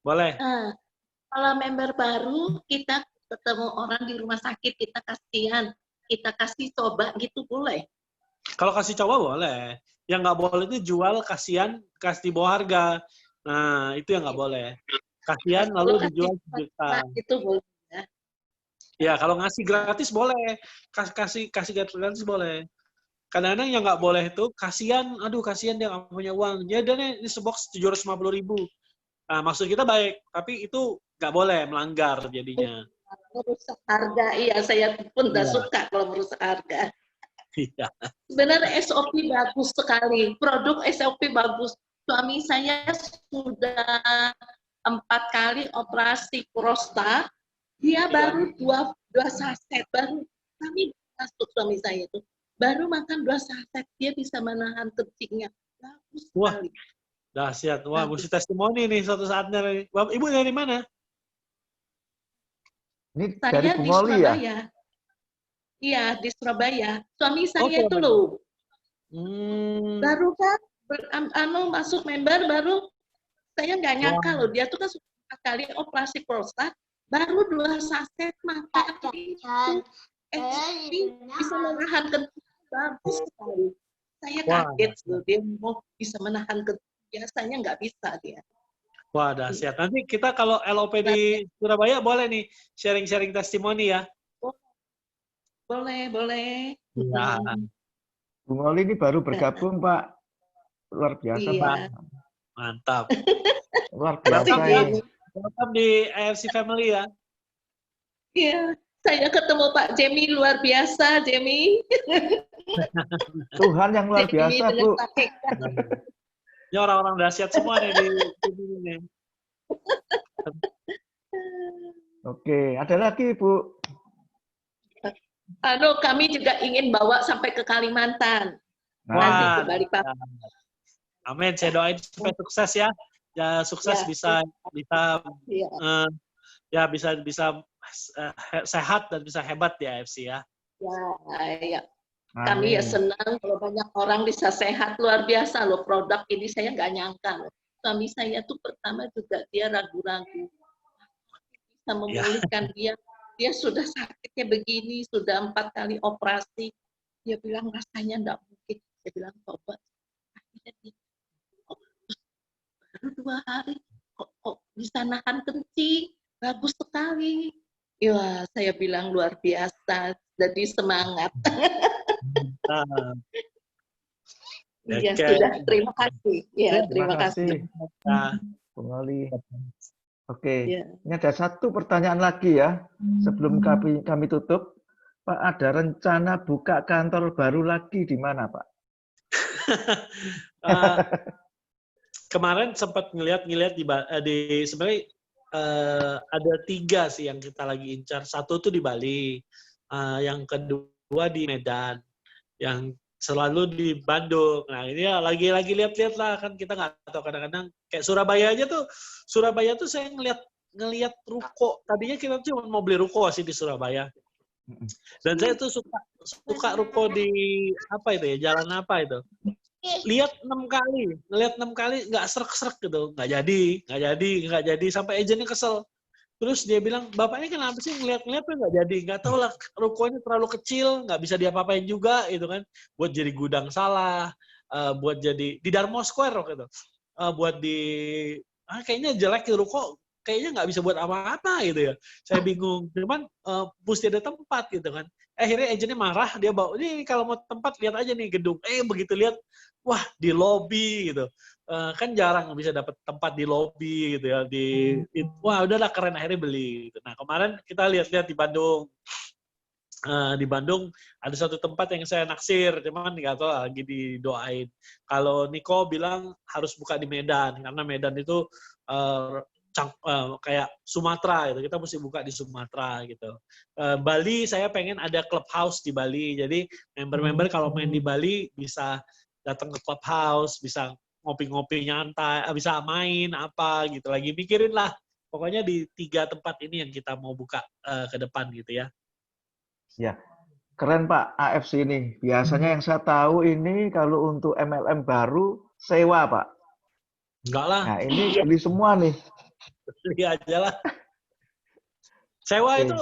Boleh. Kalau member baru, kita ketemu orang di rumah sakit, kita kasihan, kita kasih coba gitu, boleh? Kalau kasih coba boleh. Yang nggak boleh itu jual kasihan, kasih di bawah harga. Nah, itu yang nggak boleh. Kasihan Kalau lalu dijual kasih sejuta. itu boleh ya. Ya, kalau ngasih gratis boleh. Kasih gratis boleh. Kadang-kadang yang nggak boleh itu kasihan, aduh kasihan dia nggak punya uang. Ya udah nih, ini sebox 750.000. Nah, maksud kita baik, tapi itu nggak boleh, melanggar jadinya. Merusak harga, iya saya pun nggak Iya. suka kalau merusak harga. Iya. Sebenarnya SOP bagus sekali, produk SOP bagus. Suami saya sudah 4 kali operasi prostat, dia baru dua saset, baru kami masuk suami saya itu, baru makan 2 saset, dia bisa menahan kencingnya. Bagus Wah, sekali. dahsyat. Wah, Bagus. mesti testimoni nih suatu saatnya. Ibu dari mana? Ini dari Saya di Bungoli ya? Surabaya. Iya, di Surabaya. Suami Oh, saya itu Surabaya. loh, Hmm. baru kan masuk member, baru saya nggak nyangka Wah. loh, dia tuh kan sudah kali operasi prostat, baru 2 saset makan itu. Bisa menahan kencing, bagus sekali. Saya Wah, kaget loh, dia mau bisa menahan kencing. Biasanya nggak bisa dia. Wah, dahsyat. Nanti kita kalau LOP di Surabaya boleh nih sharing-sharing testimoni ya. Boleh, boleh. Iya. Bungoli ini baru bergabung, Pak. Luar biasa, Iya. Pak. Mantap. Luar biasa Welcome ya. ini. Welcome di AFC Family ya. Iya, saya ketemu Pak Jemi luar biasa, Jemi. Tuhan yang luar Jemi biasa, dengan Bu. hakikat. Ini orang-orang dahsyat semua nih di sini nih. Oke, ada lagi, Bu. Kami juga ingin bawa sampai ke Kalimantan. Nanti Wah, ke Balikpapan. amin. Saya doain supaya sukses ya. Ya sukses Ya. bisa Iya. ya bisa sehat dan bisa hebat di AFC ya. Ya. Kami ya Amin. senang kalau banyak orang bisa sehat, luar biasa loh produk ini, saya nggak nyangka loh. Suami saya tuh pertama juga dia ragu-ragu bisa memulihkan dia sudah sakitnya begini, sudah 4 kali operasi, dia bilang rasanya nggak mungkin. Saya bilang coba, akhirnya dia baru 2 hari kok bisa nahan kencing, bagus sekali. Ya saya bilang luar biasa, jadi semangat. Iya, Oke. sudah. Terima kasih. Ya, terima kasih. Nah, Bungoli. Oke, Ya. ini ada satu pertanyaan lagi ya. Sebelum kami tutup, Pak, ada rencana buka kantor baru lagi di mana, Pak? Kemarin sempat ngeliat di sebenarnya ada 3 sih yang kita lagi incar. 1 tuh di Bali, yang kedua di Medan, yang selalu di Bandung. Nah ini ya lagi lihat-lihat lah, kan kita nggak tahu, kadang-kadang kayak Surabaya aja tuh. Surabaya tuh saya ngelihat ruko. Tadinya kita cuma mau beli ruko sih di Surabaya. Dan saya tuh suka ruko di apa itu ya, jalan apa itu. Lihat 6 kali nggak serak gitu, nggak jadi sampai agentnya kesel. Terus dia bilang, bapak ini kenapa sih ngeliat-ngeliat tuh nggak jadi, nggak tahu lah, rukonya terlalu kecil, nggak bisa diapa-apain juga gitu kan, buat jadi gudang salah, buat jadi di Darmo Square gitu, buat di kayaknya jelek gitu, ruko kayaknya nggak bisa buat apa-apa gitu ya. Saya bingung, cuman mesti ada tempat gitu kan. Akhirnya agentnya marah, dia bawa, ini kalau mau tempat lihat aja nih gedung. Begitu lihat, wah di lobi gitu. Kan jarang bisa dapat tempat di lobi gitu ya. Wah udahlah keren, akhirnya beli. Gitu. Nah kemarin kita lihat-lihat di Bandung. Di Bandung ada satu tempat yang saya naksir, cuman nggak tahu lagi didoain. Kalau Niko bilang harus buka di Medan, karena Medan itu kayak Sumatera gitu, kita mesti buka di Sumatera gitu. Bali saya pengen ada clubhouse di Bali, jadi member-member kalau main di Bali bisa datang ke clubhouse, bisa ngopi-ngopi nyantai, bisa main apa gitu, lagi mikirin lah. Pokoknya di 3 tempat ini yang kita mau buka ke depan gitu ya. Ya, keren Pak AFC ini. Biasanya yang saya tahu ini kalau untuk MLM baru sewa Pak. Enggak lah, Nah, ini beli semua nih. beli aja lah. Sewa Oke.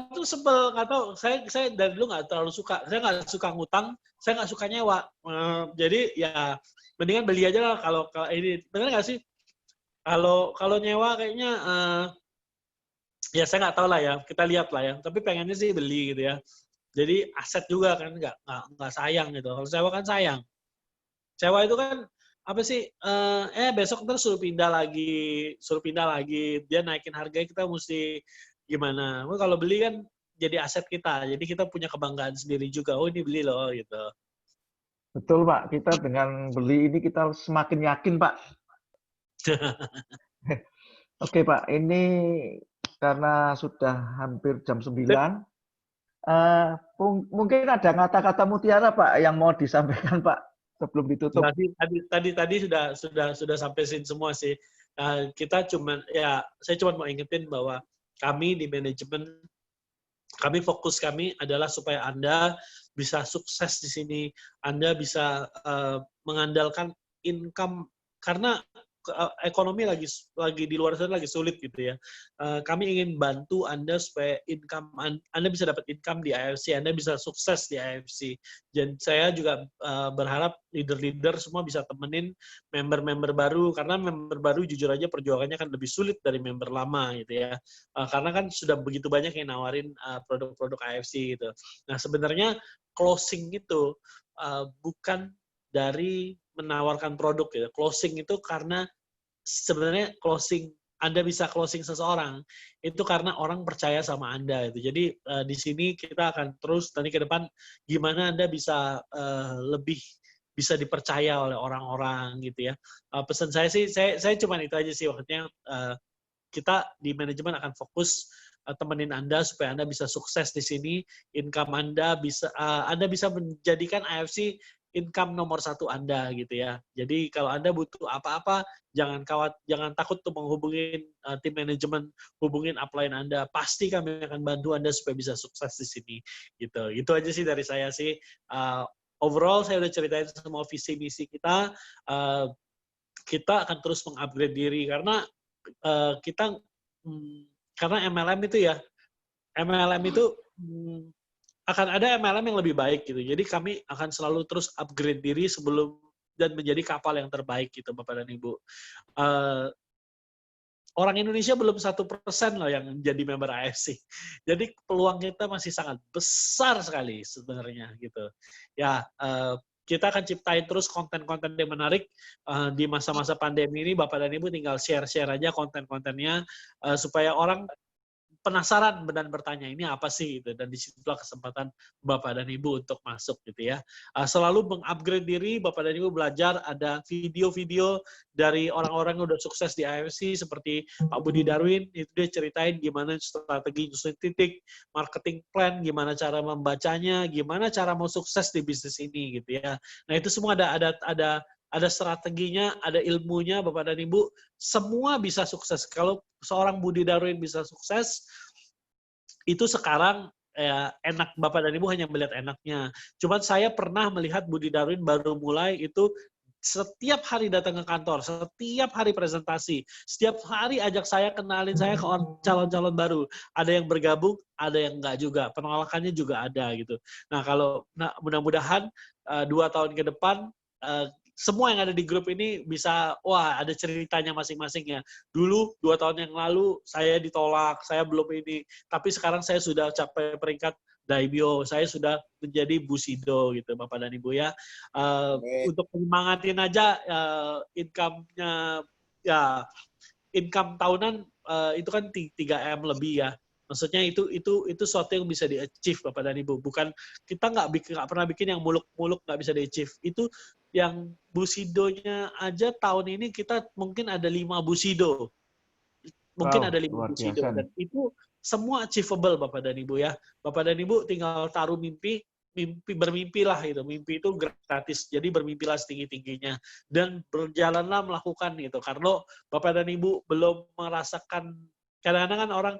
itu sebel, nggak tahu. Saya dari dulu nggak terlalu suka. Saya nggak suka ngutang, saya nggak suka nyewa. Jadi ya mendingan beli aja lah kalau ini. Benar nggak sih? Kalau nyewa kayaknya ya saya nggak tahu lah ya. Kita lihat lah ya. Tapi pengennya sih beli gitu ya. Jadi aset juga kan nggak sayang gitu. Kalau sewa kan sayang. Sewa itu kan apa sih? Besok ntar suruh pindah lagi. Dia naikin harganya kita mesti gimana? Kalau beli kan jadi aset kita. Jadi kita punya kebanggaan sendiri juga. Oh ini beli loh gitu. Betul, Pak. Kita dengan beli ini kita semakin yakin, Pak. Oke, Pak. Ini karena sudah hampir jam 9. Mungkin ada kata-kata mutiara, Pak, yang mau disampaikan, Pak, sebelum ditutup. Tadi sudah sampai semua sih. Saya cuma mau ingetin bahwa kami di manajemen, fokus kami adalah supaya Anda bisa sukses di sini, Anda bisa mengandalkan income karena ekonomi lagi di luar sana lagi sulit gitu ya. Kami ingin bantu Anda supaya income Anda bisa dapat income di IFC, Anda bisa sukses di IFC. Dan saya juga berharap leader-leader semua bisa temenin member-member baru, karena member baru jujur aja perjuangannya kan lebih sulit dari member lama gitu ya. Karena kan sudah begitu banyak yang nawarin produk-produk IFC gitu. Nah sebenarnya closing itu bukan dari menawarkan produk ya. Closing itu karena sebenarnya Anda bisa closing seseorang itu karena orang percaya sama Anda itu. Jadi di sini kita akan terus nanti ke depan gimana Anda bisa lebih bisa dipercaya oleh orang-orang gitu ya. Pesan saya sih saya cuma itu aja sih, maksudnya kita di manajemen akan fokus temenin Anda supaya Anda bisa sukses di sini, income Anda bisa menjadikan IFC income nomor 1 Anda gitu ya. Jadi kalau Anda butuh apa-apa, jangan takut untuk menghubungin tim manajemen, hubungin upline Anda. Pasti kami akan bantu Anda supaya bisa sukses di sini. Gitu. Itu aja sih dari saya sih. Overall saya udah ceritain semua visi misi kita. Kita akan terus mengupgrade diri karena karena MLM itu ya, akan ada MLM yang lebih baik gitu. Jadi kami akan selalu terus upgrade diri sebelum dan menjadi kapal yang terbaik gitu, Bapak dan Ibu. Orang Indonesia belum 1% loh yang jadi member AFC. Jadi peluang kita masih sangat besar sekali sebenarnya gitu. Ya, kita akan ciptain terus konten-konten yang menarik di masa-masa pandemi ini. Bapak dan Ibu tinggal share-share aja konten-kontennya supaya orang penasaran dan bertanya ini apa sih gitu, dan disitulah kesempatan Bapak dan Ibu untuk masuk gitu ya. Selalu mengupgrade diri, Bapak dan Ibu belajar, ada video-video dari orang-orang yang udah sukses di IFC seperti Pak Budi Darwin, itu dia ceritain gimana strategi nyusun titik, marketing plan, gimana cara membacanya, gimana cara mau sukses di bisnis ini gitu ya. Nah itu semua ada strateginya, ada ilmunya, Bapak dan Ibu, semua bisa sukses. Kalau seorang Budi Darwin bisa sukses, itu sekarang enak, Bapak dan Ibu hanya melihat enaknya. Cuman saya pernah melihat Budi Darwin baru mulai itu setiap hari datang ke kantor, setiap hari presentasi, setiap hari ajak saya, kenalin saya ke calon-calon baru. Ada yang bergabung, ada yang enggak juga. Penolakannya juga ada gitu. Nah mudah-mudahan 2 tahun ke depan semua yang ada di grup ini bisa, ada ceritanya masing-masing ya. Dulu 2 tahun yang lalu saya ditolak, saya belum ini, tapi sekarang saya sudah capai peringkat Daibyo, saya sudah menjadi Busido gitu, Bapak dan Ibu ya. Untuk menyemangatin aja income-nya, ya income tahunan itu kan 3M lebih ya. Maksudnya itu sesuatu yang bisa di-achieve, Bapak dan Ibu. Bukan, kita nggak pernah bikin yang muluk-muluk nggak bisa di-achieve. Itu yang Busidonya aja tahun ini kita mungkin ada 5 Busido. Mungkin ada 5 Busido. Dan itu semua achievable, Bapak dan Ibu ya. Bapak dan Ibu tinggal taruh bermimpilah gitu. Mimpi itu gratis. Jadi bermimpilah setinggi-tingginya. Dan berjalanlah melakukan gitu. Karena Bapak dan Ibu belum merasakan, kadang-kadang kan orang,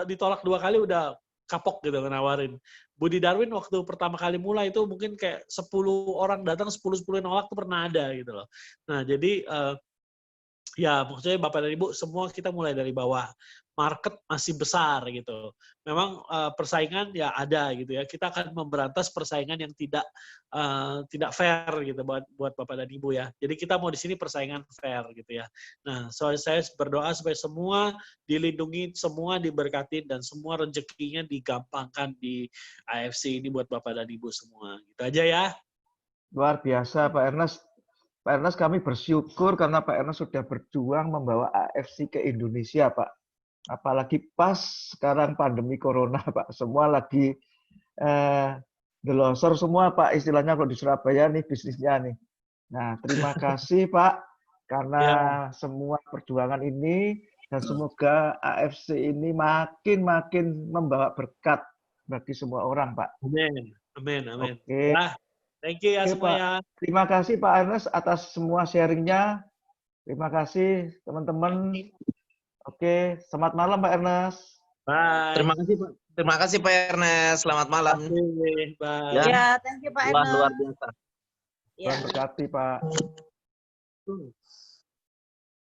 ditolak 2 kali udah kapok gitu nawarin. Budi Darwin waktu pertama kali mulai itu mungkin kayak 10 orang datang, 10 nolak tuh pernah ada gitu loh. Nah, jadi ya maksudnya Bapak dan Ibu semua kita mulai dari bawah. Market masih besar gitu. Memang persaingan ya ada gitu ya. Kita akan memberantas persaingan yang tidak fair gitu buat Bapak dan Ibu ya. Jadi kita mau di sini persaingan fair gitu ya. Nah, saya berdoa supaya semua dilindungi, semua diberkati dan semua rezekinya digampangkan di AFC ini buat Bapak dan Ibu semua. Gitu aja ya. Luar biasa Pak Ernest. Pak Ernest, kami bersyukur karena Pak Ernest sudah berjuang membawa AFC ke Indonesia, Pak. Apalagi pas sekarang pandemi corona, Pak. Semua lagi delosor semua, Pak. Istilahnya kalau di Surabaya nih bisnisnya nih. Nah, terima kasih, Pak, karena semua perjuangan ini dan semoga AFC ini makin membawa berkat bagi semua orang, Pak. Amin. Amin. Amin. Oke. Ya. Thank you ya Oke, semua Pak. ya. Terima kasih Pak Ernest atas semua sharingnya. Terima kasih teman-teman. Oke, selamat malam Pak Ernest. Bye. Terima kasih Pak Ernest. Selamat malam. Bye. Ya. Ya, thank you Pak Luar Ernest. biasa. Ya. Tuhan berkati Pak.